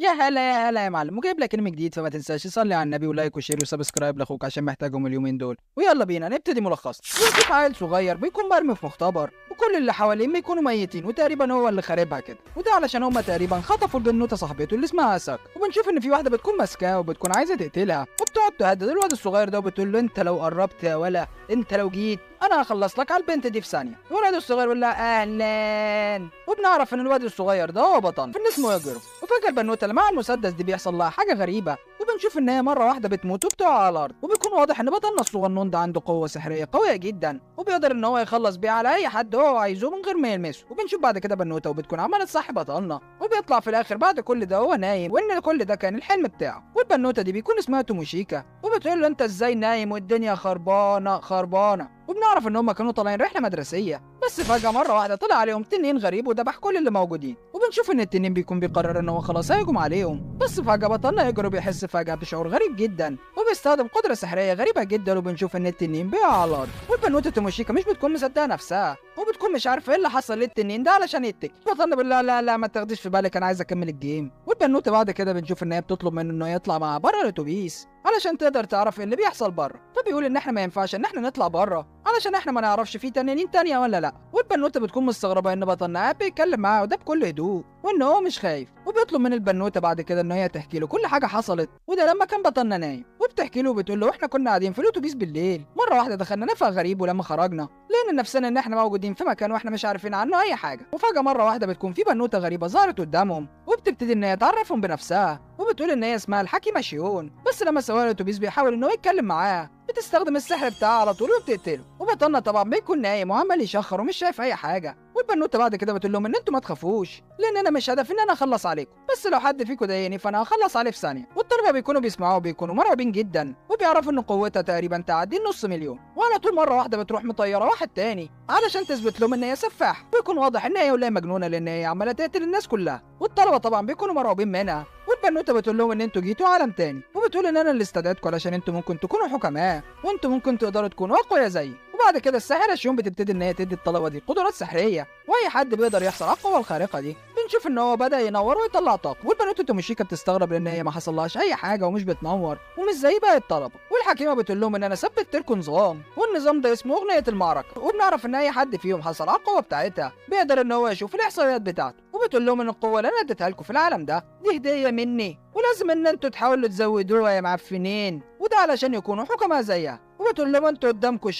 يا هلا يا هلا يا معلم، وجايب لك انمي جديد، فما تنساش تصلي على النبي ولايك وشير وسبسكرايب لاخوك عشان محتاجهم اليومين دول. ويلا بينا نبتدي ملخص. بنشوف عيل صغير بيكون مرمي في مختبر، وكل اللي حواليه بيكونوا ميتين، وتقريبا هو اللي خاربها كده، وده علشان هما تقريبا خطفوا البنوته صاحبته اللي اسمها اساك. وبنشوف ان في واحده بتكون ماسكاه وبتكون عايزه تقتلها، وبتقعد تهدد الواد الصغير ده وبتقول له انت لو قربت يا ولا انت لو جيت انا هخلص لك على البنت دي في ثانيه. والواد الصغير بيقول لها اهلا، وبنعرف ان الواد الصغير ده هو بطل في اسمه يجرو. وفجاه البنوته اللي مع المسدس دي بيحصل لها حاجه غريبه، وبنشوف ان هي مره واحده بتموت وبتقع على الارض. وبيكون واضح ان بطلنا الصغنون ده عنده قوه سحريه قويه جدا، وبيقدر ان هو يخلص بيها على اي حد هو عايزه من غير ما يلمسه. وبنشوف بعد كده بنوته وبتكون عماله تصحي بطلنا، وبيطلع في الاخر بعد كل ده هو نايم، وان كل ده كان الحلم بتاعه. والبنوته دي بيكون اسمها توموشيكا، وبتقول له انت ازاي نايم والدنيا خربانه خربانه. وبنعرف ان هم كانوا طالعين رحله مدرسيه، بس فجاه مره واحده طلع عليهم تنين غريب وذبح كل اللي موجودين. وبنشوف ان التنين بيكون بيقرر ان هو خلاص هيهجم عليهم، بس فجاه بطلنا يجرو بيحس فجاه بشعور غريب جدا، وبيستخدم قدره سحريه غريبه جدا، وبنشوف ان التنين بيقع على الارض. والبنوته توموشيكا مش بتكون مصدقه نفسها، وبتكون مش عارفه ايه اللي حصل للتنين ده علشان يتكل. بطلنا بيقول لها لا لا ما تاخديش في بالك، انا عايز اكمل الجيم. والبنوته بعد كده بنشوف ان هي بتطلب منه انه يطلع معاها بره الاتوبيس علشان تقدر تعرف ايه اللي بيحصل بره. فبيقول ان احنا ما ينفعش ان احنا نطلع بره علشان احنا ما نعرفش في تنانين تانية ولا لا. والبنوته بتكون مستغربه ان بطلنا قاعد بيتكلم معاها وده بكل هدوء، وان هو مش خايف. وبيطلب من البنوته بعد كده ان هي تحكي له كل حاجه حصلت، وده لما كان بطلنا نايم. وبتحكي له وبتقول له احنا كنا قاعدين في الاتوبيس بالليل، مره واحده دخلنا نفق غريب، ولما خرجنا لقينا نفسنا ان احنا موجودين في مكان واحنا مش عارفين عنه اي حاجه. وفجاه مره واحده بتكون في بنوته غريبه ظهرت قدامهم، وبتبتدي ان هي تعرفهم بنفسها، وبتقول ان هي اسمها الحكيمه شيون. بس لما سواق الاتوبيس بيحاول ان هو يتكلم معاها بتستخدم السحر بتاعها على طول وبتقتله. وبطلنا طبعا بيكون نايم وعمال يشخر ومش شايف اي حاجه. والبنوته بعد كده بتقول لهم ان انتوا ما تخافوش، لان انا مش هدفي ان انا اخلص عليكم، بس لو حد فيكم ضايقني فانا هخلص عليه في ثانيه. والطلبه بيكونوا بيسمعوا وبيكونوا مرعوبين جدا، وبيعرفوا ان قوتها تقريبا تعدي النص مليون. وعلى طول مره واحده بتروح مطيره واحد تاني علشان تثبت لهم ان هي سفاح، ويكون واضح ان هي ولا مجنونه لان هي عماله تقتل الناس كلها. والطلبه طبعا بيكونوا مرعوبين منها. والبنوته بتقول لهم ان انتوا جيتوا عالم تاني، وبتقول ان انا اللي استدعيتكم علشان انتوا ممكن تكونوا حكماء، وانتوا ممكن تقدروا تكونوا اقوياء زيي. وبعد كده الساحره شيون بتبتدي ان هي تدي الطلبه دي قدرات سحريه، واي حد بيقدر يحصل على القوه الخارقه دي. بنشوف ان هو بدا ينور ويطلع طاقه، والبنوته توموشيكا بتستغرب لان هي ما حصلهاش اي حاجه ومش بتنور ومش زي باقي الطلبه. والحكيمه بتقول لهم ان انا ثبت لكم نظام، والنظام ده اسمه اغنيه المعركه. وبنعرف ان اي حد فيهم حصل على القوه بتاعتها بيقدر ان هو يشوف الاحصائيات بتاعته. وبتقول لهم ان القوه اللي انا اديتها لكم في العالم ده دي هديه مني، ولازم ان انتوا تحاولوا تزودوها يا معفنين، وده علشان يكونوا حكماء زيها. وبتقول لهم انتوا قدامكم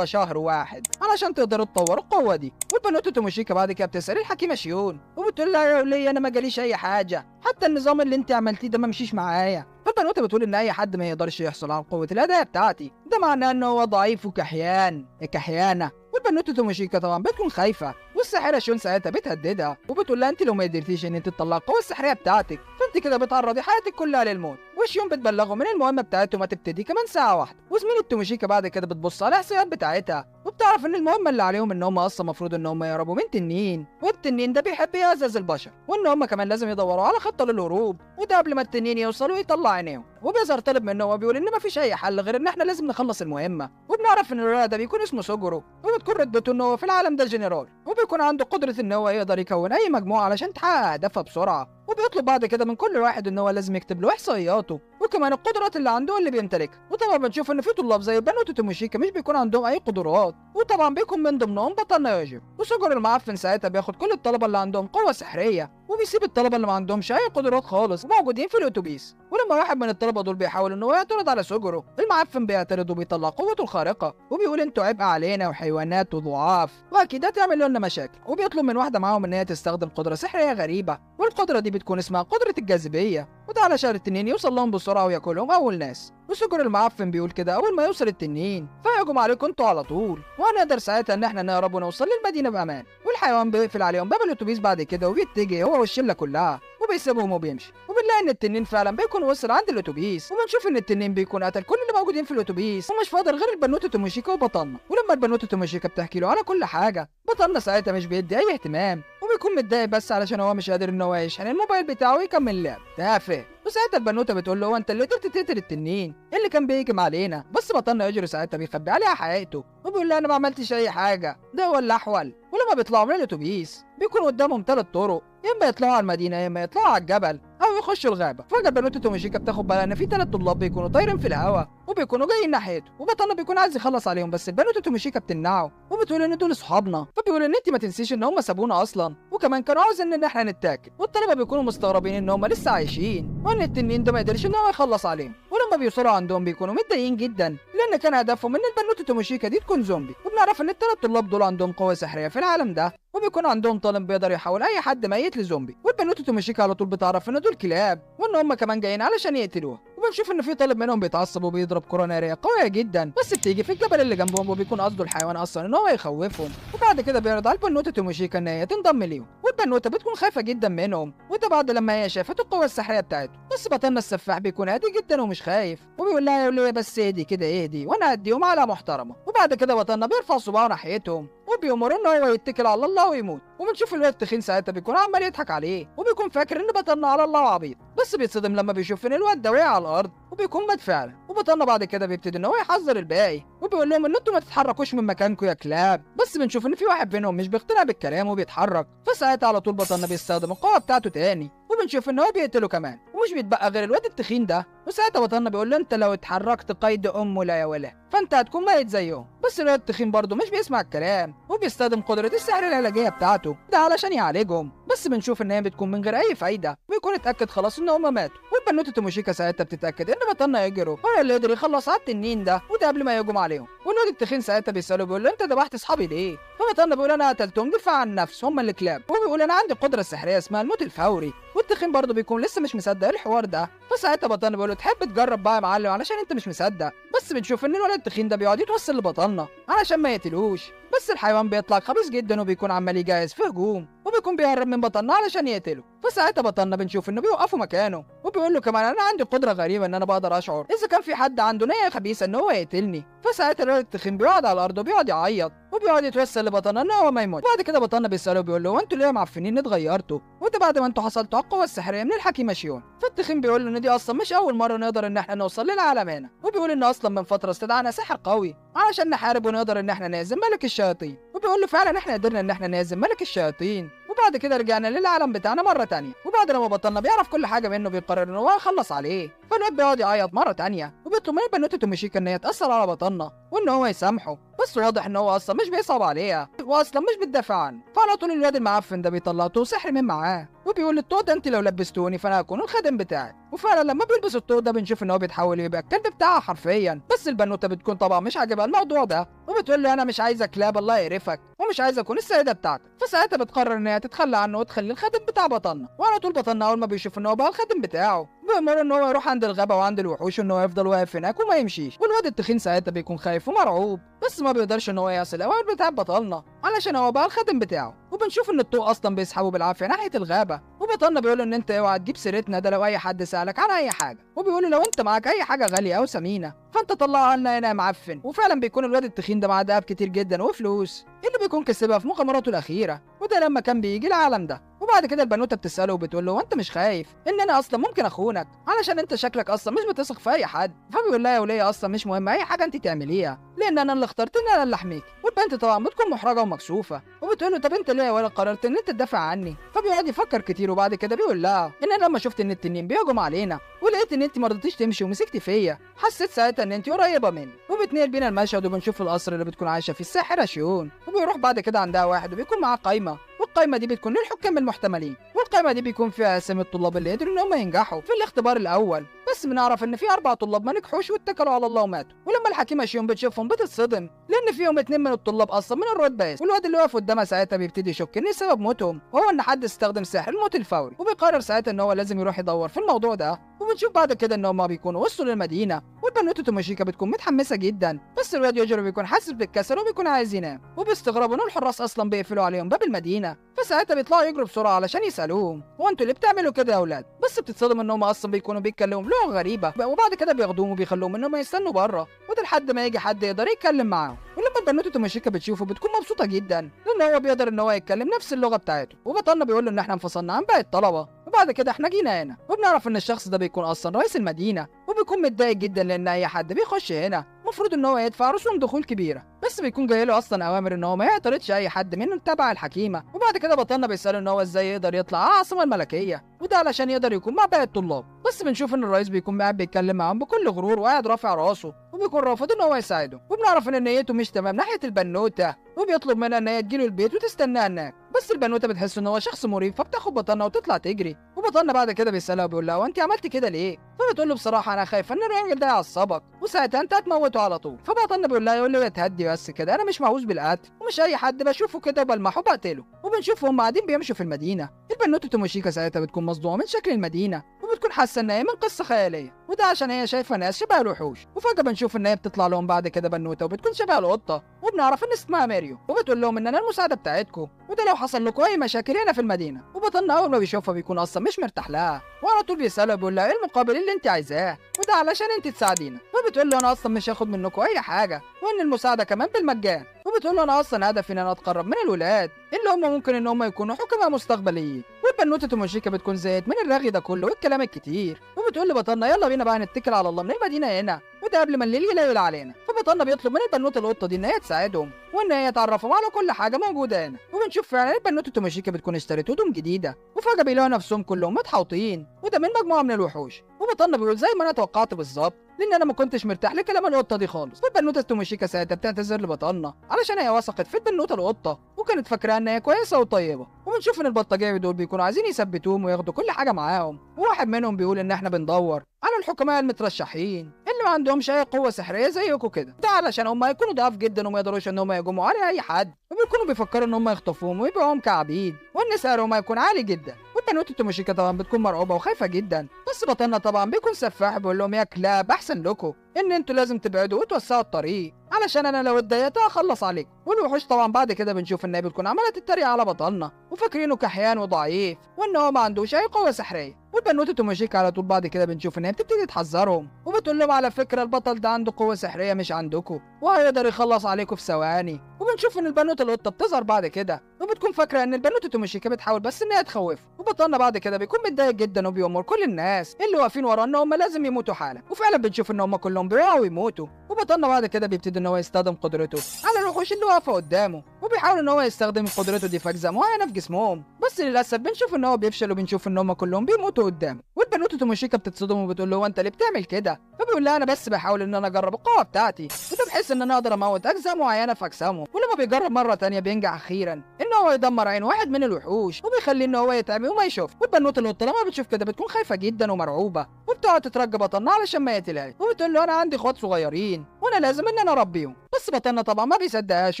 شهر واحد علشان تقدروا تطوروا القوه دي. والبنوته توموشيكا بعد كده بتسال الحكيمه شيون، وبتقول لها يا وليه انا ما جاليش اي حاجه، حتى النظام اللي انت عملتيه ده ما مشيش معايا. فالبنوته بتقول ان اي حد ما يقدرش يحصل على قوه الاداه بتاعتي، ده معناه ان هو ضعيف وكحيان كحيانه. والبنوته توموشيكا طبعا بتكون خايفه، والساحره شون ساعتها بتهددها وبتقول لها انت لو ما قدرتيش ان انت تطلعي القوه السحريه بتاعتك فانت كده بتعرضي حياتك كلها للموت. وشيون بتبلغهم من المهمه بتاعتهم هتبتدي كمان ساعه واحده. وزميله توموشيكا بعد كده بتبص على الاحصائيات بتاعتها، وبتعرف ان المهمه اللي عليهم ان هم اصلا المفروض ان هم يهربوا من تنين، والتنين ده بيحب يعزز البشر، وان هم كمان لازم يدوروا على خطه للهروب، وده قبل ما التنين يوصلوا ويطلع عينيهم. وبيظهر طالب منه وبيقول ان مفيش اي حل غير ان احنا لازم نخلص المهمه. وبنعرف ان الولد ده بيكون اسمه سوجورو، وبتكون رتبته ان هو في العالم ده جنرال، وبيكون عنده قدره ان هو يقدر يكون اي مجموعه علشان تحقق اهدافها بسرعه. وبيطلب بعد كده من كل واحد ان هو لازم يكتب له احصائياته وكمان القدرات اللي عنده اللي بيمتلكها. وطبعا بنشوف ان في طلاب زي بنوته توموشيكا مش بيكون عندهم اي قدرات، وطبعا بيكون من ضمنهم بطلنا يوجيو. وسوجورو المعفن ساعتها بياخد كل الطلبه اللي عندهم قوه سحريه وبيسيب الطلبه اللي ما عندهمش اي قدرات خالص وموجودين في الاتوبيس. ولما واحد من الطلبه دول بيحاول ان هو يعترض على سوجورو، المعفن بيعترض وبيطلع قوته الخارقه وبيقول انتوا عبء علينا وحيوانات وضعاف واكيد هتعملوا لنا مشاكل. وبيطلب من واحده معاهم ان هي تستخدم قدره سحريه غريبه، والقدره دي بتكون اسمها قدره الجاذبيه، وده علشان التنين يوصل لهم بسرعه وياكلهم اول ناس. وسوجورو المعفن بيقول كده اول ما يوصل التنين فيهجم عليكم انتوا على طول، وهنقدر ساعتها ان احنا نهرب ونوصل للمدينه بامان. والحيوان بيقفل عليهم باب الاتوبيس بعد كده وبيتجه هو والشله كلها وبيسيبهم وبيمشي. وبنلاقي ان التنين فعلا بيكون وصل عند الاتوبيس، وبنشوف ان التنين بيكون قتل كل اللي موجودين في الاتوبيس ومش فاضل غير البنوته توموشيكا وبطلنا. ولما البنوته توموشيكا بتحكي له على كل حاجه بطلنا ساعتها مش بيدي اي اهتمام، وبيكون متضايق بس علشان هو مش قادر ان هو يشحن الموبايل بتاعه ويكمل لعب تافه. وساعتها البنوته بتقول له هو انت اللي قدرت تقتل التنين اللي كان بيهجم علينا؟ بس بطلنا يجري ساعتها بيخبي عليها حقيقته وبيقول لها انا ما عملتش اي حاجه، ده هو اللي احول. ولما بيطلعوا من الاتوبيس بيكون قدامهم 3 طرق، يا اما يطلعوا على المدينه يا اما يطلعوا على الجبل او يخشوا الغابه. فجاه البنوته توموشيكا بتاخد بالها ان في 3 طلاب بيكونوا طايرين في الهواء وبيكونوا جايين ناحيته، وبطلنا بيكون عايز يخلص عليهم بس البنوته توموشيكا بتمنعه وبتقول ان دول اصحابنا. فبيقول ان انت ما تنسيش ان هم سابونا اصلا وكمان كانوا عاوزين ان احنا نتاكل، والطلبه بيكونوا مستغربين ان هم لسه عايشين وان التنين ده ما قدرش ان هو يخلص عليهم. ولما بيوصلوا عندهم بيكونوا متضايقين جدا لان كان هدفهم ان البنوته توموشيكا دي تكون زومبي. وبنعرف ان ال3 طلاب دول عندهم قوه سحريه في العالم ده، وبيكون عندهم طالب بيقدر يحول اي حد ميت لزومبي. والبنوته توموشيكا على طول بتعرف ان دول كلاب وان هم كمان جايين علشان يقتلوها. وبنشوف ان في طالب منهم بيتعصب وبيضرب كره ناريه قويه جدا بس بتيجي في الجبل اللي جنبهم، وبيكون قصده الحيوان اصلا ان هو يخوفهم. وبعد كده بيعرض على البنوته توموشيكا ان هي تنضم ليهم، والبنوته بتكون خايفه جدا منهم، وده بعد لما هي شافت القوه السحريه بتاعته. بس بطلنا السفاح بيكون هادي جدا ومش خايف وبيقول لها يا وليه بس اهدي كده اهدي وانا هديهم على محترمه. وبعد كده بطلنا بيرفع صباعه ناحيتهم وبيأمر ان هو يتكل على الله ويموت. وبنشوف الواد التخين ساعتها بيكون عمال يضحك عليه وبيكون فاكر ان بطلنا على الله وعبيط، بس بيتصدم لما بيشوف ان الواد ده وقع على الارض وبيكون مات فعلا. وبطلنا بعد كده بيبتدي ان هو يحذر الباقي وبيقول لهم ان انتوا ما تتحركوش من مكانكم يا كلاب، بس بنشوف ان في واحد منهم مش بيقتنع بالكلام وبيتحرك. فساعتها على طول بطلنا بيستخدم القوه بتاعته تاني وبنشوف ان هو بيقتله كمان، ومش بيتبقى غير الواد التخين ده. وساعتها بطلنا بيقول له انت لو اتحركت قيد امه لا يا ولا فانت هتكون ميت زيهم. بس الواد التخين برضه مش بيسمع الكلام وبيستخدم قدره السحر العلاجيه بتاعته ده علشان يعالجهم، بس بنشوف ان هي بتكون من غير اي فايده ويكون اتاكد خلاص ان هم ماتوا. والبنوته توموشيكا ساعتها بتتاكد ان بطلنا يجروا هو اللي قدر يخلص على التنين ده وده قبل ما يهجم عليهم. والواد التخين ساعتها بيساله بيقول له انت ذبحت اصحابي ليه؟ فبطلنا بيقول انا قتلتهم دفاع عن النفس هم اللي كلاب، وبيقول انا عندي قدره سحريه اسمها الموت الفوري. والتخين برضه بيكون لسه مش مصدق الحوار ده. فساعتها بطلنا بيقول له تحب تجرب بقى يا معلم علشان انت مش مصدق. بس بنشوف ان الولد التخين ده بيقعد يتوسل لبطلنا علشان ما يقتلوش، بس الحيوان بيطلع خبيث جدا وبيكون عمال يجهز في هجوم وبيكون بيهرب من بطلنا علشان يقتله. فساعتها بطلنا بنشوف انه بيوقفه مكانه وبيقول له كمان انا عندي قدره غريبه ان انا بقدر اشعر اذا كان في حد عنده نيه خبيثه ان هو يقتلني. فساعتها الولد التخين بيقعد على الارض وبيقعد يعيط وبيقعد يتوسل لبطلنا ان هو ما يموت. بعد كده بطلنا بيساله بيقول له انتوا ليه معفنين اتغيرتوا وده بعد ما انتوا حصلتوا على القوه السحريه من الحكيمه شيون؟ فالتخين بيقول له ان دي اصلا مش اول مره نقدر ان احنا نوصل للعالم هنا، وبيقول ان اصلا من فتره استدعانا ساحر قوي علشان نحارب ونقدر ان احنا نهزم ملك الشياطين. وبيقول له فعلا احنا قدرنا ان احنا نهزم ملك الشياطين وبعد كده رجعنا للعالم بتاعنا مره تانية. وبعد لما بطلنا بيعرف كل حاجه منه بيقرر ان هو يخلص عليه. فالواد بيقعد يعيط مره تانية وبيطلب من البنوته توموشيكا ان هي تاثر على بطلنا وان هو يسامحه، بس واضح ان هو اصلا مش بيصعب عليها واصلا مش بتدافع عنه. فعلى طول الواد المعفن ده بيطلع طوق سحر من معاه وبيقول للطوق ده انت لو لبستوني فانا هكون الخادم بتاعك. وفعلا لما بيلبس الطوق ده بنشوف ان هو بيتحول يبقى الكلب بتاعها حرفيا، بس البنوته بتكون طبعا مش عاجبها الموضوع ده وبتقول له انا مش عايزه كلاب الله يقرفك ومش عايزه اكون السيده بتاعتك. فساعتها بتقرر ان هي تتخلى عنه وتخلي الخادم بتاع بطلنا. وعلى طول بطلنا اول ما بيشوف ان هو بقى الخادم بتاعه بيأمر ان هو يروح عند الغابه وعند الوحوش وان هو يفضل واقف هناك وما يمشيش. والواد التخين ساعتها بيكون خايف ومرعوب بس ما بيقدرش ان هو يصل الاوامر بتاع بطلنا علشان هو بقى الخادم بتاعه. وبنشوف ان الطوق اصلا بيسحبه بالعافيه ناحيه الغابه، وبطلنا بيقول له ان انت اوعى تجيب سيرتنا ده لو اي حد سالك عن اي حاجه، وبيقول له لو انت معاك اي حاجه غاليه او ثمينه فانت طلعها لنا هنا يا معفن. وفعلا بيكون الواد التخين ده معاه دهب كتير جدا وفلوس اللي بيكون كسبها في مغامراته الاخيره، وده لما كان بيجي العالم ده. وبعد كده البنوته بتساله وبتقول له وانت مش خايف ان انا اصلا ممكن اخونك علشان انت شكلك اصلا مش بتثق في اي حد؟ فبيقول لها يا وليه اصلا مش مهم اي حاجه انت تعمليها لان انا اللي اخترت ان انا اللي احميك. والبنت طبعا بتكون محرجه ومكسوفه وبتقول له طب انت ليه يا ولد قررت ان انت تدافع عني؟ فبيقعد يفكر كتير وبعد كده بيقول لها ان انا لما شفت ان التنين بيهجم علينا ولقيت ان انت ما رضيتيش تمشي ومسكتي فيا حسيت ساعتها ان انت قريبه مني. وبتنقل بينا المشهد وبنشوف القصر اللي بتكون عايشه فيه الساحره شيون، وبيروح بعد كده عندها واحد وبيكون معاه قايمه، والقايمه دي بتكون للحكام المحتملين، والقايمه دي بيكون فيها اسامي الطلاب اللي قدروا ان هم ينجحوا في الاختبار الاول. بس بنعرف ان في 4 طلاب ما نجحوش واتكلوا على الله وماتوا. ولما الحكيمه شيون بتشوفهم بتتصدم لان فيهم 2 من الطلاب اصلا من الرتبه بس. والواد اللي واقف قدامها ساعتها بيبتدي يشك ان سبب موتهم وهو ان حد استخدم سحر الموت الفوري، وبيقرر ساعتها ان هو لازم يروح يدور في الموضوع ده. وبنشوف بعد كده ان هم بيكونوا وصلوا للمدينه، والبنوته توموشيكا بتكون متحمسه جدا، بس الواد يوجيرو بيكون حاسس بالكسل وبيكون عايز ينام، وبيستغربوا ان الحراس اصلا بيقفلوا عليهم باب المدينه. فساعتها بيطلعوا يجروا بسرعه علشان يسالوهم هو انتوا اللي بتعملوا كده يا اولاد؟ بس بتتصدم ان هم اصلا بيكونوا بيتكلموا بلغه غريبه، وبعد كده بياخدوهم وبيخلوهم ان هم يستنوا بره وده لحد ما يجي حد يقدر يتكلم معاهم. ولما البنوته توموشيكا بتشوفه بتكون مبسوطه جدا لان هو بيقدر ان هو يتكلم نفس اللغه بتاعته. وبطلنا بيقول له ان احنا انفصلنا عن باقي الطلبه، وبعد وبعد كده احنا جينا هنا وبنعرف ان الشخص ده بيكون اصلا رئيس المدينه، وبيكون متضايق جدا لان اي حد بيخش هنا المفروض ان هو يدفع رسوم دخول كبيره، بس بيكون جاي له اصلا اوامر ان هو ما يعترضش اي حد من تبع الحكيمه. وبعد كده بطلنا بيساله ان هو ازاي يقدر يطلع على العاصمه الملكيه، وده علشان يقدر يكون مع باقي الطلاب. بس بنشوف ان الرئيس بيكون قاعد بيتكلم معاهم بكل غرور وقاعد رافع راسه، وبيكون رافض ان هو يساعده. وبنعرف ان نيته مش تمام ناحيه البنوته، وبيطلب منها ان هي تجيله البيت وتستناه هناك. بس البنوته بتحس ان هو شخص مريب، فبتاخد بطلنا وتطلع تجري. وبطلنا بعد كده بيسالها وبيقول لها وانت عملتي كده ليه؟ فبتقول له بصراحه انا خايفه ان الراجل ده يعصبك وساعتها انت هتموته على طول. فبطلنا بيقول لها يقول له تهدي بس كده، انا مش مهووس بالقتل ومش اي حد بشوفه كده وبلمحه بقتله. وبنشوفهم هم قاعدين بيمشوا في المدينه. البنوته توموشيكا ساعتها بتكون مصدومه من شكل المدينه، وبتكون حاسه ان هي من قصه خياليه، وده عشان هي شايفه ناس شبه الوحوش. وفجاه بنشوف ان هي بتطلع لهم بعد كده بنوته وبتكون شبه القطه، وبنعرف ان اسمها ماريو، وبتقول لهم ان انا المساعده بتاعتكم، وده لو حصل لكم اي مشاكل هنا في المدينه. وبطلنا اول ما بيشوفها بيكون اصلا مش مرتاح لها، وعلى طول بيسالها بيقول لها ايه المقابل اللي انت عايزاه، وده علشان انت تساعدينا. فبتقول له انا اصلا مش هاخد منكم اي حاجه، وان المساعده كمان بالمجان. وبتقول له انا اصلا هدفي ان انا اتقرب من الولاد اللي هم ممكن ان هم يكونوا حكماء مستقبليين. والبنوته توموشيكا بتكون زهقت من الرغي ده كله والكلام الكتير، وبتقول لبطلنا يلا بينا بقى نتكل على الله من المدينه هنا، وده قبل ما الليل يليل علينا. فبطلنا بيطلب من البنوته القطه دي ان هي تساعدهم وان هي تعرفهم على كل حاجه موجوده هنا. وبنشوف فعلا البنوته توموشيكا بتكون اشترت هدوم جديده، وفجاه بيلاقوا نفسهم كلهم متحوطين، وده من مجموعه من الوحوش. وبطلنا بيقول زي ما انا توقعت بالظبط، لان انا ما كنتش مرتاح لكلام القطه دي خالص. والبنوته توموشيكا ساعتها بتعتذر لبطلنا علشان هي وثقت في البنوته القطه وكانت فاكراها ان هي كويسه وطيبه. وبنشوف ان البلطجيه دول بيكونوا عايزين يثبتوهم وياخدوا كل حاجه معاهم، وواحد منهم بيقول ان احنا بندور على الحكماء المترشحين اللي ما عندهمش اي قوه سحريه زيكم كده، ده علشان هم هيكونوا ضعاف جدا وما يقدروش ان هم يهجموا على اي حد، وبيكونوا بيفكروا ان هم يخطفوهم ويبيعوهم كعبيد وان سعرهم هيكون عالي جدا. والبنوته توموشيكا طبعا بتكون مرعوبه وخايفه جدا، بس بطلنا طبعا بيكون سفاح بيقول لهم يا كلاب احسن لكم ان انتوا لازم تبعدوا وتوسعوا الطريق علشان انا لو اتضايقت هخلص عليكم. والوحوش طبعا بعد كده بنشوف ان هي بتكون عماله تتريق على بطلنا وفاكرينه كحيان وضعيف وان هو ما عندوش اي قوه سحريه. والبنوته توموشيكا على طول بعد كده بنشوف ان هي بتبتدي تحذرهم وبتقول لهم على فكره البطل ده عنده قوه سحريه مش عندكم وهيقدر يخلص عليكم في ثواني. وبنشوف ان البنوته القطه بتظهر بعد كده وبتكون فاكره ان البنوته توموشيكا بتحاول بس ان هي تخوفه. وبطلنا بعد كده بيكون متضايق جدا وبيأمر كل الناس اللي واقفين وراه ان هم لازم يموتوا حالا، وفعلا بنشوف ان هم كلهم بيقعوا ويموتوا. وبطلنا بعد كده بيبتدي ان هو يستخدم قدرته على الوحوش اللي واقفه قدامه، وبيحاول ان هو يستخدم قدرته دي في اجزاء معينه في جسمهم، بس للاسف بنشوف ان هو بيفشل وبنشوف ان هم كلهم بيموتوا قدامه. والبنوته توموشيكا بتصدم وبتقول له هو انت ليه بتعمل كده؟ فبيقول لها انا بس بحاول ان انا اجرب القوه بتاعتي، وده بحس ان انا اقدر اموت اجزاء معينه في اجسامهم. ولما بيجرب مره تانية بينجح اخيرا ان هو يدمر عين واحد من الوحوش وبيخليه ان هو يتعمي وما يشوف. والبنوته القطه لما بتشوف كده بتكون خايفه جدا ومرعوبه وبتقعد تترجى بطلنا علشان ما يقتلهاش، وبتقول له انا عندي اخوات صغيرين وانا لازم ان انا اربيهم. بس بطلنا طبعا ما بيصدقهاش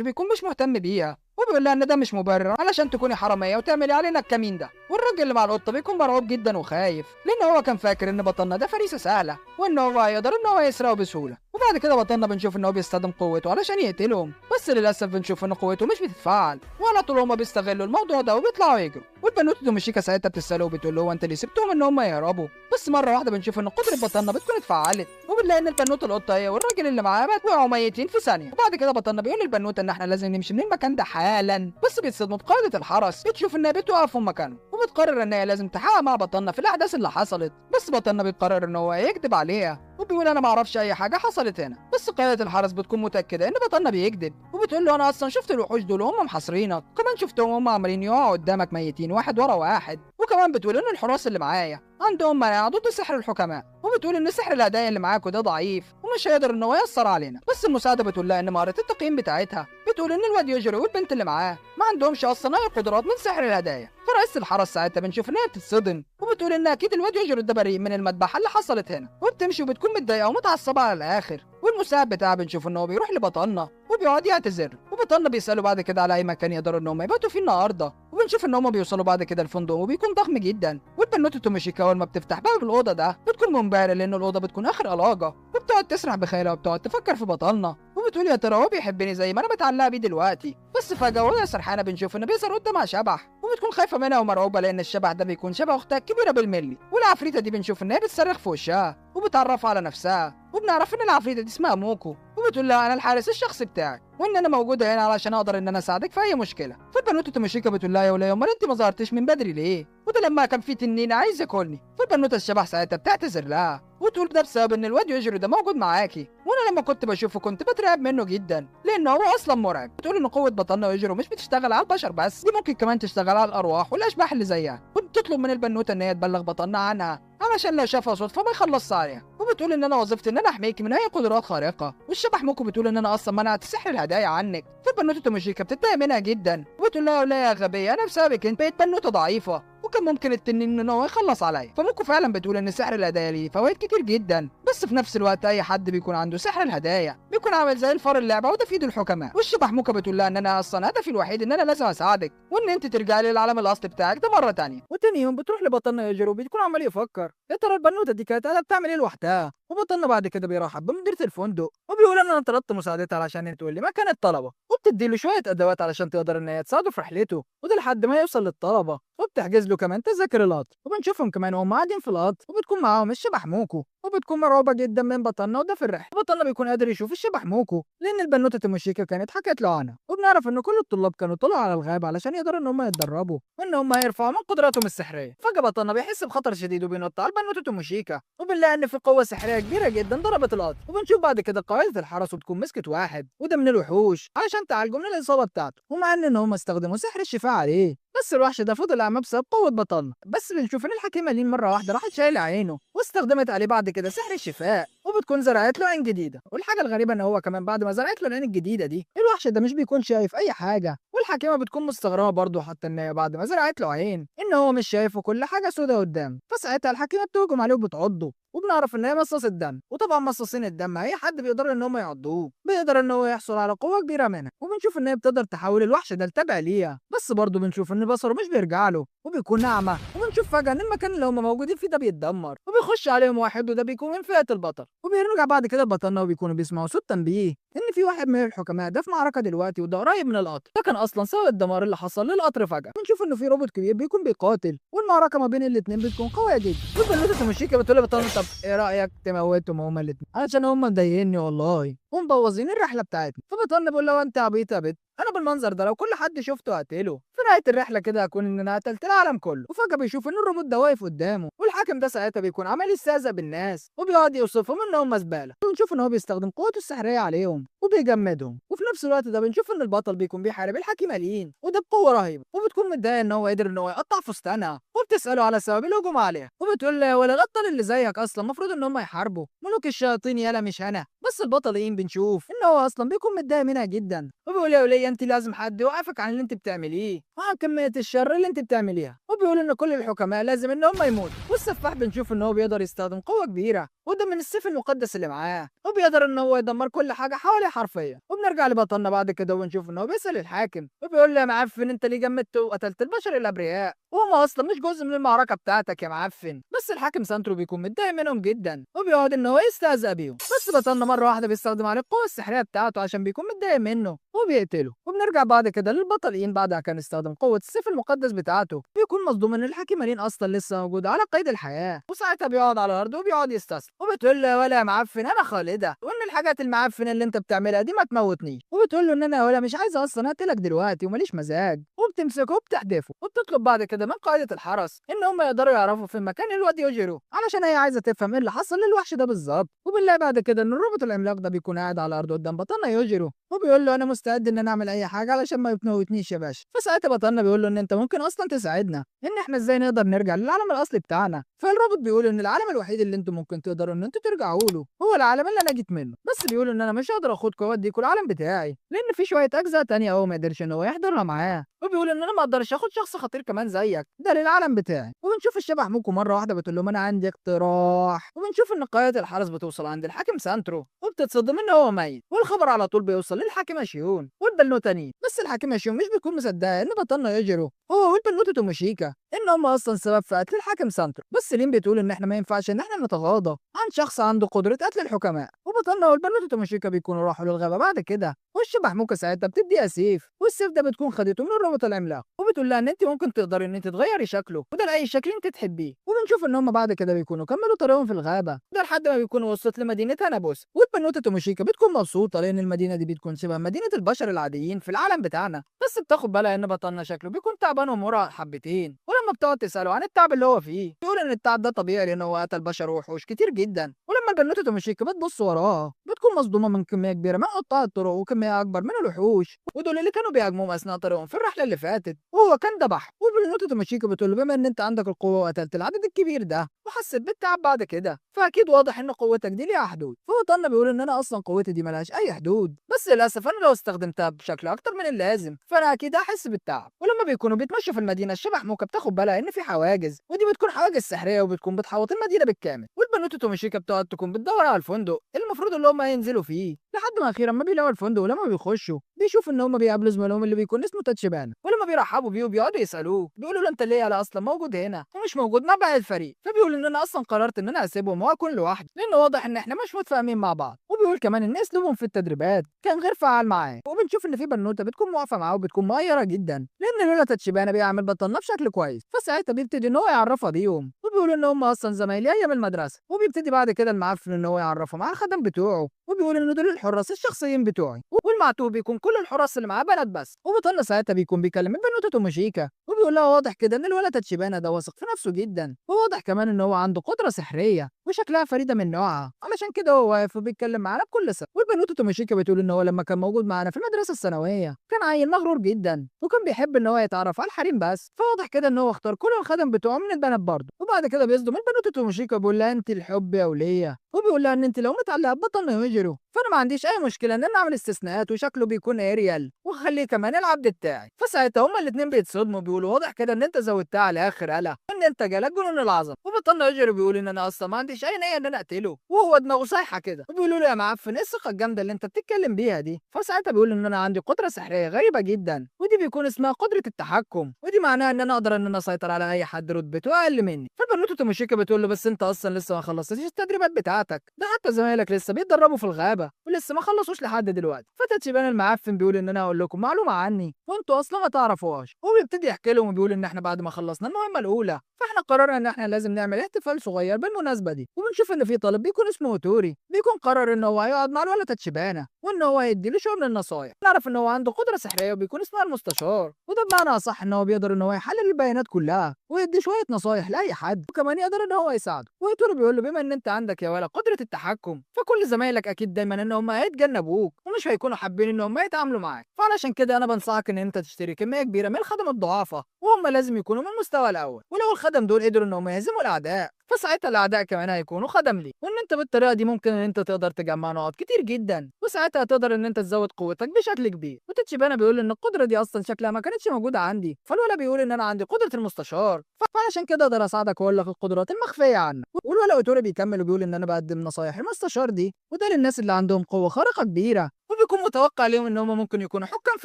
وبيكون مش مهتم بيها، وبيقول لها ان ده مش مبرر علشان تكوني حراميه وتعملي علينا الكمين ده. والراجل اللي مع القطه بيكون مرعوب جدا وخايف لان هو كان فاكر ان بطلنا ده فريسه سهله وان هو هيقدر ان هو يسرقه بسهوله. وبعد كده بطلنا بنشوف ان هو بيستخدم قوته علشان يقتلهم، بس للاسف بنشوف ان قوته مش بتتفعل وعلى طول هما بيستغلوا الموضوع ده وبيطلعوا يجروا. والبنوته توموشيكا ساعتها بتساله وبتقول له هو انت ليه سبتهم ان هم يهربوا؟ بس مره واحده بنشوف ان قدره بطلنا بتكون اتفعلت وبنلاقي ان البنوته القطه هي والراجل اللي معاه وقعوا ميتين في ثانيه. وبعد كده بطلنا بيقول للبنوته ان احنا لازم نمشي من المكان ده حالا، بس بيتصدموا بقائده الحرس بتشوف انها بتوقف في مكانه وبتقرر ان هي لازم تحقق مع بطلنا في الاحداث اللي حصلت. بس بطلنا بيقرر ان هو يكذب عليها وبيقول انا ما اعرفش اي حاجه حصلت هنا، بس قائده الحرس بتكون متاكده ان بطلنا بيكذب وبتقول له انا اصلا شفت الوحوش دول وهم محاصرينك، كمان شفتهم هم عمالين يقعوا قدامك ميتين واحد ورا واحد، وكمان بتقول ان الحراس اللي معايا عندهم مناعه ضد سحر الحكماء، وبتقول ان سحر الهدايا اللي معاكوا ده ضعيف ومش هيقدر ان هو يأثر علينا. بس المساعده بتقول لها ان مهاره التقييم بتاعتها بتقول ان الواد يجري والبنت اللي معاه ما عندهمش اصلا اي قدرات من سحر الهدايا. فرئيس الحرس ساعتها بنشوف ان هي بتتصدم وبتقول ان اكيد الواد يجري ده بريء من المذبحه اللي حصلت هنا، وبتمشي وبتكون متضايقه ومتعصبه على الاخر. والمساعد بتاعها بنشوف ان هو بيروح لبطلنا وبيقعد يعتذر، وبطلنا بيسالوا بعد كده على اي مكان يقدروا ان هم يباتوا فيه النهارده. وبنشوف ان هم بيوصلوا بعد كده الفندق وبيكون ضخم جدا. والبنوته توموشيكا اول ما بتفتح باب الاوضه ده بتكون منبهره لان الاوضه بتكون اخر الاجه، وبتقعد تسرح بخيالها وبتقعد تفكر في بطلنا وبتقول يا ترى هو بيحبني زي ما انا متعلقه بيه دلوقتي؟ بس فجاه وهي سرحانه بنشوف ان بيظهر قدامها شبح، وبتكون خايفه منها ومرعوبه لان الشبح ده بيكون شبه اختها الكبيره بالملي. والعفريته دي بنشوف ان هي بتصرخ في وشها وبتعرفها على نفسها، وبنعرف ان العفريته دي اسمها موكو، وبتقول لها انا الحارس الشخصي بتاعك وان انا موجوده هنا علشان اقدر ان انا اساعدك في اي مشكله. فالبنوته توموشيكا بتقول لها يا ولايه امال انت ما ظهرتيش من بدري ليه؟ وده لما كان في تنين عايز ياكلني. فالبنوته الشبح ساعتها بتعتذر لها وتقول ده بسبب ان الواد يوجيرو ده موجود معاكي، وانا لما كنت بشوفه كنت بترعب منه جدا لان هو اصلا مرعب. بتقول ان قوه بطلنا يوجيرو مش بتشتغل على البشر بس، دي ممكن كمان تشتغل على الارواح والاشباح اللي زيها، وبتطلب من البنوته ان هي تبلغ بطلنا عنها علشان لو شافها صدفه ما يخلصش عليها. وبتقول ان انا وظيفتي ان انا احميكي من اي قدرات خارقه. والشبح موكو بتقول ان انا اصلا منعت سحر الهدايا عنك. فالبنوته توموشيكا بتتضايق منها جدا وبتقول لها لا يا غبيه انا بسببك انت بقيت بنوته ضعيفه وكان ممكن التنين ان هو يخلص عليا. فموكو فعلا بتقول ان سحر الهدايا ليه فوائد كتير جدا، بس في نفس الوقت اي حد بيكون عنده سحر الهدايا بيكون عامل زي الفار اللعبه وده في ايد الحكماء. والشبح موكو بتقول لها ان انا اصلا هدفي الوحيد ان انا لازم اساعدك وان انت ترجعي للعالم الاصلي بتاعك ده مره تانية. وتاني يوم بتروح لبطلنا يوجيرو بيكون عمال يفكر يا ترى البنوته دي كانت قاعده بتعمل ايه لوحدها. وبطلنا بعد كده بيرحب بمديرة الفندق وبيقول ان انا طلبت مساعدتها علشان تقول لي مكان الطلبه، وبتدي له شويه ادوات علشان تقدر ان هي تساعده في رحلته وده لحد ما يوصل للطلبه، وبتحجز له كمان تذاكر القطر. وبنشوفهم كمان وهم قاعدين في القطر وبتكون معاهم الشبح موكو وبتكون مرعوبه جدا من بطلنا وده في الرحله. بطلنا بيكون قادر يشوف الشبح موكو لان البنوته توموشيكا كانت حكت له عنها، وبنعرف ان كل الطلاب كانوا طلعوا على الغابه علشان يقدروا ان هم يتدربوا وان هم يرفعوا من قدراتهم السحريه. فجاه بطلنا بيحس بخطر شديد وبينط على البنوته توموشيكا وبنلاقي ان في قوه سحريه كبيره جدا ضربت القطر. وبنشوف بعد كده قائده الحرس وبتكون مسكت واحد وده من الوحوش علشان تعالجه من الاصابه بتاعته، ومع ان هم استخدموا سحر الشفاء عليه بس الوحش ده فضل اعمى بسبب قوه بطلنا. بس بنشوف ان الحكيمه لين مره واحده راحت شايله عينه واستخدمت عليه بعد كده سحر الشفاء وبتكون زرعت له عين جديده. والحاجه الغريبه ان هو كمان بعد ما زرعت له العين الجديده دي الوحش ده مش بيكون شايف اي حاجه، والحكيمه بتكون مستغربه برضه حتى ان هي بعد ما زرعت له عين ان هو مش شايف وكل حاجه سودا قدامه. فساعتها الحكيمه بتهجم عليه وبتعضه، وبنعرف ان هي مصاص الدم، وطبعا مصاصين الدم اي حد بيقدر ان هم يعضوه بيقدر ان هو يحصل على قوه كبيره منها. وبنشوف ان هي بتقدر تحول الوحش ده لتبع ليها، بس برضه بنشوف ان بصره مش بيرجع له وبيكون اعمى. وبنشوف فجاه ان المكان اللي هم موجودين فيه ده بيتدمر وبيخش عليهم واحد وده بيكون من فئه البطل. وبيرجع بعد كده بطلنا وبيكونوا بيسمعوا صوت تنبيه ان في واحد من الحكماء ده في معركه دلوقتي وده قريب من القطر. ده كان اصلا سبب الدمار اللي حصل للقطر. فجاه بنشوف انه في روبوت كبير بيكون بيقاتل والمعركه ما بين الاثنين بتكون قويه جدا. والبنوته توموشيكا بتقول لبطلنا طب ايه رايك تموتهم هما الاثنين علشان هما مضايقني والله ومبوظين الرحله بتاعتنا. فبطلنا بيقول له انت عبيط يا بت، انا بالمنظر ده لو كل حد شفته هقتله. في نهايه الرحله كده هكون ان انا قتلت العالم كله. وفجاه بيشوف ان الروبوت ده واقف قدامه والحاكم ده ساعتها بيكون عمال يستهزأ بالناس وبيقعد يوصفهم ان هم زباله، ونشوف ان هو بيستخدم قوته السحريه عليهم وبيجمدهم. وفي نفس الوقت ده بنشوف ان البطل بيكون بيحارب الحكيمه لين وده بقوه رهيبه، وبتكون متضايقه ان هو قدر ان هو يقطع فستانها وبتساله على سبب الهجوم عليها. وبتقول له ولا الابطال اللي زيك اصلا المفروض ان هم يحاربوا ملوك الشياطين يالا مش انا. بس البطلين بنشوف ان هو اصلا بيكون متضايق منها جدا وبيقول يا وليه انت لازم حد يوقفك عن اللي انت بتعمليه وعن كميه الشر اللي انت بتعمليها. وبيقول ان كل الحكماء لازم ان هم يموتوا. والسفاح بنشوف ان هو بيقدر يستخدم قوه كبيره وده من السيف المقدس اللي معاه وبيقدر ان هو يدمر كل حاجه حواليه حرفيا. وبنرجع لبطلنا بعد كده ونشوف ان هو بيسال الحاكم وبيقول له يا معفن انت ليه جمدت وقتلت البشر الابرياء وهم اصلا مش جزء من المعركه بتاعتك يا معفن. بس الحاكم سانترو بيكون متضايق منهم جدا وبيقعد ان هو يستهزأ بيهم. بس بطلنا مره واحده بيستخدم عليه القوه السحريه بتاعته عشان بيكون متضايق منه وبيقتله. وبنرجع بعد كده للبطلين بعدها كان استخدم قوه السيف المقدس بتاعته بيكون مصدوم ان الحكيمين اصلا لسه موجوده على قيد الحياه، وساعتها بيقعد على الارض وبيقعد يستسلم. وبتقول له ولا يا معفن انا خالده وان الحاجات المعفنه اللي انت بتعملها دي ما تموتنيش. وبتقول له ان انا ولا مش عايزه اصلا اقتلك دلوقتي وماليش مزاج، وبتمسكه وبتحدفه. وبتطلب بعد كده من قائده الحرس ان هم يقدروا يعرفوا في مكان الواد يوجيرو علشان هي عايزه تفهم ايه اللي حصل للوحش ده بالظبط. وبنلاقي بعد كده ان الروبوت العملاق ده بيكون قاعد على الارض قدام بطلنا يوجيرو وبيقول له انا مستعد ان انا اعمل اي حاجه علشان ما يموتنيش يا باشا. فساعتها بطلنا بيقول له ان انت ممكن اصلا تساعدنا ان احنا ازاي نقدر نرجع للعالم الاصلي بتاعنا. فالروبوت بيقول ان العالم الوحيد اللي انتم ممكن تقدروا ان انتوا ترجعوا له هو العالم اللي انا جيت منه، بس بيقول ان انا مش هقدر اخدكم واوديكم العالم بتاعي لان في شويه اجزاء تانية هو ما قدرش ان هو يحضرها معاه. وبيقول ان انا ما اقدرش اخد شخص خطير كمان زيك ده للعالم بتاعي. وبنشوف الشبح موكو مره واحده بتقول لهم انا عندي اقتراح. وبنشوف ان قائد الحرس بتوصل عند الحاكم سانترو وبتتصدم ان هو ميت، والخبر على طول بيوصل للحاكمه شيون والبنوته نين. بس الحاكمه شيون مش بتكون مصدقه ان بطلنا يجروا هو والبنوته توموشيكا ان هم اصلا سبب في قتل الحاكم سانترو. بس لين بتقول ان احنا ما ينفعش ان احنا نتغاضى عن شخص عنده قدره قتل الحكماء، وبطلنا والبنوته توموشيكا بيكونوا راحوا للغابه بعد كده. والشبح موكا ساعتها بتديها سيف، والسيف ده بتكون خدته من الروبوت العملاق، وبتقول لها ان انت ممكن تقدري ان انت تغيري شكله وده لاي شكل انت تحبيه. وبنشوف ان هم بعد كده بيكونوا كملوا طريقهم في الغابه ده لحد ما بيكونوا وصلت لمدينه هانابوس. والبنوته توموشيكا بتكون مبسوطه لان المدينه دي بتكون شبه مدينه البشر العاديين في العالم بتاعنا، بس بتاخد بالها ان بطلنا شكله بيكون تعبان ومرهق حبتين. ولما بتقعد تساله عن التعب اللي هو فيه بيقول ان التعب ده طبيعي لان هو قتل بشر ووحوش كتير جدا. ولما البنوته توموشيكا بتبص وراها بتكون مصدومه من كميه كبيره من قطاع الطرق وكميه اكبر من الوحوش، ودول اللي كانوا بيهاجموهم اثناء طريقهم في الرحله اللي فاتت، وهو كان ذبح. والبنوته توموشيكا بتقول له بما ان انت عندك القوه وقتلت العدد الكبير ده وحسيت بالتعب بعد كده فاكيد واضح ان قوتك دي ليها حدود. فبطلنا بيقول ان انا اصلا قوتي دي ملهاش اي حدود، بس للاسف انا لو استخدمتها بشكل اكتر من اللازم فانا اكيد هحس بالتعب. ولما بيكونوا بيتمشوا في المدينه الشبح موكا بتاخد بالها ان في حواجز، ودي بتكون حواجز سحريه وبتكون بتحوط المدينه بالكامل. والبنوته توموشيكا بتقعد تكون بتدور على الفندق اللي المفروض ان هم ينزلوا فيه لحد ما اخيرا ما بيلاقوا الفندق. ولما بيخشوا بيشوف ان هم بيقابلوا زميلهم اللي بيكون اسمه تاتشيبانا، ولما بيرحبوا بيه وبيقعدوا يسالوه بيقولوا له انت ليه انا اصلا موجود هنا ومش موجود مع باقي الفريق. فبيقول ان انا اصلا قررت ان انا اسيبهم واكون لوحدي لانه واضح ان احنا مش متفاهمين مع بعض. وبيقول كمان ان اسلوبهم في التدريبات كان غير فعال معاه. وبنشوف ان في بنوته بتكون واقفه معاه وبتكون مغيره جدا لان لولا تاتشيبانا بيعمل بطلنا بشكل كويس، فساعتها بيبتدي ان هو يعرفها بيهم وبيقول ان هم اصلا زمايلي ايام المدرسه. وبيبتدي بعد كده المعفن ان هو يعرفهم على الخدم بتوعه وبيقول ان دول الحراس الشخصيين بتوعي، والمعتوه بيكون كل الحراس اللي معاه بنات بس. وبطلنا ساعتها بيكون بيكلم البنوته توموشيكا وبيقول لها واضح كده ان الولد تاتشيبانا ده واثق في نفسه جدا، وواضح كمان ان هو عنده قدره سحريه وشكلها فريده من نوعها، علشان كده هو واقف وبيتكلم معانا بكل ثقه. والبنوته توموشيكا بتقول ان هو لما كان موجود معانا في المدرسه الثانويه كان عيل مغرور جدا وكان بيحب ان هو يتعرف على الحريم بس، فواضح كده ان هو اختار كل الخدم بتوعه من البنات برضه. وبعد كده بيصدم البنوته توموشيكا بيقول لها انت الحب يا وليه، وبيقول لها ان انت لو متعلقه ببطلنا يوجيرو فانا ما عنديش اي مشكله ان انا اعمل استثناءات وشكله بيكون اريال واخليه كمان العبد بتاعي. فساعتها هما الاثنين بيتصدموا بيقولوا واضح كده ان انت زودتها على اخر قلق ان انت جالك جنون العظم. وبطلنا يوجيرو بيقول ان انا اصلا ما عنديش اي نيه ان انا اقتله وهو دماغه صايحه كده. وبيقولوا له يا معفن ايه الثقه الجامده اللي انت بتتكلم بيها دي. فساعتها بيقول ان انا عندي قدره سحريه غريبه جدا ودي بيكون اسمها قدره التحكم، ودي معناها ان انا اقدر ان انا اسيطر على اي حد رتبته اقل مني. فالبنوته توموشيكا بتقول له بس انت اصلا لسه ما خلصتش التدريبات بتاعتك، ده حتى زمايلك لسه بيتدربوا في الغابه ولسه ما خلصوش لحد دلوقتي. فتاتشيبان المعفن بيقول ان انا هقول لكم معلومه عني وانتوا اصلا ما تعرفوهاش. وبيبتدي يحكي لهم وبيقول ان احنا بعد ما خلصنا المهمه الاولى فاحنا قررنا ان احنا لازم نعمل احتفال صغير بالمناسبه دي. وبنشوف ان في طالب بيكون اسمه اوتوري بيكون قرر ان هو هيقعد مع الولد تاتشيبانا وان هو هيدي له شغل النصايح. نعرف ان هو عنده قدره سحريه وبيكون اسمها المستشار، وده بمعنى اصح ان هو بيقدر ان هو يحلل البيانات كلها ويدي شويه نصايح لاي حد وكمان يقدر ان هو يساعده. واوتوري بيقول له بما ان انت عندك يا ولد قدره التحكم فكل زمايلك اكيد دايما ان هم هيتجنبوك ومش هيكونوا حابين ان هم يتعاملوا معاك، فعلشان كده انا بنصحك ان انت تشتري كميه كبيره من الخدم الضعافه وهم لازم يكونوا من المستوى الاول، ولو الخدم دول قدروا ان هم يهزموا الاعداء فساعتها الاعداء كمان هيكونوا خدم ليك، وان انت بالطريقه دي ممكن ان انت تقدر تجمع نقاط كتير جدا وساعتها تقدر ان انت تزود قوتك بشكل كبير. وتتشيبانا بيقول ان القدره دي اصلا شكلها ما كانتش موجوده عندي، فالولا بيقول ان انا عندي قدره المستشار فعلشان كده اقدر اساعدك واقول لك القدرات المخفيه عنك. والولا اوتوري بيكمل وبيقول ان انا بقدم نصايح المستشار دي وده للناس اللي عندهم قوه خارقه كبيره وبيكون متوقع ليهم ان هم ممكن يكونوا حكام في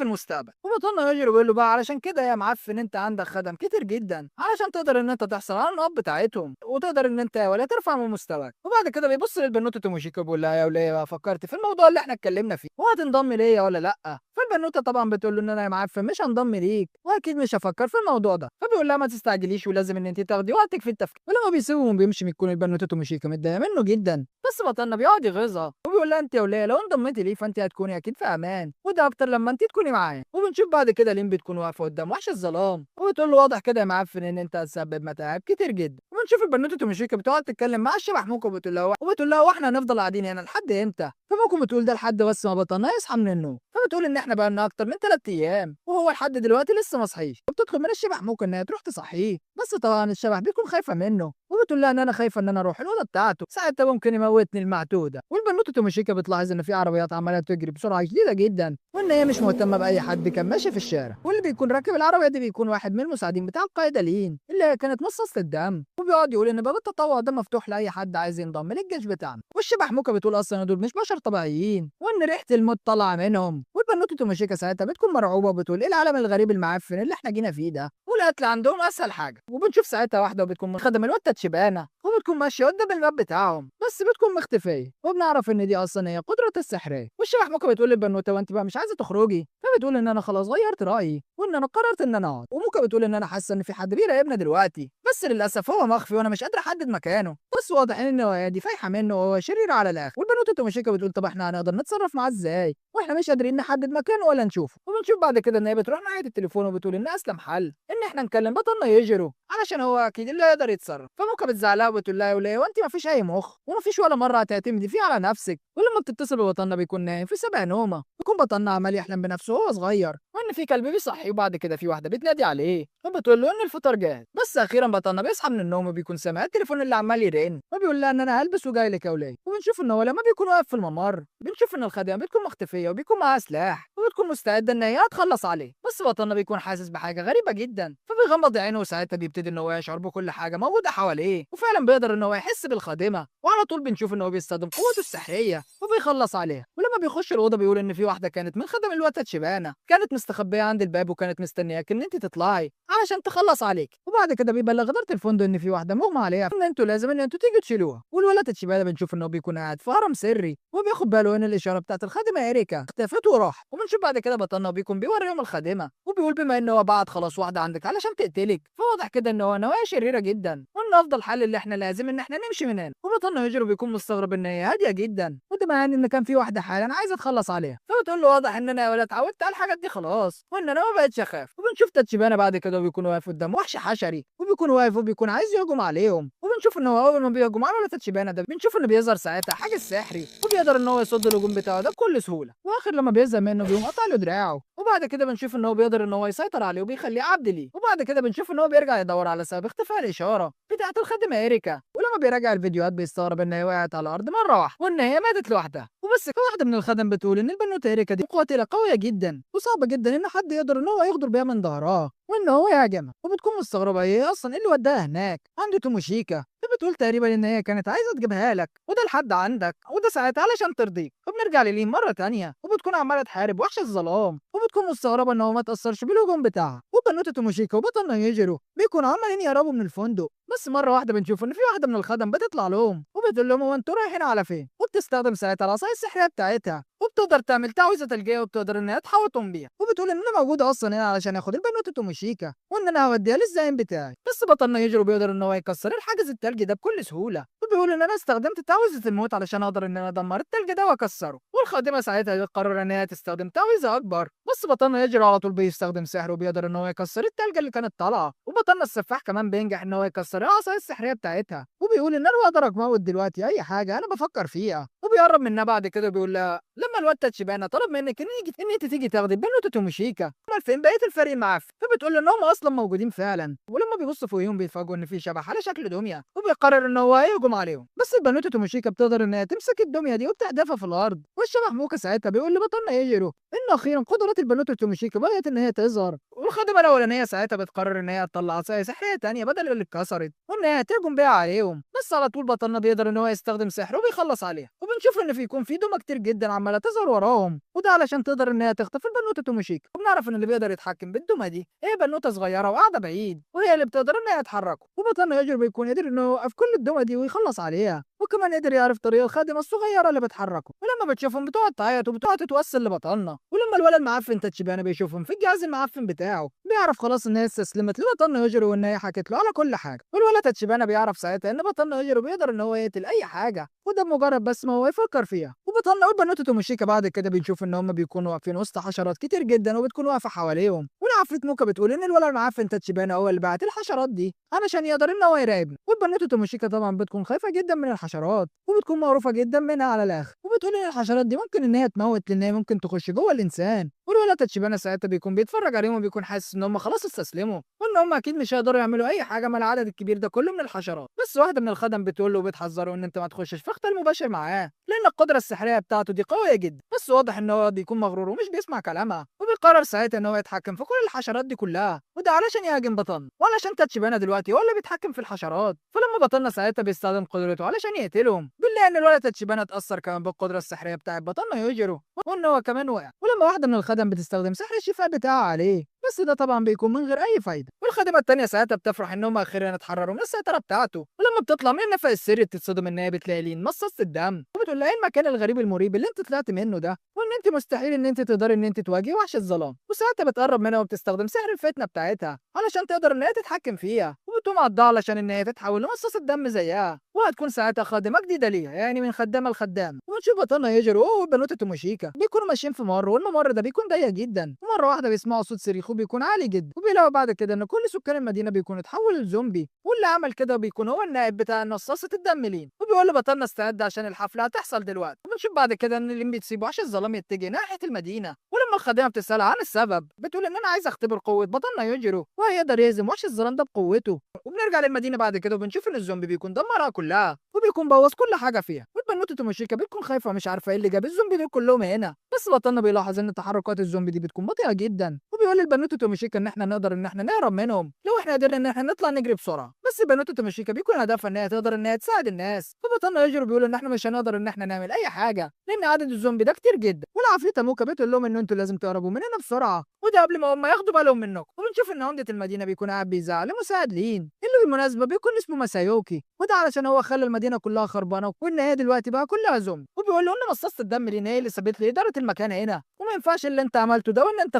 المستقبل. وبطلنا يجري ويقول له بقى علشان كده يا معفن انت عندك خدم كتير جدا علشان تقدر ان انت تحصل على النقاط بتاعتهم وتقدر ان انت يا ولا ترفع من مستواك. وبعد كده بيبص للبنوته توموشيكا وبيقول لها يا وليه بقى فكرت في الموضوع اللي احنا اتكلمنا فيه وهتنضم ليا ولا لا. فالبنوته طبعا بتقول له ان انا يا معفن مش هنضم ليك واكيد مش هفكر في الموضوع ده. فبيقول لها ما تستعجليش ولازم ان انت تاخدي وقتك في التفكير. ولما بيسيبهم بيمشي بتكون البنوته توموشيكا متضايقه منه جدا، بس بطلنا بيقعد يغيظها وبيقول لها انت يا وليه لو انضميتي ليه فانت هتكوني اكيد في امان وده اكتر لما انت تكوني معايا. وبنشوف بعد كده لين بتكون واقفه قدام وحش الظلام وبتقول له واضح كده يا معفن ان انت هتسبب متاعب كتير جدا. وبنشوف البنوته توموشيكا بتقعد تتكلم مع الشبح موكو وبتقول لها واحنا هنفضل قاعدين هنا لحد امتى. فموكو بتقول ده لحد بس ما بطلنا يصحى من النوم. فبتقول ان احنا بقى لنا اكتر من 3 ايام وهو لحد دلوقتي لسه ما صحيش، وبتطلب من الشبح موكو انها تروح تصحيه، بس طبعا الشبح بيكون خايفه منه وبتقول لها ان انا خايفه ان انا اروح الاوضه بتاعته ساعتها ممكن يموتني المعتوده. والبنوته توموشيكا بتلاحظ ان في عربيات عماله تجري بسرعه شديده جدا، وان هي مش مهتمه باي حد كان ماشي في الشارع، واللي بيكون راكب العربيه دي بيكون واحد من المساعدين بتاع القائده لين اللي هي كانت مصاصه الدم، وبيقعد يقول ان باب التطوع ده مفتوح لاي حد عايز ينضم للجيش بتاعنا. والشبح موكا بتقول اصلا دول مش بشر طبيعيين وان ريحه الموت طالعه منهم. والبنوته توموشيكا ساعتها بتكون مرعوبه وبتقول ايه العالم الغريب المعفن اللي احنا جينا فيه ده، والقتل عندهم اسهل حاجه. وبنشوف ساعتها واحده وبتكون من خدم الواد تاتشيبانا وبتكون ماشيه قدام الباب بتاعهم بس بتكون مختفيه، وبنعرف ان دي اصلا هي قدرتها السحريه. والشبح موكا بتقول للبنوته وانت بقى مش عايزه تخرجي؟ فبتقول ان انا خلاص غيرت رايي وان انا قررت ان انا اقعد. وموكا بتقول ان انا حاسه ان في حد بيراقبنا دلوقتي بس للاسف هو مخفي وانا مش قادره احدد مكانه، بس واضح ان النوايا دي فايحه منه وهو شرير على الاخر. والبنوته توموشيكا بتقول طب احنا هنقدر نتصرف معاه ازاي واحنا مش قادرين نحدد مكانه ولا نشوفه. وبنشوف بعد كده ان هي بتروح ناحيه التليفون وبتقول ان اسلم حل ان احنا نكلم بطلنا يجرو علشان هو اكيد اللي يقدر يتصرف. فموكا بتزعلها وبتقول لها يا وليه وانت ما فيش اي مخ وما فيش ولا مره هتعتمدي فيه على نفسك. ولما بتتصل ببطلنا بيكون نايم في سبع نومه، بيكون بطلنا عمال يحلم بنفسه وهو صغير وان في كلب بيصحيه، وبعد كده في واحده بتنادي عليه وبتقول له ان الفطار جاهز. بس اخيرا بطلنا بيصحى من النوم وبيكون سامع التليفون اللي عمال يرن وبيقول لها ان انا هلبس وجاي لك يا وليه. وبنشوف ان هو لما بيكون واقف في الممر بنشوف ان الخادمه بتكون مختفيه وبيكون معاها سلاح وبتكون مستعده ان هي تخلص عليه، بس بطلنا بيكون حاسس بحاجه غريبه جدا فبيغمض عينه وساعتها بيبتدي ان هو يشعر بكل حاجه موجوده حواليه، وفعلا بيقدر ان هو يحس بالخادمه وعلى طول بنشوف ان هو بيستخدم قوته السحريه وبيخلص عليها. ولما بيخش الاوضه بيقول ان في واحده كانت من خدم الوقت تشيبانا كانت مستخبيه عند الباب وكانت مستنياك ان انت تطلعي علشان تخلص عليك. وبعد كده بيبلغ اداره الفندق ان في واحده مغمى عليها ان انتوا لازم ان انتوا تيجوا تشيلوها. والولد تشيبانا بنشوف انه بيكون قاعد في هرم سري وبياخد باله ان الاشاره بتاعت الخادمه اريكا اختفت وراح. وبنشوف بعد كده بطلنا بيكون بيوريهم الخادمه وبيقول بما ان هو بعت خلاص واحده عندك علشان تقتلك فواضح كده ان هو نوايا شريره جدا وان افضل حل اللي احنا لازم ان احنا نمشي من هنا. وبطلنا يجري وبيكون مستغرب ان هي هاديه جدا وده معناه ان كان في واحده حالا عايزه اتخلص عليها، فبتقول له واضح ان انا يا ولد اتعودت على الحاجات دي خلاص وان انا ما بقتش اخاف. وبنشوف تاتشيبانا بعد كده وبيكون واقف قدام وحش حشري وبيكون واقف وبيكون عايز يهجم عليهم، وبنشوف ان هو اول ما بيهجم على ولد تاتشيبانا ده بنشوف انه بيظهر ساعتها حاجه سحري وبيقدر ان هو يصد الهجوم بتاعه ده بكل سهوله، واخر لما بيزهق منه بيقوم قطع له دراعه. وبعد كده بنشوف ان هو بيقدر ان هو يسيطر عليه وبيخليه عبد ليه. وبعد كده بنشوف ان هو بيرجع يدور على سبب اختفاء الاشاره بتاعه الخادمه اريكا، ولما بيراجع الفيديوهات بيستغرب ان هي وقعت على الارض مره واحده وان هي ماتت لوحدها. وبس في واحده من الخدم بتقول ان البنوته اريكا دي قاتله قويه جدا وصعبه جدا ان حد يقدر ان هو يغدر بيها من ظهرها وان هو يهاجمها، وبتكون مستغربه هي اصلا ايه اللي وداها هناك عند توموشيكا. فبتقول تقريبا ان هي كانت عايزه تجيبها لك وده لحد عندك وده ساعتها علشان ترضيك. وبنرجع للين مره تانية وبتكون عماله تحارب وحش الظلام وبتكون مستغربه ان هو ما تاثرش بالهجوم بتاعها. وبنوته توموشيكا وبطلنا يجروا بيكونوا عمالين يهربوا من الفندق، بس مره واحده بنشوف ان في واحده من الخدم بتطلع لهم وبتقول لهم هو انتوا رايحين على فين، وبتستخدم ساعتها العصايه السحريه بتاعتها وبتقدر تعمل تعويذه ثلجيه وبتقدر ان هي تحوطهم بيها، وبتقول ان انا موجوده اصلا هنا علشان اخد البنوته توموشيكا وان انا هوديها للزعيم بتاعي. بس بطلنا يجري وبيقدر ان هو يكسر الحاجز الثلجي ده بكل سهوله، وبيقول ان انا استخدمت تعويذه الموت علشان اقدر ان انا ادمر الثلج ده واكسره. والخادمه ساعتها بتقرر ان هي تستخدم تعويذه اكبر، بس بطلنا يجري على طول بيستخدم سحر وبيقدر ان هو يكسر الثلج اللي كانت طالعه. وبطلنا السفاح كمان بينجح ان هو يكسر العصايه السحريه بتاعتها وبيقول ان انا بقدر اموت دلوقتي اي حاجه انا بفكر فيها. وبيقرب منها بعد كده بيقول لها لما الواد تاتشيبانا طلب منك ان انت تيجي تاخدي بنوته توموشيكا امال فين بقيه الفريق معفن، فبتقول له ان هم اصلا موجودين فعلا. ولما بيبصوا فوقيهم بيتفاجئوا ان في شبح على شكل دميه وبيقرر ان هو يهجم عليهم، بس البنوته توموشيكا بتقدر ان هي تمسك الدميه دي وبتحدفها في الارض. والشبح موكا ساعتها بيقول لبطلنا يجروا ان اخيرا قدرات البنوته توموشيكا بدات ان هي تظهر، والخادمه الاولانيه ساعتها بتقرر ان هي تطلع عصايه سحريه تانيه بدل اللي اتكسرت وان هي تهجم بيها عليهم، بس على طول بطلنا بيقدر ان هو يستخدم سحر وبيخلص عليها. وبنشوف ان يكون في دمى كتير جدا عماله تظهر وراهم وده علشان تقدر ان هي تخطف البنوته توموشيكا. وبنعرف ان اللي بيقدر يتحكم بالدمى دي هي بنوته صغيره وقاعده بعيد وهي اللي بتقدر ان هي تحركه. وبطلنا يجري بيكون قادر انه يوقف كل الدمى دي ويخلص عليها، وكمان قدر يعرف طريق الخادمه الصغيره اللي بتحركه. ولما بتشوفهم بتقعد تعيط وبتقعد تتوسل لبطلنا، ولما الولد المعفن تاتشيبانا بيشوفهم في الجهاز المعفن بتاعه بيعرف خلاص ان هي استسلمت لبطلنا يجري وان هي حكت له على كل حاجه. والولد تاتشيبانا بيعرف ساعتها ان بطلنا يجري بيقدر ان هو يقتل اي حاجه وده مجرد بس ما هو يفكر فيها. وبطلنا والبنوته توموشيكا بعد كده بنشوف ان هم بيكونوا واقفين وسط حشرات كتير جدا وبتكون واقفه حواليهم، والعفريت موكا بتقول ان الولد المعفن تاتشيبانا هو اللي بعت الحشرات دي علشان يقدر ان هو يراقبنا. والبنوته توموشيكا طبعا بتكون خايفه جدا من الحشرات وبتكون معروفه جدا منها على الاخر، وبتقول ان الحشرات دي ممكن ان هي تموت لان هي ممكن تخش جوه الانسان والولد تاتشيبانا ساعتها بيكون بيتفرج عليهم وبيكون حاسس ان هم خلاص استسلموا وان هم اكيد مش هيقدروا يعملوا اي حاجه مع العدد الكبير ده كله من الحشرات. بس واحده من الخدم بتقول له وبتحذره ان انت ما تخشش في قتال مباشر معاه لان القدره السحريه بتاعته دي قويه جدا. بس واضح ان هو بيكون مغرور ومش بيسمع كلامها وبيقرر ساعتها ان هو يتحكم في كل الحشرات دي كلها وده علشان يهاجم بطلنا وعلشان تاتشيبانا دلوقتي هو اللي بيتحكم في الحشرات. فلما بطلنا ساعتها بيستخدم قدرته علشان يقتلهم بنلاقي ان الولد تاتشيبانا اتاثر كمان بالقدره السحريه بتاعت بطلنا يوجيرو وان هو كمان وقع. ولما واحده من الخدم بتستخدم سحر الشفاء بتاعها عليه بس ده طبعا بيكون من غير اي فايده. والخادمه التانيه ساعتها بتفرح انهم اخيرا اتحرروا من السيطره بتاعته. ولما بتطلع من النفق السري بتتصدم ان هي بتلاقي لين مصاصه الدم وبتقول لها ايه المكان الغريب المريب اللي انت طلعت منه ده وان انت مستحيل ان انت تقدري ان انت تواجهي وحش الظلام. وساعتها بتقرب منها وبتستخدم سحر الفتنه بتاعتها علشان تقدر ان هي تتحكم فيها وبتقوم عضها علشان ان هي تتحول لمصاصه دم زيها وهتكون ساعتها خادمه جديده ليها يعني من خدامه لخدامه. ونشوف بطلنا يجروا هو وبنوته توموشيكا بيكونوا ماشيين في ممر والممر ده بيكون ضيق جدا ومره واحده بيسمعوا صوت صريخ وبيكون عالي جدا وبيلاقوا بعد كده ان كل سكان المدينه بيكونوا اتحولوا لزومبي واللي عمل كده بيكون هو النائب بتاع نصاصه الدم لين وبيقول لبطلنا استعد عشان الحفله هتحصل دلوقتي. وبنشوف بعد كده ان لين بتسيبه عشان الظلام يتجه ناحيه المدينه. ولما الخادمه بتسالها عن السبب بتقول ان انا عايز اختبر قوه بطلنا يوجيرو وهيقدر يهزم وحش الظلام ده بقوته. وبنرجع للمدينه بعد كده وبنشوف ان الزومبي بيكون دمرها كلها وبيكون بوظ كل حاجه فيها. والبنوته توموشيكا بتكون خايفه ومش عارفه ايه اللي جاب الزومبي دول كلهم هنا. بس بطلنا بيلاحظ ان تحركات الزومبي دي بتكون بطيئه جدا وبيقول للبنوته توموشيكا ان احنا نقدر ان احنا نهرب منهم لو احنا قدرنا ان احنا نطلع نجري بسرعه. بس بنوته توموشيكا بيكون هدفها ان هي تقدر ان هي تساعد الناس. فبطلنا يجروا بيقول ان احنا مش هنقدر ان احنا نعمل اي حاجه لان عدد الزومبي ده كتير جدا. والعفريته موكا بتقول لهم ان انتوا لازم تهربوا مننا بسرعه وده قبل ما هم ياخدوا بالهم منكم. وبنشوف ان عمده المدينه بيكون قاعد بيزعل لمساعد لين اللي بالمناسبه بيكون اسمه ماسايوكي وده علشان هو خلى المدينه كلها خربانه وان هي دلوقتي بقى كلها زومبي. وبيقول له ان مصاصه الدم لين هي اللي سابت لي اداره المكان هنا وما ينفعش اللي انت عملته ده وان انت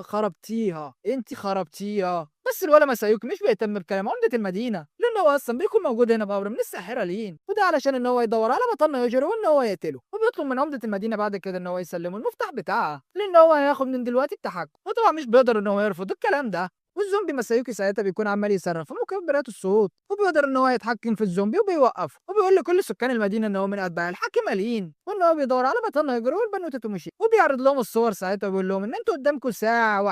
خربتيها انت خربتيها. بس الولا ماسايوكي مش بيهتم بكلام عمده المدينه لان هو اصلا بيكون موجود هنا بأمر من الساحره لين وده علشان ان هو يدور على بطلنا يوجيرو وان هو يقتله. وبيطلب من عمده المدينه بعد كده ان هو يسلمه المفتاح بتاعها لان هو هياخد من دلوقتي التحكم وطبعا مش بيقدر ان هو يرفض الكلام ده. والزومبي ماسايوكي ساعتها بيكون عمال يصرخ في مكبرات الصوت وبيقدر ان هو يتحكم في الزومبي وبيوقفه وبيقول لكل سكان المدينه ان هو من اتباع الحاكم لين وان هو بيدور على بطلنا يجرو والبنوته توموشي وبيعرض لهم الصور ساعتها وبيقول لهم ان انتوا قدامكم ساعه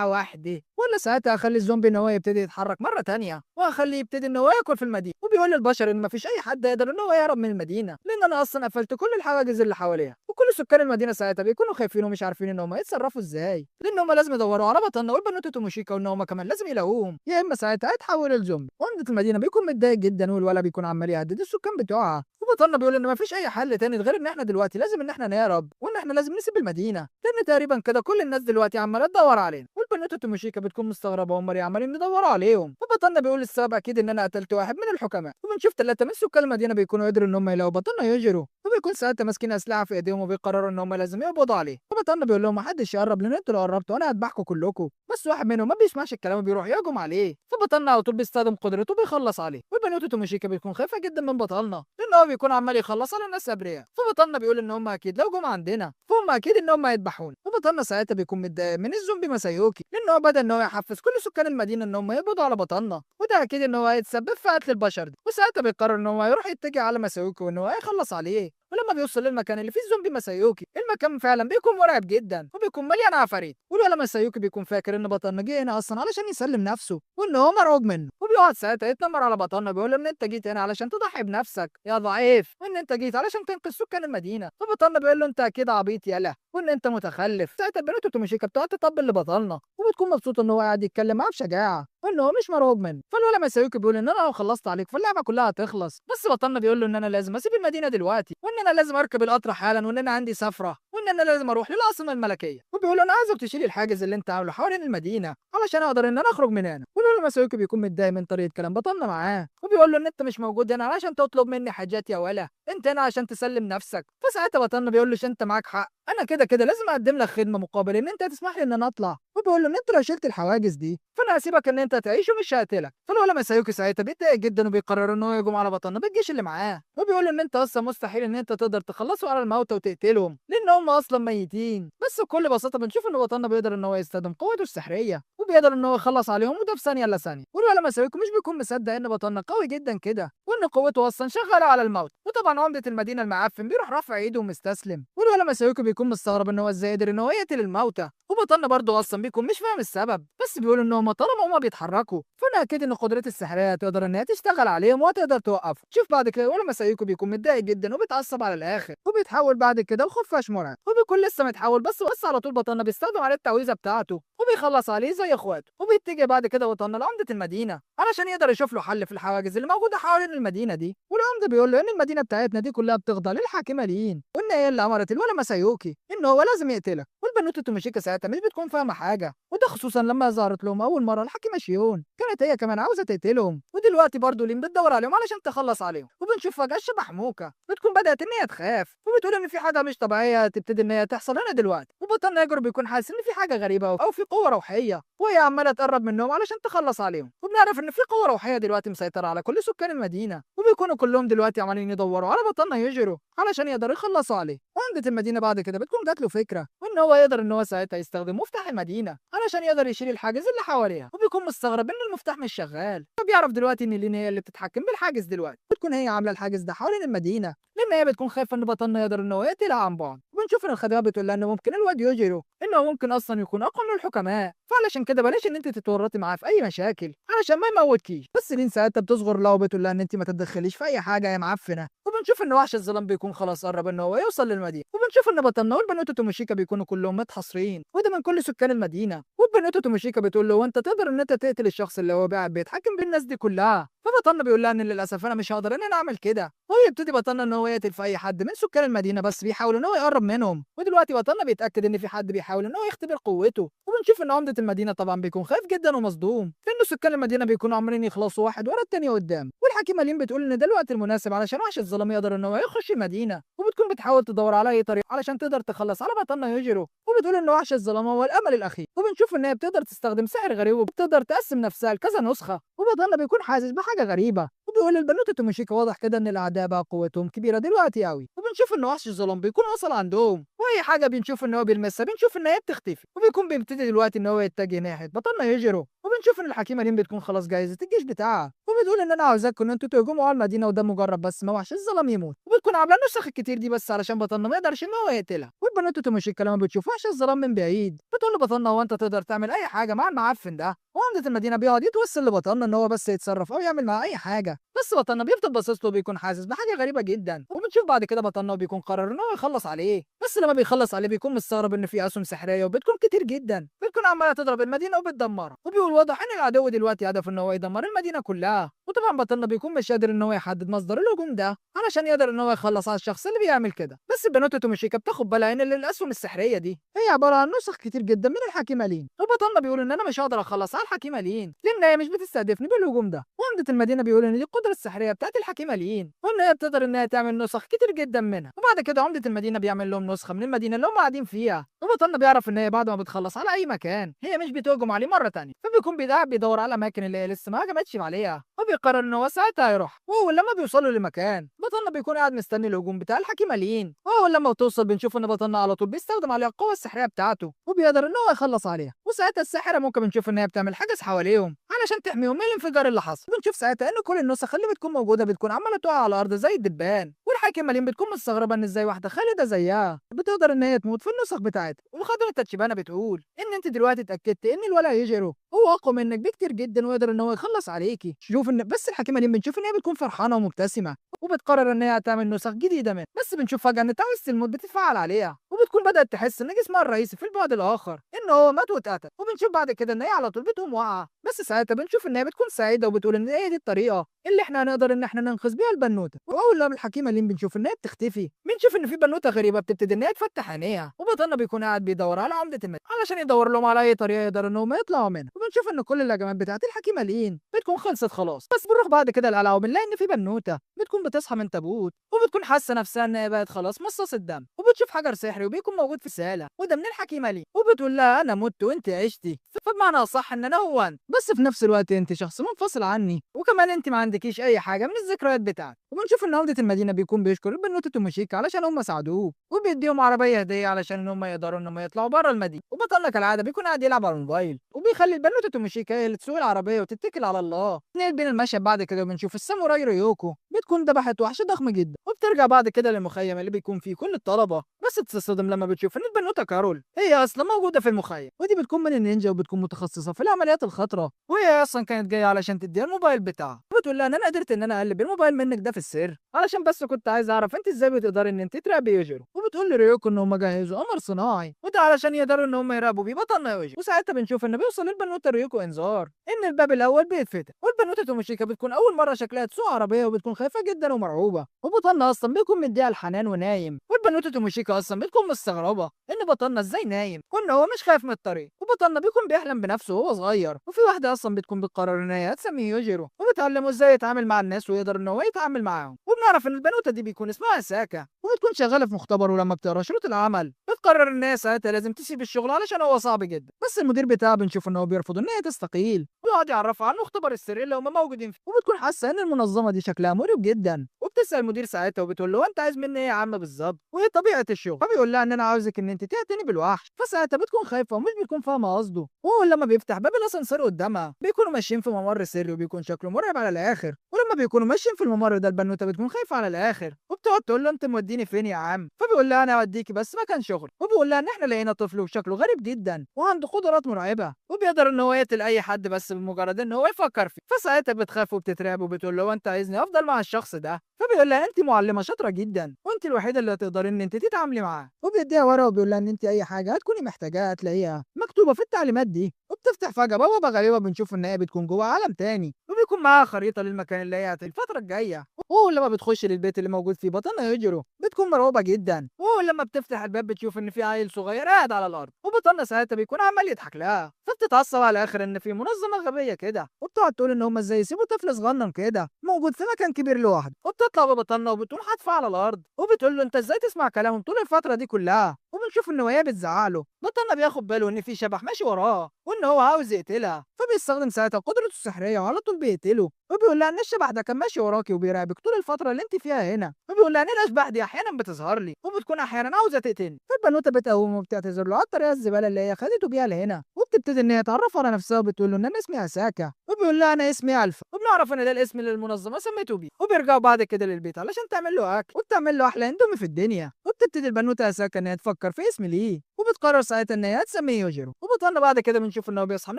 واحده ولا ساعتها هخلي الزومبي ان هو يبتدي يتحرك مره تانية وهخليه يبتدي ان هو ياكل في المدينه. وبيقول للبشر ان مفيش اي حد يقدر ان هو يهرب من المدينه لان انا اصلا قفلت كل الحواجز اللي حواليها. وكل سكان المدينه ساعتها بيكونوا خايفين ومش عارفين ان هم يتصرفوا ازاي لان هم لازم يدوروا على بطلنا والبنوته توموشيكا وان هم كمان لازم يلاقوهم يا اما ساعتها هيتحولوا لزومبي. وعمده المدينه بيكون متضايق جدا والولد بيكون عمال يهدد السكان بتوعها. وبطلنا بيقول ان مفيش اي حل تاني غير ان احنا دلوقتي لازم ان احنا نهرب وان احنا لازم نسيب المدينه لان تقريبا كده كل الناس دلوقتي عماله تدور علينا. والبنوته توموشيكا بتكون مستغربه هم ليه عمالين يدوروا عليهم. وبطلنا بيقول السبب اكيد ان انا قتلت واحد من الحكماء. وبنشوف ثلاثه من سكان المدينه بيكونوا قدروا ان هم يلاقوا بطلنا يجروا وبيكون ساعتها ماسكين اسلحه في ايديهم وبيقرروا ان هم لازم يقبضوا عليه. وبطلنا بيقول لهم محدش يقرب لان انتوا لو قربتوا انا هذبحكم كلكم. بس واحد منهم ما بيسمعش الكلام وبيروح يهجم عليه. فبطلنا على طول بيستخدم قدرته وبيخلص عليه. والبنوته توموشيكا بتكون خايفه جدا من بطلنا لان هو بيكون عمال يخلص على الناس ابرياء. فبطلنا بيقول ان هم اكيد لو جم عندنا فهم اكيد ان هم هيذبحونا. وبطلنا ساعتها بيكون متضايق من الزومبي ماسايوكي لان هو بدا ان هو يحفز كل سكان المدينه ان هم يقبضوا على بطلنا وده اكيد ان هو هيتسبب في قتل البشر دي. وساعتها بيقرر ان هو يروح يتجه على ماسايوكي وان هو يخلص عليه. ولما بيوصل للمكان اللي فيه الزومبي ماسايوكي المكان فعلا بيكون مرعب جدا وبيكون مليان عفاريت. والولد ماسايوكي بيكون فاكر ان بطلنا جه هنا اصلا علشان يسلم نفسه وان هو مرعوب منه وبيقعد ساعتها يتنمر على بطلنا بيقول له ان انت جيت هنا علشان تضحي بنفسك يا ضعيف وان انت جيت علشان تنقذ سكان المدينه. فبطلنا بيقول له انت اكيد عبيط يالا وان انت متخلف. ساعتها بنوته توموشيكا بتقعد تطبل لبطلنا وبتكون مبسوطه ان هو قاعد يتكلم معاه بشجاعه وان هو مش مرعوب منه. فالولد ماسايوكي بيقول ان انا لو خلصت عليك فاللعبه كلها هتخلص. بس بطلنا بيقول له ان انا لازم اسيب المدينه دلوقتي وان انا لازم اركب القطر حالا وان انا عندي سفره وان انا لازم اروح للعاصمه الملكيه. وبيقول له انا عايزك تشيل الحاجز اللي انت عامله حوالين المدينه علشان اقدر ان انا اخرج من هنا. والولد ماسايوكي بيكون متضايق من طريقه كلام بطلنا معاه وبيقول له ان انت مش موجود هنا علشان تطلب مني حاجات يا ولا انت هنا عشان تسلم نفسك. فساعتها بطلنا بيقول له انت معاك حق انا كده كده لازم اقدم لك خدمه مقابل ان انت تسمح لي ان انا اطلع. وبيقول له ان انت لو شلت الحواجز دي فانا هسيبك ان انت تعيش ومش هقتلك. فالولد ماسايوكي ساعتها بيتضايق جدا وبيقرر ان هو يهجم على بطلنا بالجيش اللي معاه وبيقول له ان انت اصلا مستحيل ان انت تقدر تخلصوا على الموتى وتقتلهم لان هم اصلا ميتين. بس بكل بساطه بنشوف ان بطلنا بيقدر ان هو يستخدم قوته السحريه وبيقدر ان هو يخلص عليهم وده في ثانيه الا ثانيه. والولد ماسايوكي مش بيكون مصدق ان بطلنا قوي جدا كده وان قوته اصلا شغاله على الموت. وطبعا عمدة المدينة المعفن بيروح رافع ايده ومستسلم، والولا ماسايوكي بيكون مستغرب ان هو ازاي قدر ان هو يقتل الموتى، وبطلنا برضه اصلا بيكون مش فاهم السبب، بس بيقول ان هم طالما هم بيتحركوا فانا اكيد ان قدرتي السحريه تقدر ان هي تشتغل عليهم وتقدر توقفهم. شوف بعد كده الولا ماسايوكي بيكون متضايق جدا وبيتعصب على الاخر، وبيتحول بعد كده لخفاش مرعب، وبيكون لسه متحول بس على طول بطلنا بيستخدم عليه التعويذه بتاعته وبيخلص عليه زي اخواته، وبيتجه بعد كده بطلنا لعمدة المدينه علشان يقدر يشوف له حل في الحواجز اللي موجوده حوالين المدينه دي. والعمده بيقول له ان المدينه بتاعتنا دي كلها بتخضع للحاكمه لين، وان هي اللي امرت الولا ماسايوكي ان هو لازم يقتلك. والبنوته توموشيكا ساعتها مش بتكون فاهمه حاجه، وده خصوصا لما ظهرت لهم اول مره الحكيمه شيون كانت هي كمان عاوزه تقتلهم، ودلوقتي برضه لين بتدور عليهم علشان تخلص عليهم. وبنشوف فجاه الشبح موكا بتكون بدات ان هي تخاف وبتقول ان في حاجه مش طبيعيه تبتدي ان هي تحصل هنا دلوقتي، وبطلنا يجرب بيكون حاسس ان في حاجه غريبه او في قوه روحيه وهي عماله تقرب منهم علشان تخلص عليهم. وبنعرف ان في قوه روحيه دلوقتي مسيطره على كل سكان المدينه، وبيكونوا كلهم دلوقتي عمالين يدوروا على بطلنا يجروا علشان يقدروا يخلصوا عليه. وعندة المدينه بعد كده بتكون جات له فكره وان هو يقدر ان هو ساعتها يستخدم مفتاح المدينه علشان يقدر يشيل الحاجز اللي حواليها، وبيكون مستغرب ان المفتاح مش شغال، فبيعرف دلوقتي ان لين هي اللي بتتحكم بالحاجز دلوقتي، بتكون هي عامله الحاجز ده حوالين المدينه لان هي بتكون خايفه ان بطلنا يقدر ان هو يقتلها عن بعد. وبنشوف ان الخدامه بتقول لها ان ممكن الواد يوجيرو انه ممكن اصلا يكون اقوى من الحكماء، فعلشان كده بلاش ان انت تتورطي معاه في اي مشاكل علشان ما يموتكيش. بس لين ساعتها بتصغر لها وبتقول لها ان انت ما تتدخليش في اي حاجه يا معفنه. وبنشوف ان وحش الظلام بيكون خلاص قرب ان هو يوصل للمدينه، وبنشوف ان بطلنا والبنوته توموشيكا بيكونوا كلهم متحصرين وده من كل سكان المدينه. والبنوته توموشيكا بتقول له وانت تقدر ان انت تقتل الشخص اللي هو قاعد بيتحكم بالناس دي كلها، فبطلنا بيقول لها ان للاسف انا مش هقدر ان انا اعمل كده، وهو يبتدي بطلنا ان هو يقتل في اي حد من سكان المدينه بس بيحاول ان هو يقرب منهم. ودلوقتي بطلنا بيتاكد ان في حد بيحاول ان هو يختبر قوته، وبنشوف ان عمده المدينه طبعا بيكون خايف جدا ومصدوم لان سكان المدينه بيكونوا عمالين يخلصوا واحد ورا التاني قدام. والحكيمه لين بتقول ان ده الوقت المناسب علشان وحش الظلام يقدر ان هو يخش المدينه، وبتكون بتحاول تدور على اي طريقه علشان تقدر تخلص على بطلنا يوجيرو، وبتقول ان وحش الظلام هو الامل الاخير. وبنشوف ان هي بتقدر تستخدم سحر غريب وبتقدر تقسم نفسها لكذا نسخه، وبطلنا بيكون حاسس بحاجه غريبه، وبيقول البنوته توموشيكا واضح كده ان الاعداء بقى قوتهم كبيره دلوقتي قوي. وبنشوف ان وحش الظلام بيكون وصل عندهم، واي حاجه بنشوف ان هو بيلمسها بنشوف ان هي بتختفي، وبيكون بيبتدي دلوقتي ان هو يتجه ناحيه بطلنا يجروا. وبنشوف ان الحكيمه لين بتكون خلاص جاهزه الجيش بتاعها، وبتقول ان انا عاوزاكم ان انتوا تهجموا على المدينه وده مجرد بس ما وحش الظلام يموت، وبتكون عامله النسخ الكتير دي بس علشان بطلنا ما يقدرش ان هو يقتلها. والبنوته توموشيكا لما بتشوف وحش الظلام من بعيد بتقول لبطلنا هو انت تقدر تعمل اي حاجه مع المعفن ده، وعمده المدينه بيقعد يتوسل لبطلنا ان هو بس يتصرف او يعمل معاه اي حاجه، بس بطلنا بيفضل باصص له وبيكون حاسس بحاجه غريبه جدا. وبنشوف بعد كده بطلنا بيكون قرر ان هو يخلص عليه، بس لما بيخلص عليه بيكون مستغرب ان في اسهم سحريه وبتكون كتير جدا بتكون عماله تضرب المدينه وبتدمرها، وبيقول واضح ان العدو دلوقتي هدف ان هو يدمر المدينه كلها. وطبعا بطلنا بيكون مش قادر ان هو يحدد مصدر الهجوم ده علشان يقدر ان هو يخلص على الشخص اللي بيعمل كده، بس البنوته توموشيكا بتاخد بالها ان الاسهم السحريه دي هي عباره عن نسخ كتير جدا من الحكيمه لين، وبطلنا بيقول ان انا مش هقدر اخلص على الحكيمه لين لان هي مش بتستهدفني بالهجوم ده. وعمده المدينه بيقول ان دي القدره السحريه بتاعت الحكيمه لين وان هي بتقدر ان هي تعمل نسخ كتير جدا منها. وبعد كده عمده المدينه بيعمل لهم نسخه من المدينه اللي هم قاعدين فيها، وبطلنا بيعرف ان هي بعد ما بتخلص على اي مكان هي مش بتهجم عليه مره تانية، فبيكون قاعد بيدور على الاماكن اللي هي لسه ما هجمتش عليها، وبيقرر ان هو ساعتها يروح. واول لما بيوصلوا لمكان بطلنا بيكون قاعد مستني الهجوم بتاع الحكيمه لين، واول لما بتوصل بنشوف ان بطلنا على طول بيستخدم عليها القوه السحريه بتاعته وبيقدر ان هو يخلص عليها. وساعتها الساحره ممكن بنشوف ان هي بتعمل حاجز حواليهم علشان تحميهم من الانفجار اللي حصل. بنشوف ساعتها ان كل النسخ اللي بتكون موجوده بتكون عماله تقع على الارض زي الدبان، والحكيمه لين بتكون مستغربه ان ازاي واحده خالده زيها بتقدر ان هي تموت في النسخ بتاعتها. وخدونا تاتشيبانا بتقول ان انت دلوقتي اتاكدت ان الولا يجرو هو اقوى منك بكتير جدا ويقدر ان هو يخلص عليكي. شوف ان بس الحكيمه لين بنشوف ان هي بتكون فرحانه ومبتسمه وبتقرر ان هي تعمل نسخ جديده منه، بس بنشوف فجاه ان تعويذه الموت بتتفعل عليها وبتكون بدات تحس ان جسمها الرئيسي في البعد الاخر ان هو مات واتقتل. وبنشوف بعد كده ان هي على طول بتقوم واقعه، بس ساعتها بنشوف ان هي بتكون سعيده وبتقول ان هي دي الطريقه اللي احنا هنقدر ان احنا ننقذ بيها البنوته. واول لما الحكيمه لين بنشوف ان هي بتختفي بنشوف ان في بنوته غريبه بتبتدي ان هي تفتح عينيها، وبطلنا بيكون قاعد بيدور على عمده المدينه علشان يدور لهم على اي طريقه يقدر ان هم يطلعوا منها. وبنشوف ان كل الهجمات بتاعت الحكيمه لين بتكون خلصت خلاص، بس بنروح بعد كده القلعه وبنلاقي ان في بنوته بتكون بتصحى من تابوت وبتكون حاسه نفسها ان هي بقت خلاص مصاصه دم، وبتشوف حجر سحري بيكون موجود في السالة، وده من الحكيمة ليه، وبتقول لها انا مت وانت عشتي، فبمعنى اصح ان انا هو انت، بس في نفس الوقت انت شخص منفصل عني، وكمان انت ما عندكيش اي حاجة من الذكريات بتاعتك. وبنشوف ان والدة المدينة بيكون بيشكر البنوتة توموشيكا علشان هم ساعدوه، وبيديهم عربية هدية علشان ان هم يقدروا ان هم يطلعوا بره المدينة. وبطلنا كالعادة بيكون قاعد يلعب على الموبايل، وبيخلي البنوتة توموشيكا هي اللي تسوق العربية وتتكل على الله. نقل بين المشهد بعد كده بنشوف الساموراي ريوكو بتكون ذبحت وحش ضخم جدا، وبترجع بعد كده للمخيم اللي بيكون فيه كل الطلبة، بس بتتصدم لما بتشوف ان البنوتة كارول هي اصلا موجودة في المخيم، ودي بتكون من النينجا وبتكون متخصصة في العمليات الخطرة، وهي اصلا كانت جاية علشان تديها الموبايل بتاعها. بتقول لها ان انا قدرت ان انا اقلب الموبايل منك ده في السر علشان بس كنت عايز اعرف انت ازاي بتقدري ان انت تراقبي يوجيرو. وبتقول لريوكو ان هم جهزوا قمر صناعي، وده علشان يقدروا ان هم يراقبوا بيه بطلنا يوجيرو. وساعتها بنشوف ان بيوصل للبنوتة ريوكو انذار ان الباب الاول بيتفتح، والبنوتة توموشيكا بتكون اول مرة شكلها تسوق عربية وبتكون خايفة جدا ومرعوبة، وبطلنا اصلا بيكون مديها الحنان ونايم، والبنوتة توموشيكا اصلا بتكون مستغربة ان بطلنا ازاي نايم وان هو مش خايف من الطريق. وبطلنا بيكون بيحلم بنفسه وهو صغير، وفي واحدة اصلا بتكون بتقرر ان هي تسميه يوجيرو، وبتعلمه ازاي يتعامل مع الناس ويقدر ان هو يتعامل معاهم. وبنعرف ان البنوتة دي بيكون اسمها ساكا، وبتكون شغالة في مختبر، ولما بتقرا شروط العمل بتقرر ان هي ساعتها لازم تسيب الشغل علشان هو صعب جدا، بس المدير بتاعها بنشوف ان هو بيرفض ان هي تستقيل، ويقعد يعرفها عن المختبر السري اللي هم موجودين فيه. وبتكون حاسة ان المنظمة دي شكلها مرعب جدا، وبتسأل المدير ساعتها وبتقول له انت عايز مني ايه يا عم بالظبط، وايه طبيعة الشغل. فبيقول لها ان انا عاوزك ان انت تعتني بالوحش. فساعتها بتكون خايفة ومش بتكون فاهمة قصده، وهو لما بيفتح باب الاسانسير قدامها بيكونوا ماشيين في ممر سري وبيكون شكله مرعب على الاخر. ولما بيكونوا ماشيين في الممر ده البنوتة بتكون خايفة على الاخر، وبتقعد تقول له انت موديني فين يا عم. فبيقول لها انا اوديكي بس مكان شغل، وبيقول لها ان احنا لقينا طفل وشكله غريب جدا وعنده قدرات مرعبة وبيقدر ان هو يقتل اي حد بس بمجرد ان هو يفكر فيه. فساعتها بتخاف وبتترعب وبتقول له انت عايزني افضل مع الشخص ده. فبيقول لها انت معلمة شاطرة جدا وانت الوحيدة اللي هتقدري ان انت تتعاملي معاه، وبيديها ورقة وبيقول لها ان انت اي حاجة هتكوني محتاجاها هتلاقيها مكتوبة في التعليمات دي. وبتفتح فجأة بوابة غريبة بنشوف ان هي بتكون جوه عالم تاني، وبيكون معاها خريطة للمكان اللي هي الفترة الجاية. وهو لما بتخش للبيت اللي موجود فيه بطلنا يجرو بتكون مرعوبة جدا، وهو لما بتفتح الباب بتشوف ان في عيل صغير قاعد على الارض، وبطلنا ساعتها بيكون عمال يضحك لها، فبتتعصب على الاخر ان في منظمة غبية كده، وبتقعد تقول ان هم ازاي يسيبوا طفل صغنن كده موجود في مكان كبير لوحده. وبتطلع ببطلنا وبتقوم حادفة على الارض وبتقول له انت ازاي تسمع كلامهم طول الفترة دي كلها. وبنشوف ان وهي بتزعق له بطلنا بياخد باله ان في شبح ماشي وراه وان هو عاوز يقتلها، فبيستخدم ساعتها قدرته السحرية وعلى طول بيقتله، وبيقول لها ان الشبح ده كان ماشي وراكي وبيراقبك طول الفترة اللي انت فيها هنا. وبيقول لها ان الاشباح دي احيانا بتظهر لي وبتكون احيانا عاوزة تقتلني. فالبنوتة بتقوم وبتعتذر له على الطريقة الزبالة اللي هي خدته بيها لهنا، وبتبتدي ان هي تعرف على نفسها وبتقول له ان انا اسمي اساكا، وبيقول لها انا اسمي الفا، وبنعرف ان ده الاسم اللي المنظمة سميته بيه. وبيرجعوا بعد كده للبيت علشان تعمل له اكل وبتعمل له احلى اندومي في الدنيا، وبتبتدي البنوتة اساكا ان هي تفكر في اسم ليه، وبتقرر ساعتها ان هي تسميه يوجيرو. وبطلنا بعد كده بنشوف ان هو بيصحى من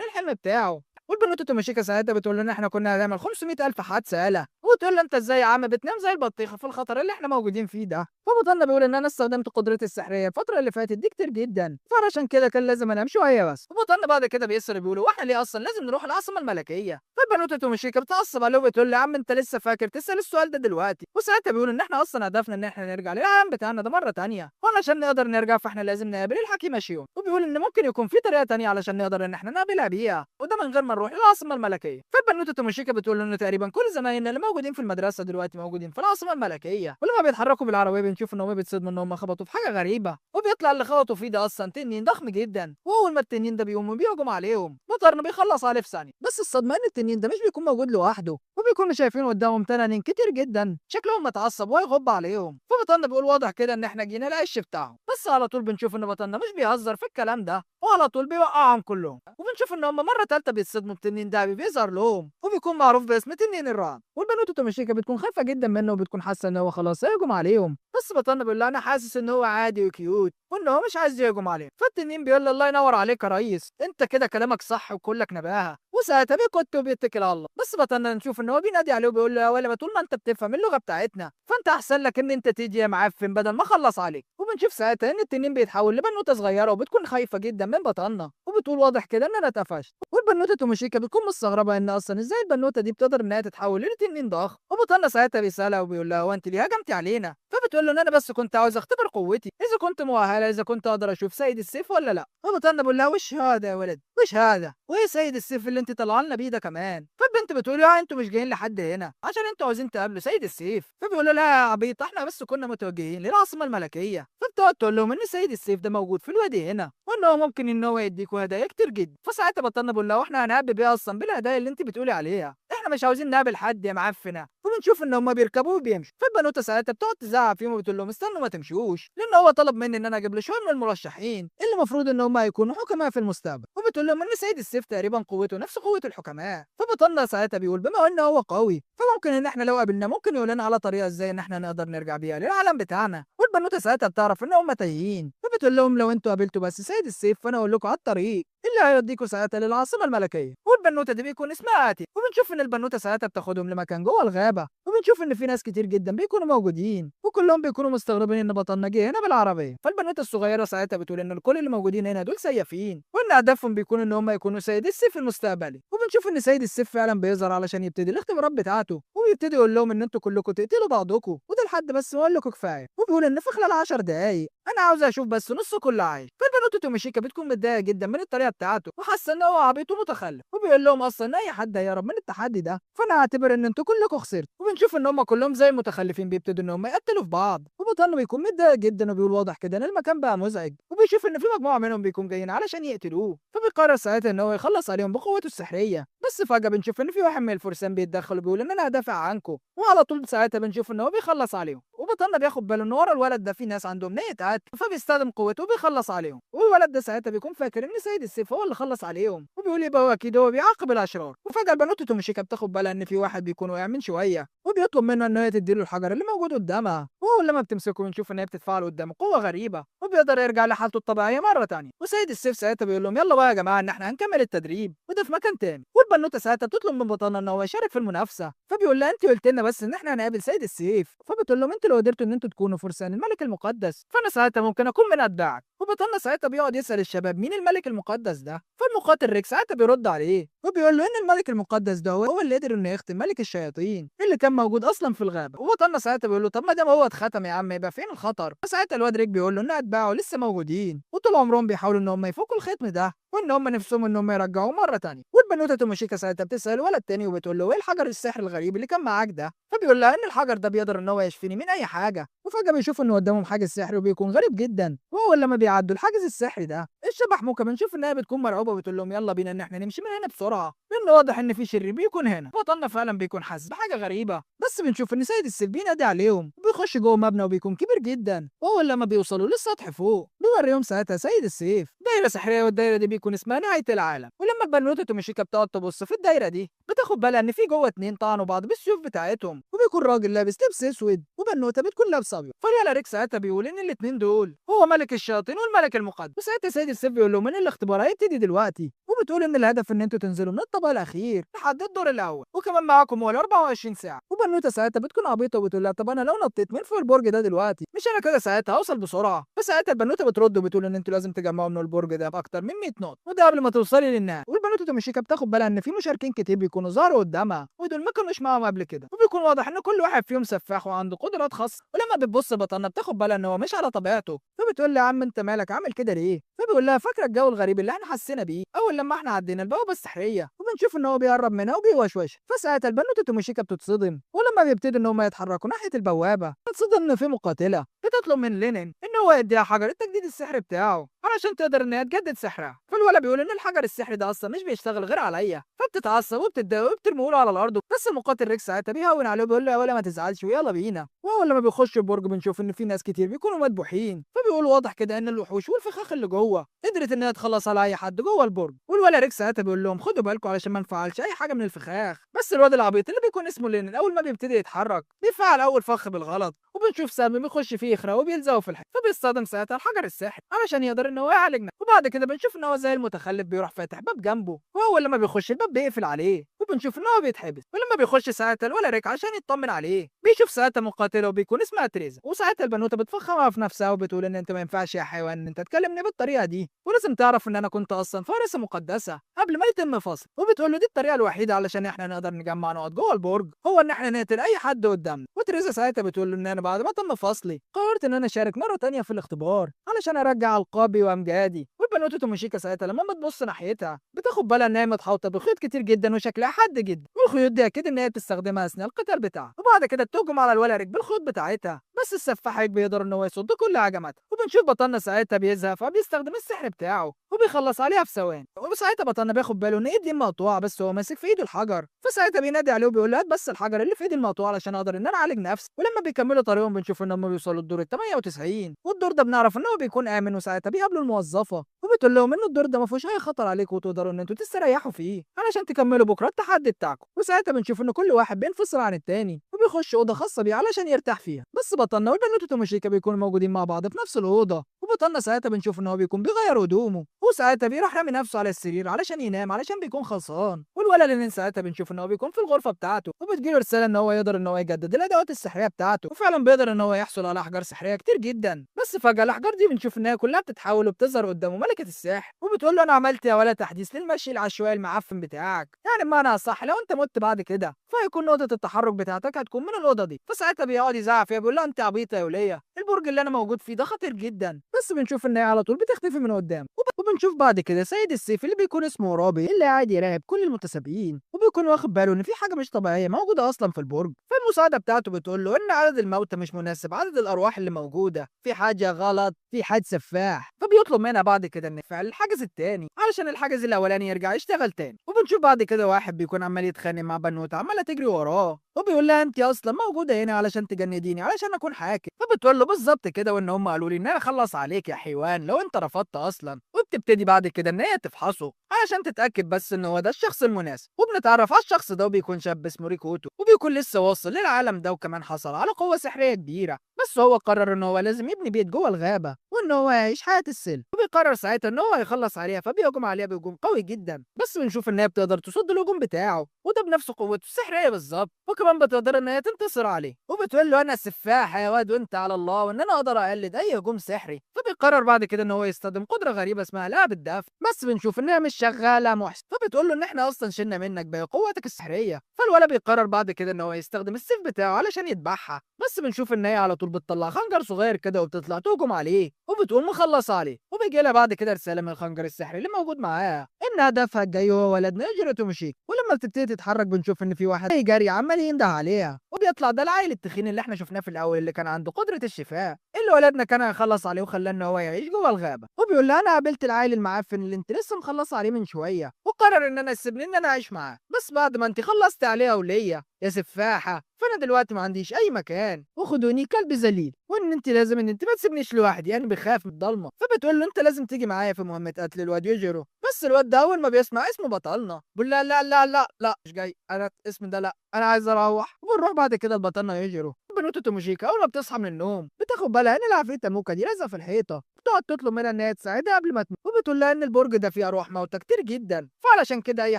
الحلم بتاعه، والبنوتة توماشيكا ساعتها بتقول له ان احنا كنا هنعمل 500,000 حادثة يالا، وتقول له انت ازاي يا عم بتنام زي البطيخة في الخطر اللي احنا موجودين فيه ده. فبطلنا بيقول ان انا استخدمت قدرتي السحرية الفترة اللي فاتت دي كتير جدا، فعلشان كده كان لازم انام شوية بس. وبطلنا بعد كده بيسر بيقولوا واحنا ليه اصلا لازم نروح العاصمة الملكية. فالبنوتة توماشيكا بتعصب عليه وبتقول له يا عم انت لسه فاكر تسأل السؤال ده دلوقتي. وساعتها بيقولوا ان احنا اصلا هدفنا ان احنا نرجع للعالم بتاعنا ده مرة تانية، وعلشان نقدر نرجع فاحنا لازم نقابل الحكيمة شيون. وبيقول ان ممكن يكون في طريقة تانية علشان نقدر ان احنا نقابلها بيها، وده من غير ما نروح للعاصمة الملكية. فالبنوتة توماشيكا بتقول له ان تقريبا كل زمايلنا اللي موجودين في المدرسة دلوقتي موجودين في العاصمة الملكية، ولما بيتحركوا بالعربية بنشوف ان هم بيتصدموا ان هم خبطوا في حاجة غريبة، وبيطلع اللي خبطوا فيه ده اصلا تنين ضخم جدا، واول ما التنين ده بيقوم بيهجم عليهم بطرنا بيخلص عليه في ثانية. بس الصدمة ان التنين ده مش بيكون موجود لوحده، وبيكونوا شايفين قدامهم تنانين كتير جدا شكلهم متعصب وهيغب عليهم. فبطلنا بيقول واضح كده ان احنا جينا العش بتاعهم، بس على طول بنشوف ان بطلنا مش بيهزر في الكلام ده، وعلى طول بيوقعهم كلهم. وبنشوف ان هم مرة تالتة بيتصدموا بتنين ده بيظهر لهم وبيكون معروف باسم تنين الرعد. والبنوتة توماشيكا بتكون خايفة جدا منه وبتكون حاسة ان هو خلاص هيهجم عليهم، بس بطلنا بيقول لها انا حاسس ان هو عادي وكيوت وان هو مش عايز يهجم عليه. فالتنين بيقول له الله ينور عليك يا ريس، انت كده كلامك صح وكلك نباهة. وساعتها بيكت وبيتكل على الله، بس بطلنا نشوف ان هو بينادي عليه وبيقول له يا ولا ما طول ما انت بتفهم اللغة بتاعتنا فانت احسن لك ان انت تيجي يا معفن بدل ما اخلص عليك. وبنشوف ساعتها ان التنين بيتحول لبنوتة صغيرة وبتكون خايفة جدا من بطلنا، وبتقول واضح كده ان انا اتقفشت. والبنوتة توماشيكا بتكون مستغربة ان اصلا ازاي البنوتة دي بتقدر انها تتحول لتنين ضخم. وبطلنا ساعتها بيسألها وبيقول لها هو انت ليه هجمتي علينا؟ فبتقول له ان انا بس كنت عاوز اختبر قوتي، اذا كنت مؤهله، اذا كنت اقدر اشوف سيد السيف ولا لا. فبطلنا بقول لها وش هذا يا ولد، وش هذا، وايه سيد السيف اللي انت طالعه لنا بيه ده كمان؟ فالبنت بتقول له انتوا مش جايين لحد هنا عشان انتوا عاوزين تقابلوا سيد السيف. فبيقول له لا يا عبيط، احنا بس كنا متوجهين للعاصمه الملكيه. فبتقعد تقول لهم ان سيد السيف ده موجود في الوادي هنا، وان هو ممكن ان هو يديكوا هدايا كتير جدا. فساعتها بطلنا بقول لها واحنا هنقابل ايه اصلا بالهدايا اللي انت بتقولي عليها؟ احنا مش عاوزين نقابل حد يا معفنه. وبنشوف ان هم بيركبوا وبيمشوا. فالبنوته ساعتها بتقعد تزعق فيهم وبتقول لهم استنوا ما تمشوش، لان هو طلب مني ان انا اجيب له شويه من المرشحين اللي المفروض ان هم هيكونوا حكماء في المستقبل. وبتقول لهم ان سيد السيف تقريبا قوته نفس قوه الحكماء. فبطلنا ساعتها بيقول بما ان هو قوي فممكن ان احنا لو قابلناه ممكن يقول لنا على طريقه ازاي ان احنا نقدر نرجع بيها للعالم بتاعنا. والبنوته ساعتها بتعرف ان هم تايهين. فبتقول لهم لو انتوا قابلتوا بس سيد السيف فانا اقول لكم على الطريق اللي هيوديكوا ساعتها للعاصمه الملكيه. والبنوته دي بيكون اسمها اتي. وبنشوف ان البنوته ساعتها بتاخدهم لمكان جوه الغابه. وبنشوف ان في ناس كتير جدا بيكونوا موجودين وكلهم بيكونوا مستغربين ان بطلنا جه هنا بالعربيه. فالبنوته الصغيره ساعتها بتقول ان كل اللي موجودين هنا دول سيافين، وان هدفهم بيكون ان هم يكونوا سيد السيف المستقبلي. وبنشوف ان سيد السيف فعلا بيظهر علشان يبتدي الاختبارات بتاعته، وبيبتدي يقول لهم ان انتوا كلكم تقتلوا بعضكم وده لحد بس ما اقول لكم كفايه. وبيقول ان في خلال 10 دقائق انا عاوز اشوف بس نص كل عايش. فالبنوته توميشيكا بتكون متضايقه جدا من الطريقه بتاعته وحاسه ان هو عبيط ومتخلف. وبيقول لهم اصلا ان اي حد هيهرب من التحدي ده فانا هعتبر ان انتوا كلكم خسرتوا. وبنشوف ان هم كلهم زي المتخلفين بيبتدوا ان هم يقتلوا في بعض. وبطنه بيكون متضايق جدا وبيقول واضح كده ان المكان بقى مزعج. وبيشوف ان في مجموعه منهم بيكون جايين علشان يقتلوه. فبيقرر ساعتها ان هو يخلص عليهم بقوته السحريه. بس فجاه بنشوف ان في واحد من الفرسان بيتدخل وبيقول ان انا هدافع عنكم. وعلى طول ساعتها بنشوف ان هو بيخلص عليهم. وبطلنا بياخد باله ان ورا الولد ده في ناس عندهم نية قتل فبيستخدم قوته وبيخلص عليهم. والولد ده ساعتها بيكون فاكر ان سيد السيف هو اللي خلص عليهم وبيقول يبقى هو اكيد هو بيعاقب الاشرار. وفجاه البنوته توميشيكا بتاخد بالها ان في واحد بيكون واقع من شويه وبيطلب منها ان هي تديله الحجر اللي موجود قدامها. وهو لما بتمسكه بنشوف ان هي بتتفاعل قدامه قوه غريبه وبيقدر يرجع لحالته الطبيعيه مره تانية. وسيد السيف ساعتها بيقول لهم يلا بقى يا جماعه ان احنا هنكمل التدريب وده في مكان تاني. والبنوته ساعتها بتطلب من بطلنا ان هو يشارك في المنافسه. فبيقول لها انت قلت لنا بس ان احنا هنقابل سيد السيف. فبتقول لهم انتوا لو قدرتوا ان انتوا تكونوا فرسان الملك المقدس فانا ساعتها ممكن اكون من اتباعك. وبطلنا ساعتها بيقعد يسال الشباب مين الملك المقدس ده. فالمقاتل ريك ساعتها بيرد عليه وبيقول له ان الملك المقدس ده هو اللي قدر انه يختم ملك الشياطين اللي كان موجود اصلا في الغابه. وبطلنا ساعتها بيقول له طب ما دام هو اتختم يا عم يبقى فين الخطر. فساعتها الواد ريك بيقول له ان اتباعه لسه موجودين وطول عمرهم بيحاولوا ان هم يفكوا الختم ده وان هم نفسهم ان هم يرجعوه مره تانية. والبنوته توماشيكا ساعتها بتسال ولد تاني وبتقول له ايه الحجر السحر الغريب اللي كان معاك ده. فبيقول لها ان الحجر ده بيقدر ان هو يشفيني من اي حاجه. وفجاه بيشوف انه قدامهم حاجز سحري وبيكون غريب جدا. وهو لما بيعدوا الحاجز السحري ده الشبح موكا بنشوف انها بتكون مرعوبه وبتقول لهم يلا بينا ان احنا نمشي من هنا بسرعه لان واضح ان في شرير بيكون هنا. بطلنا فعلا بيكون حاسس بحاجه غريبه. بس بنشوف ان سيد السيف بينادي عليهم وبيخش جوه مبنى وبيكون كبير جدا. وهو لما بيوصلوا للسطح فوق بيوريهم ساعتها سيد السيف دايره سحريه والدايره دي بيكون اسمها نهايه العالم. ولما البنوته توماشيكا بتقعد تبص في الدايره دي بتاخد بالها ان في جوه اتنين طعنوا بعض بالسيوف بتاعتهم وبيكون راجل لابس لبس اسود وبنوته بتكون لابسه ابيض. فاليالا ريك ساعتها بيقول ان الاتنين دول هو ملك الشياطين والملك المقدس. وساعتها سيد السيف بيقول لهم ان الاختبار هيبتدي دلوقتي وبتقول ان الهدف ان انتوا تنزلوا من الطبقه الاخير لحد الدور الاول وكمان معاكم هو 24 ساعه. وبنوته ساعتها بتكون عبيطه وبتقول لها طب انا لو نطيت من فوق البرج ده دلوقتي مش انا كده ساعتها هوصل بسرعه. فساعتها البنوته بترد وبتقول ان انتوا لازم تجمعوا من البرج ده باكتر من 100 نقطه وده قبل ما توصلي للنهايه. والبنوته توماشيكا بتاخد بالها ان في مشاركين كتير بيكونوا ظهروا قدامها ودول ما كانوش معاهم قبل كده وبيكون واضح ان كل واحد فيهم سفاح وعنده قدرات خاصه. ولما بتبص بطلنا بتاخد بالها ان هو مش على طبيعته. فبتقول له يا عم انت مالك عامل كده ليه. فبيقول لها فاكره الجو الغريب اللي احنا حسينا بيه اول لما احنا عدينا البوابه السحريه. وبنشوف ان هو بيقرب منها وبيوشوش. فساعتها البنوته توماشيكا بتتصدم ولما بيبتدوا ان هم يتحركوا ناحيه البوابه بتتصدم ان في مقاتله بتطلب من لينين ان هو يديها حجر التجديد السحري بتاعه علشان تقدر ان هي تجدد سحرها. فالولد بيقول ان الحجر السحري ده اصلا مش بيشتغل غير عليا. فبتتعصب وبتتضايق وبترميه له على الارض. بس المقاتل ريك ساعتها بيهون عليه وبيقول له يا ولا ما تزعلش ويلا بينا. واول لما بيخش البرج بنشوف ان في ناس كتير بيكونوا مذبوحين. فبيقول واضح كده ان الوحوش والفخاخ اللي جوه قدرت ان هي تخلص على اي حد جوه البرج. والولد ريك ساعتها بيقول لهم خدوا بالكم علشان ما نفعلش اي حاجه من الفخاخ. بس الواد العبيط اللي بيكون اسمه لينين اول ما بيبتدي يتحرك بيفعل اول فخ بالغلط وبنشوف سامي بيخش فيه يخرق وبيلزقه في الحيط. وبيستخدم ساعتها الحجر الساحر علشان يقدر ان هو يعالج نفسه. وبعد كده بنشوف ان هو زي المتخلف بيروح فاتح باب جنبه، واول لما بيخش الباب بيقفل عليه، وبنشوف ان هو بيتحبس. ولما بيخش ساعتها الولد عشان يطمن عليه بيشوف ساعتها مقاتله وبيكون اسمها تريزا. وساعتها البنوته بتفخمها في نفسها وبتقول ان انت ما ينفعش يا حيوان ان انت تكلمني بالطريقه دي، ولازم تعرف ان انا كنت اصلا فارسه مقدسه قبل ما يتم فصل. وبتقول له دي الطريقه الوحيده علشان احنا نقدر نجمع نقط جوه البرج هو ان احنا نقتل اي حد قدامنا. وتريزا ساعتها بتقول له ان انا بعد ما تم فصلي قررت ان انا اشارك مره تانية في الاختبار علشان ارجع القابي وامجادي. والبنوته توموشيكا ساعتها لما بتبص ناحيتها بتاخد بالها ان هي متحوطه بخيوط كتير جدا وشكلها حاد جدا، والخيوط دي اكيد ان هي بتستخدمها اثناء القتال بتاعها. وبعد كده بتهجم على الولد بالخيوط بتاعتها، بس السفاح بيقدر ان هو يصد كل هجماتها. وبنشوف بطلنا ساعتها بيزهق فبيستخدم السحر بتاعه وبيخلص عليها في ثواني. وساعتها بطلنا بياخد باله ان ايدي مقطوعه بس هو ماسك في ايده الحجر، فساعتها بينادي عليه وبيقول له هات بس الحجر اللي في ايدي المقطوعه علشان اقدر ان انا اعالج نفسي. ولما بيكملوا طريقهم بنشوف ان هم بيوصلوا الدور ال 98، والدور ده بنعرف ان هو بيكون امن. وساعتها بيقابلوا الموظفه وبتقول لهم ان الدور ده ما فيهوش اي خطر عليكم وتقدروا ان انتوا تستريحوا فيه علشان تكملوا بكره التحدي بتاعكم. وساعتها بنشوف ان كل واحد بينفصل عن التاني وبيخش اوضه خاصه بيه علشان يرتاح فيها. بس بطلنا والبنوته توموشيكا بيكونوا موجودين مع بعض في نفس الاوضه، وبطلنا ساعتها بنشوف ان هو بيكون بيغير هدومه، وساعتها بيروح رامي نفسه على السرير علشان ينام علشان بيكون خلصان. والولد اللي ساعتها بنشوف ان هو بيكون في الغرفه بتاعته وبتجيله رساله ان هو يقدر ان هو يجدد الادوات السحريه بتاعته، وفعلا بيقدر ان هو يحصل على احجار سحريه كتير جدا. بس فجاه الاحجار دي بنشوف ان هي كلها بتتحول وبتظهر قدامه ملكه السحر، وبتقول له انا عملت يا ولا تحديث للمشي العشوائي المعفن بتاعك، يعني بمعنى اصح لو انت مت بعد كده فهيكون نقطه التحرك بتاعتك هتكون من الاوضه دي. فساعتها بيقعد يزعق فيها بيقول لها انت عبيطه يا وليه، البرج اللي انا موجود فيه ده خطير جدا. بس بنشوف ان هي على طول بتختفي من قدام. وبنشوف بعد كده سيد السيف اللي بيكون اسمه رابي اللي قاعد يراقب كل المتسابقين، وبيكون واخد باله ان في حاجه مش طبيعيه موجوده اصلا في البرج. فالمساعده بتاعته بتقول له ان عدد الموتى مش مناسب عدد الارواح اللي موجوده، في حاجه غلط، في حد سفاح. فبيطلب منها بعد كده ان نفعل الحجز التاني علشان الحجز الاولاني يرجع يشتغل تاني. وبنشوف بعد كده واحد بيكون عمال يتخانق مع بنوته عماله تجري وراه وبيقول لها انت اصلا موجوده هنا علشان تجنديني علشان اكون حاكم. فبتقول له بالظبط كده وان هم قالوا لي ان انا اخلص عليك يا حيوان لو انت رفضت اصلا. وبتبتدي بعد كده ان هي تفحصه علشان تتاكد بس ان هو ده الشخص المناسب. وبنتعرف على الشخص ده وبيكون شاب اسمه ريكوتو وبيكون لسه واصل للعالم ده وكمان حصل على قوه سحريه كبيره، بس هو قرر ان هو لازم يبني بيت جوه الغابه وان هو يعيش حياه السلم. وبيقرر ساعتها ان هو يخلص عليها فبيهجم عليها بهجوم قوي جدا، بس بنشوف ان هي بتقدر تصد الهجوم بتاعه وده بنفس قوته السحريه بالظبط، وكمان بتقدر ان هي تنتصر عليه. وبتقول له انا سفاح يا واد وانت على الله وان انا اقدر اقلد اي هجوم سحري. فبيقرر بعد كده ان هو يستخدم قدره غريبه اسمها لعب الدفع، بس بنشوف انها مش شغاله محسن. فبتقول له ان احنا اصلا شلنا منك بقوتك السحريه. فالولد بيقرر بعد كده ان هو يستخدم السيف بتاعه علشان يذبحها، بس بنشوف ان هي على طول بتطلع خنجر صغير كده وبتطلع تهجم عليه وبتقوم مخلص عليه. وبيجي لها بعد كده رساله من الخنجر السحري اللي موجود معاها ان هدفها الجاي هو ولدنا يجري توموشيك. ولما بتبتدي تتحرك بنشوف ان في واحد جري عمال ينده عليها، وبيطلع ده العيل التخين اللي احنا شفناه في الاول اللي كان عنده قدره الشفاء اللي ولدنا كان هيخلص عليه وخلاه ان هو يعيش جوه الغابه. وبيقول لها انا قابلت العيل المعفن اللي انت لسه مخلص عليه من شويه وقرر ان انا اسيبني ان انا اعيش معاه، بس بعد ما انت خلصت عليه وليا يا سفاحه فانا دلوقتي ما عنديش اي مكان وخدوني كلب ذليل، وان انت لازم ان انت ما تسيبنيش لوحدي انا بخاف من الضلمه. فبتقول له انت لازم تيجي معايا في مهمه قتل الواد يجرو. بس الواد ده اول ما بيسمع اسمه بطلنا بيقول لا لا لا لا لا مش جاي انا اسم ده لا انا عايز اروح. وبنروح بعد كده لبطلنا يجرو. بنوته توموشيكا اول ما بتصحى من النوم بتاخد بالها ان العفريته موكا دي لازقه في الحيطه، بتقعد تطلب منها ان هي تساعدها قبل ما تموت، وبتقول لها ان البرج ده فيه ارواح موتى كتير جدا فعلشان كده اي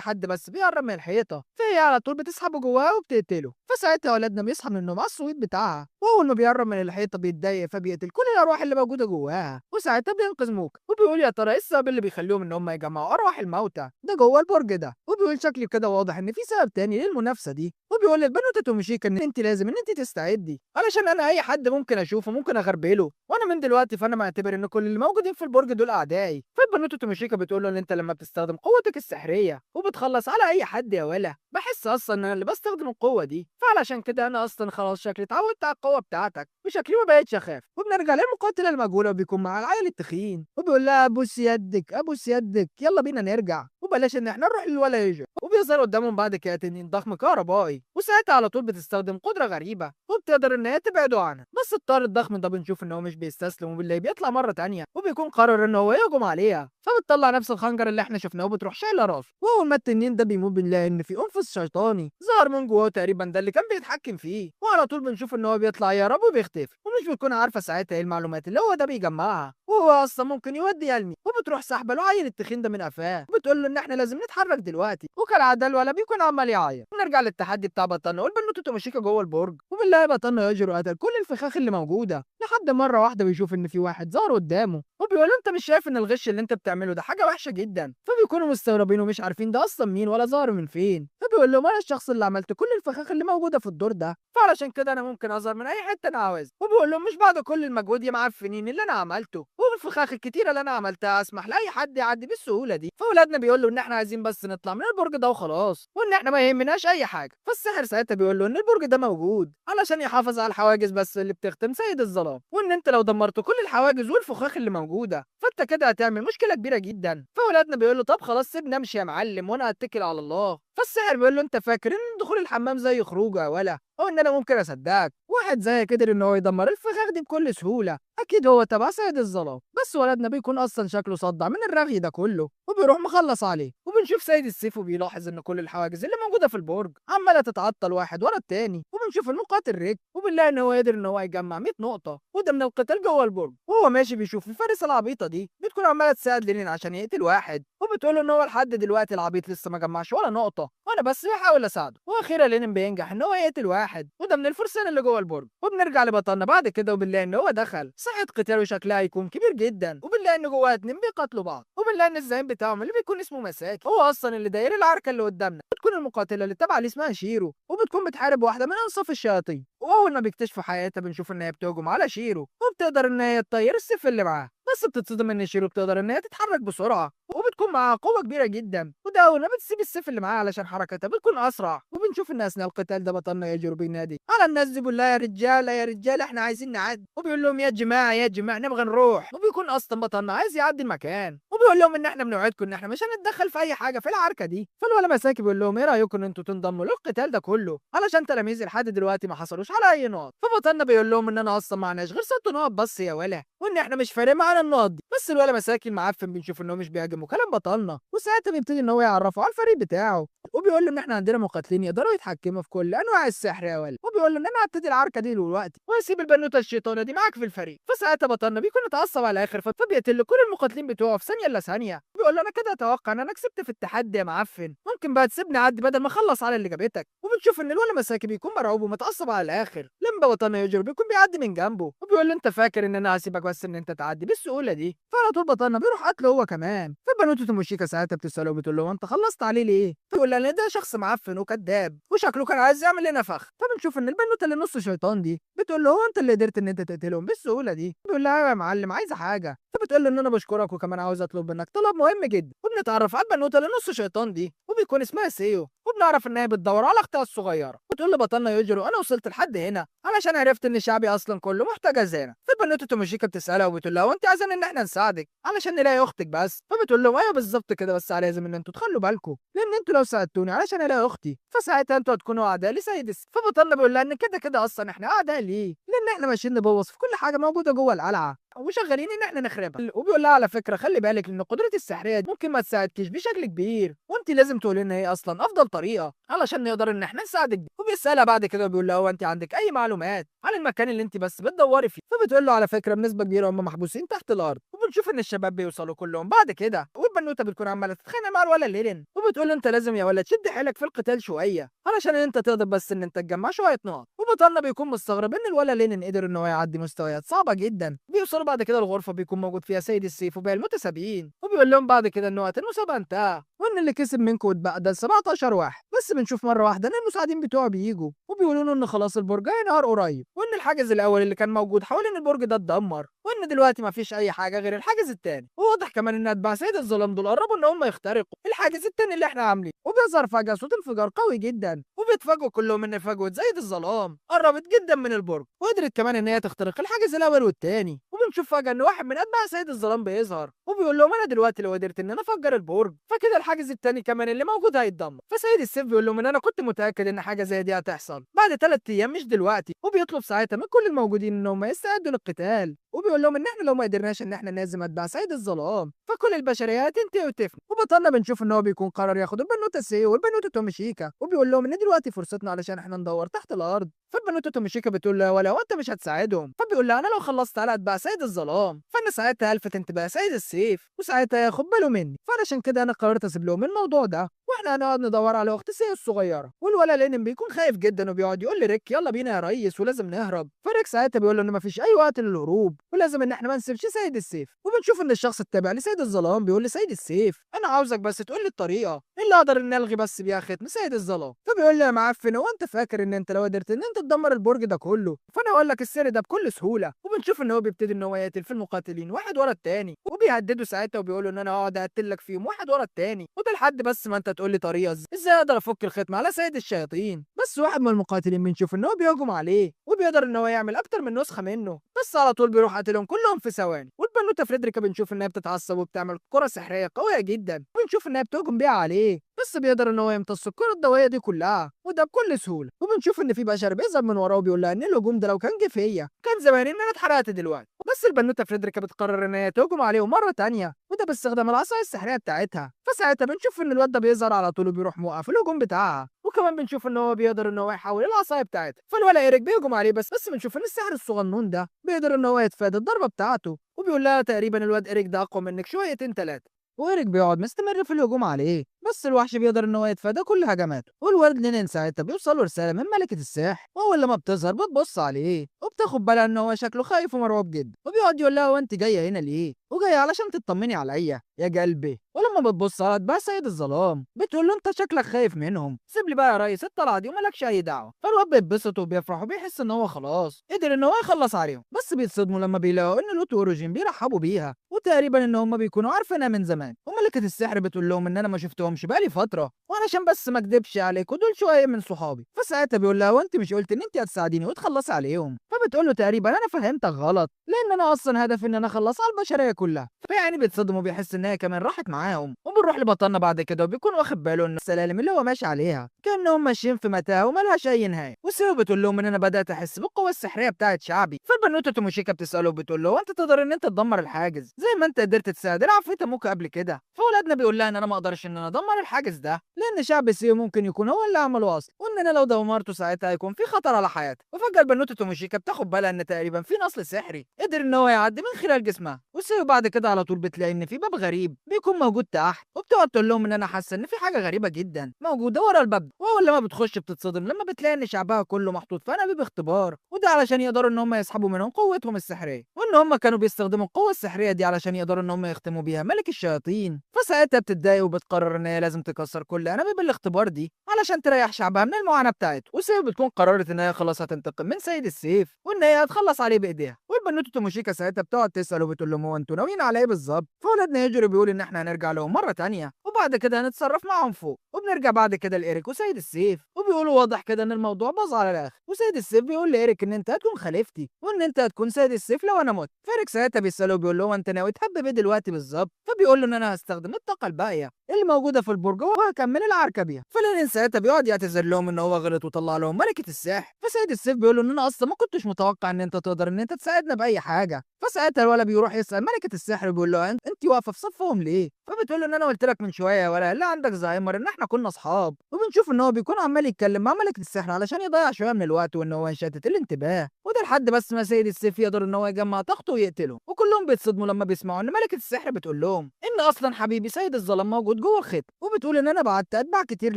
حد بس بيقرب من الحيطه فهي على طول بتسحبه جواها وبتقتله. فساعتها ولدنا بيصحى من النوم على الصويت بتاعها، واول ما بيقرب من الحيطه بيتضايق فبيقتل كل الارواح اللي موجوده جواها. وساعتها بينقذ موكا وبيقول يا ترى ايه السبب اللي بيخليهم ان هم يجمعوا ارواح الموتى ده جوه البرج ده. وبيقول شكلي كده واضح ان في سبب تاني للمنافسه دي. وبيقول للبنوته توموشيكا ان انت لازم ان انت تستعدي علشان انا اي حد ممكن اشوفه ممكن اغربله، وانا من دلوقتي فانا معتبر ان كل اللي موجودين في البرج دول اعدائي. فالبنوته توموشيكا بتقول له ان انت لما بتستخدم قوتك السحريه وبتخلص على اي حد يا ولا بحس اصلا ان انا اللي بستخدم القوه دي، فعلشان كده انا اصلا خلاص شكلي اتعودت على القوه بتاعتك وشكلي ما بقتش اخاف. وبنرجع للمقاتله المجهوله وبيكون مع العيل التخين وبيقول لها ابوس يدك ابوس يدك يلا بينا نرجع. وبلاش ان احنا نروح للولا يجي. وبيظهر قدامهم بعد كده تنين ضخم كهربائي، وساعتها على طول بتستخدم قدره غريبه وبتقدر ان هي تبعده عنها. بس الطائر الضخم ده بنشوف ان هو مش بيستسلم، وبالله بيطلع مره تانية وبيكون قرر ان هو يهجم عليها، فبتطلع نفس الخنجر اللي احنا شفناه وبتروح شايله راسه. واول ما التنين ده بيموت بنلاقي ان في انفس شيطاني ظهر من جواه تقريبا، ده اللي كان بيتحكم فيه. وعلى طول بنشوف ان هو بيطلع يهرب وبيختفي، ومش بتكون عارفه ساعتها ايه المعلومات اللي هو ده بيجمعها، وهو اصلا ممكن يودي علمي. وبتروح سحبه له عيل التخين ده من قفاه وبتقول له ان احنا لازم نتحرك دلوقتي. وكالعاده الولا بيكون عمال يعيط. ونرجع للتحدي بتاع بطلنا والبنوتة توماشيكا جوه البرج، وبالله بطلنا يجري وقتل كل الفخاخ اللي موجوده، لحد مره واحده بيشوف ان في واحد ظهر قدامه وبيقول له انت مش شايف ان الغش اللي انت بتعمله ده حاجه وحشه جدا؟ فبيكونوا مستغربين ومش عارفين ده اصلا مين ولا ظهر من فين. فبيقول لهم انا الشخص اللي عملت كل الفخاخ اللي موجوده في الدور ده، فعلشان كده انا ممكن اظهر من اي حته انا عاوز. وبيقول لهم مش بعد كل المجهود يا معفنين اللي انا عملته والفخاخ الكتيره اللي انا عملتها اسمح لاي حد يعدي بالسهوله دي؟ فاولادنا بيقول له ان احنا عايزين بس نطلع من البرج ده وخلاص، وان احنا ما يهمناش اي حاجه. فالساحر ساعتها بيقول له ان البرج ده موجود علشان يحافظ على الحواجز بس اللي بتختم سيد الظلام، وان انت لو دمرت كل الحواجز والفخاخ اللي موجوده فانت كده هتعمل مشكله كبيره جدا. فاولادنا بيقول له طب خلاص سيبني امشي يا معلم وانا هتكل على الله. فالساحر بيقول له انت فاكر ان دخول الحمام زي خروجه يا ولا، او ان انا ممكن اصدقك؟ واحد زي قدر ان هو يدمر الفخاخ دي بكل سهوله، اكيد هو تبع سيد الظلام. بس ولدنا بيكون اصلا شكله صدع من الرغي ده كله وبيروح مخلص عليه. وبنشوف سيد السيف وبيلاحظ ان كل الحواجز اللي موجوده في البرج عماله تتعطل واحد ورا التاني. وبنشوف المقاتل ريك وبنلاقي ان هو قادر ان هو يجمع 100 نقطه وده من القتال جوه البرج. وهو ماشي بيشوف الفارس العبيطه دي بتكون عماله تساعد لينين عشان يقتل واحد، وبتقول له ان هو لحد دلوقتي العبيط لسه ما جمعش ولا نقطه وانا بس بحاول اساعده. واخيرا لينين بينجح ان هو يقتل واحد وده من الفرسان اللي جوه البرج. وبنرجع لبطلنا بعد كده وبنلاقي ان هو دخل ساحه قتاله شكلها هيكون كبير جدا، وبنلاقي ان جواها اتنين بيقاتلوا بعض. وبنلاقي ان الزعيم بتاعهم اللي بيكون اسمه مساكي هو اصلا اللي داير العركه اللي قدامنا. بتكون المقاتله اللي تبع اللي اسمها شيرو وبتكون بتحارب واحده من انصاف الشياطين. واول ما بيكتشفوا حياتها بنشوف ان هي بتهجم على شيرو وبتقدر ان هي تطير السيف اللي معاها، بس بتتصدم ان شيرو بتقدر ان هي تتحرك بسرعه وبتكون معاها قوه كبيره جدا. وده اول ما بتسيب السيف اللي معاها علشان حركتها بتكون اسرع. وبنشوف ان اثناء القتال ده بطلنا يجروا بينادي على الناس دي بيقول لها يا رجاله يا رجاله احنا عايزين نعدي، وبيقول لهم يا جماعه يا جماعه نبغى نروح. وبيكون اصلا بطلنا عايز يعدي المكان وبيقول لهم ان احنا بنوعدكم ان احنا مش هنتدخل في اي حاجه في العركه دي. فالولا مساكي بيقول لهم ايه رايكم ان انتوا تنضموا للقتال ده كله علشان تلاميذي لحد دلوقتي ما حصلوش على اي نقط. فبطلنا بيقول لهم ان انا اصلا معناش غير 6 نقط بس يا ولا، وان احنا مش فارق معانا النقط دي. بس الولا مساكي المعفن بنشوف ان هو مش بيهاجموا كلام بطلنا، وساعتها بيبتدي ان هو يعرفه على الفريق بتاعه وبيقول له ان احنا عندنا مقاتلين يقدروا يتحكموا في كل انواع السحر يا ولا. وبيقول له ان انا هبتدي العركه دي دلوقتي وهسيب البنوته الشيطانه دي معاك في الفريق. فساعتها بطلنا بيكون اتعصب على الاخر فبيقتل كل المقاتلين بتوعه في ثانيه الا ثانيه. بيقول له انا كده اتوقع ان انا كسبت في التحدي يا معفن، ممكن بقى تسيبني اعدي بدل ما اخلص على اللي جابتك. وبنشوف ان الولا مساكي بيكون مرعوب ومتعصب على الاخر لما بطلنا يجري بيكون بيعدي من جنبه وبيقول له انت فاكر ان انا هسيبك بس ان انت تعدي بالسهوله دي؟ فعلى طول بطلنا بيروح قتله هو كمان. فبنوته توماشيكا ساعتها بتساله وبتقول له انت خلصت عليه ليه؟ فيقول لها ان ده شخص معفن وكذاب وشكله كان عايز يعمل لنا فخ. فبنشوف ان البنوته اللي نص شيطان دي بتقول له هو انت اللي قدرت ان انت تقتلهم بالسهوله دي؟ بيقول لها يا معلم عايزه حاجه. فبتقول له ان انا بشكرك وكمان عاوز اطلب منك طلب مهم جدا. وبنتعرف على البنوته اللي نص شيطان دي وبيكون اسمها سيو، وبنعرف ان هي بتدور على اختها الصغيره. بتقول لبطلنا يجري انا وصلت لحد هنا علشان عرفت ان شعبي اصلا كله محتاج اذانه. فالبنوته توماشيكا بتسالها وبتقول لها وانت عايزين ان احنا نساعدك علشان نلاقي اختك بس؟ فبتقول لهم ايوه بالظبط كده، بس لازم ان انتوا تخلوا بالكم لان انتوا لو ساعدتوني علشان الاقي اختي فساعتها انتوا هتكونوا اعداء لسيد السيف. فبطلنا بيقول لها ان كده كده اصلا احنا اعداء ليه، لان احنا ماشيين نبوظ في كل حاجه موجوده جوه القلعه وشغالين ان احنا نخربها. وبيقول لها على فكره خلي بالك ان قدرتي السحريه دي ممكن ما تساعدكيش بشكل كبير، وانت لازم تقولي لنا ايه اصلا افضل طريقه علشان نقدر ان احنا نساعدك دي. وبيسالها بعد كده وبيقول لها هو انت عندك اي معلومات عن المكان اللي انت بس بتدوري فيه؟ فبتقول له على فكره بنسبه كبيره هم محبوسين تحت الارض. وبنشوف ان الشباب بيوصلوا كلهم بعد كده والبنوته بتكون عماله تتخانق مع الولد ليلين وبتقول له انت لازم يا ولد تشد حيلك في القتال شويه علشان انت تقدر بس ان انت تجمع شويه نقط. وبطلنا بيكون مستغرب ان الولد لينين قدر ان هو يعدي مستويات صعبه جدا. بيوصلوا بعد كده الغرفه بيكون موجود فيها سيد السيف وباقي المتسابقين وبيقول لهم بعد كده ان وقت المسابقه انتهى وان اللي كسب منكم اتبقى ده 17 واحد بس. بنشوف مره واحده ان المساعدين بتوعه بيجوا وبيقولوا له ان خلاص البرج هينهار قريب وان الحاجز الاول اللي كان موجود حوالين البرج ده اتدمر وان دلوقتي ما فيش اي حاجه غير الحاجز التاني. وواضح كمان ان اتباع سيد الظلام دول قربوا ان هم يخترقوا الحاجز التاني اللي احنا عاملينه. وبيظهر فجاه صوت انفجار قوي جدا وبيتفاجئوا كلهم ان فجوه سيد الظلام قربت جدا من البرج وقدرت كمان ان هي تخترق الحاجز الاول والتاني. وبنشوف فجأة إن واحد من أتباع سيد الظلام بيظهر وبيقول لهم أنا دلوقتي لو قدرت إن أنا أفجر البرج فكده الحاجز التاني كمان اللي موجود هيتدمر. فسيد السيف بيقول لهم إن أنا كنت متأكد إن حاجة زي دي هتحصل بعد 3 أيام مش دلوقتي، وبيطلب ساعتها من كل الموجودين إن هم يستعدوا للقتال، وبيقول لهم إن إحنا لو ما قدرناش إن إحنا نهزم أتباع سيد الظلام فكل البشرية هتنتهي وتفنى. وبطلنا بنشوف إن هو بيكون قرر ياخد البنوتة سيو والبنوتة توميشيكا وبيقول لهم إن دلوقتي فرصتنا علشان إحنا ندور تحت الأرض. فالبنوتة توميشيكا بتقول له ولا وانت مش هتساعدهم، فبيقول لها انا لو خلصت على اتباع سيد الظلام فانا ساعتها هلفت انتباه سيد السيف وساعتها ياخد باله مني، فعلشان كده انا قررت اسيب لهم الموضوع ده واحنا هنقعد ندور على اخت سيو الصغيره. والولد لينين بيكون خايف جدا وبيقعد يقول لريك يلا بينا يا ريس ولازم نهرب، فريك ساعتها بيقول له ان مفيش اي وقت للهروب ولازم ان احنا ما نسيبش سيد السيف. وبنشوف ان الشخص التابع لسيد الظلام بيقول لسيد السيف انا عاوزك بس تقول لي الطريقه اللي اقدر ان الغي بس بيها ختم سيد الظلام. فبيقول لي يا معفن هو انت فاكر ان انت لو قدرت ان انت تدمر البرج ده كله فانا اقول لك السر ده بكل سهوله. وبنشوف ان هو بيبتدي ان هو يقتل في المقاتلين واحد ورا التاني وبيهددوا ساعتها وبيقولوا ان انا هقعد اقتل لك فيهم واحد ورا التاني، وده لحد بس ما انت تقول لي طريقه ازاي اقدر افك الختم على سيد الشياطين. بس واحد من المقاتلين بنشوف ان هو بيهجم عليه وبيقدر ان هو يعمل اكتر من نسخه منه، بس على طول بيروح قاتلهم كلهم في ثواني. والبنوته فريدريكا بنشوف انها بتتعصب وبتعمل كره سحريه قويه جدا وبنشوف انها بتهجم بيها عليه، بس بيقدر ان هو يمتص الكره الضوئيه دي كلها وده بكل سهوله. وبنشوف ان في بشر بيظهر من وراه وبيقول لها ان الهجوم ده لو كان جه فيا كان زماني ان انا اتحرقت دلوقتي. بس البنوته فريدريكا بتقرر ان هي تهجم عليه مره تانيه وده باستخدام العصايه السحريه بتاعتها، فساعتها بنشوف ان الواد ده بيظهر على طول وبيروح موقف الهجوم بتاعها، وكمان بنشوف ان هو بيقدر ان هو يحول العصايه بتاعتها. فالولا ايريك بيهجم عليه بس بنشوف ان السحر الصغنون ده بيقدر ان هو يتفادى الضربه بتاعته وبيقول لها تقريبا الواد ايريك ده اقوى منك شويتين ثلاثه، وإيريك بيقعد مستمر في الهجوم عليه بس الوحش بيقدر ان هو يتفادى كل هجماته. والولد لينين ساعتها بيوصل له رساله من ملكه السحر واول لما بتظهر بتبص عليه وبتاخد بالها ان هو شكله خايف ومرعوب جدا وبيقعد يقول لها هو انت جايه هنا ليه وجايه علشان تطمني عليا يا قلبي. ولما بتبص على اتباع سيد الظلام بتقول له انت شكلك خايف منهم سيب لي بقى يا ريس الطلعه دي ومالكش اي دعوه. فالواد بيتبسط وبيفرح وبيحس ان هو خلاص قدر ان هو يخلص عليهم، بس بيتصدموا لما بيلاقوا ان لوتو وروجين بيرحبوا بيها وتقريبا ان هم بيكونوا عارفينها من زمان. وملكه السحر بتقول لهم ان انا ما شفتهمش بقالي فتره وعلشان بس ما اكدبش عليك ودول شويه من صحابي. فساعتها بيقول لها وانت مش قلت ان انت هتساعديني وتخلصي عليهم؟ فبتقول له تقريبا انا فهمتك غلط لان انا اصلا هدفي ان انا اخلص على البشريه كلها. فيعني بيتصدم وبيحس ان هي كمان راحت معاهم. وبنروح لبطلنا بعد كده وبيكون واخد باله ان السلالم اللي هو ماشي عليها كانهم ماشيين في متاهه وملهاش اي نهايه. وسيو بتقول لهم ان انا بدات احس بالقوه السحريه بتاعت شعبي. فالبنوته توموشيكا بتساله وبتقول له وانت تقدر ان انت تدمر الحاجز زي ما انت قدرت تساعد العفريته موكا قبل كده؟ فولادنا بيقول لها ان انا ما اقدرش ان انا ادمر الحاجز ده لان شعب سيو ممكن يكون هو اللي عمله اصلا وان انا لو دمرته ساعتها هيكون في خطر على حياتي. وفجاه البنوته توموشيكا بتاخد بالها ان تقريبا في نصل سحري قدر ان هو يعدي من خلال جسمها. وسيو بعد كده على طول بتلاقي ان في باب غريب بيكون موجود تحت وبتقعد تقول لهم ان انا حاسه ان في حاجه غريبه جدا موجوده ورا الباب ده. واول لما بتخش بتتصدم لما بتلاقي ان شعبها كله محطوط في انابيب اختبار وده علشان يقدروا ان هم يسحبوا منهم قوتهم السحريه وان هم كانوا بيستخدموا القوه السحريه دي علشان يقدروا ان هم يختموا بيها ملك الشياطين. فساعتها بتتضايق وبتقرر ان هي لازم تكسر كل انابيب الاختبار دي علشان تريح شعبها من المعاناه بتاعته. وسيو بتكون قررت ان هي خلاص هتنتقم من سيد السيف وان هي هتخلص عليه بايديها. والبنوته توموشيكا ساعتها بتقعد تسال وبتقول لهم هو انتوا ناويين على ايه بالظبط؟ فولادنا يجري بيقول ان احنا هنرجع لهم مره تانيه وبعد كده هنتصرف معاهم فوق. وبنرجع بعد كده لايريك وسيد السيف وبيقولوا واضح كده ان الموضوع باظ على الاخر. وسيد السيف بيقول لايريك ان انت هتكون خليفتي وان انت هتكون سيد السيف لو انا مت. فايريك ساعتها بيساله وبيقول له هو انت ناوي تحب ايه دلوقتي بالظبط؟ فبيقول له ان انا هستخدم الطاقه الباقيه اللي موجوده في البرج وهكمل العركه بيها. فلينين ساعتها بيقعد يعتذر لهم ان هو غلط وطلع لهم ملكه السحر. فسيد السيف بيقول له ان انا اصلا ما كنتش متوقع ان انت تقدر ان انت تساعدنا باي حاجه. فساعتها الولد بيروح يسال ملكه السحر وبيقول له انت واقفه في صفهم ليه؟ فبتقول له ان انا قلت لك من شويه يا ولا لا عندك زهايمر ان احنا كنا اصحاب. وبنشوف ان هو بيكون عمال يتكلم مع ملكه السحر علشان يضيع شويه من الوقت وان هو يشتت الانتباه وده لحد بس ما سيد السيف يقدر ان هو يجمع طاقته ويقتله. وكلهم بيتصدموا لما بيسمعوا ان ملكه السحر بتقول لهم ان اصلا حبيبي سيد الظلام موجود جوه الخيط وبتقول ان انا بعت اتباع كتير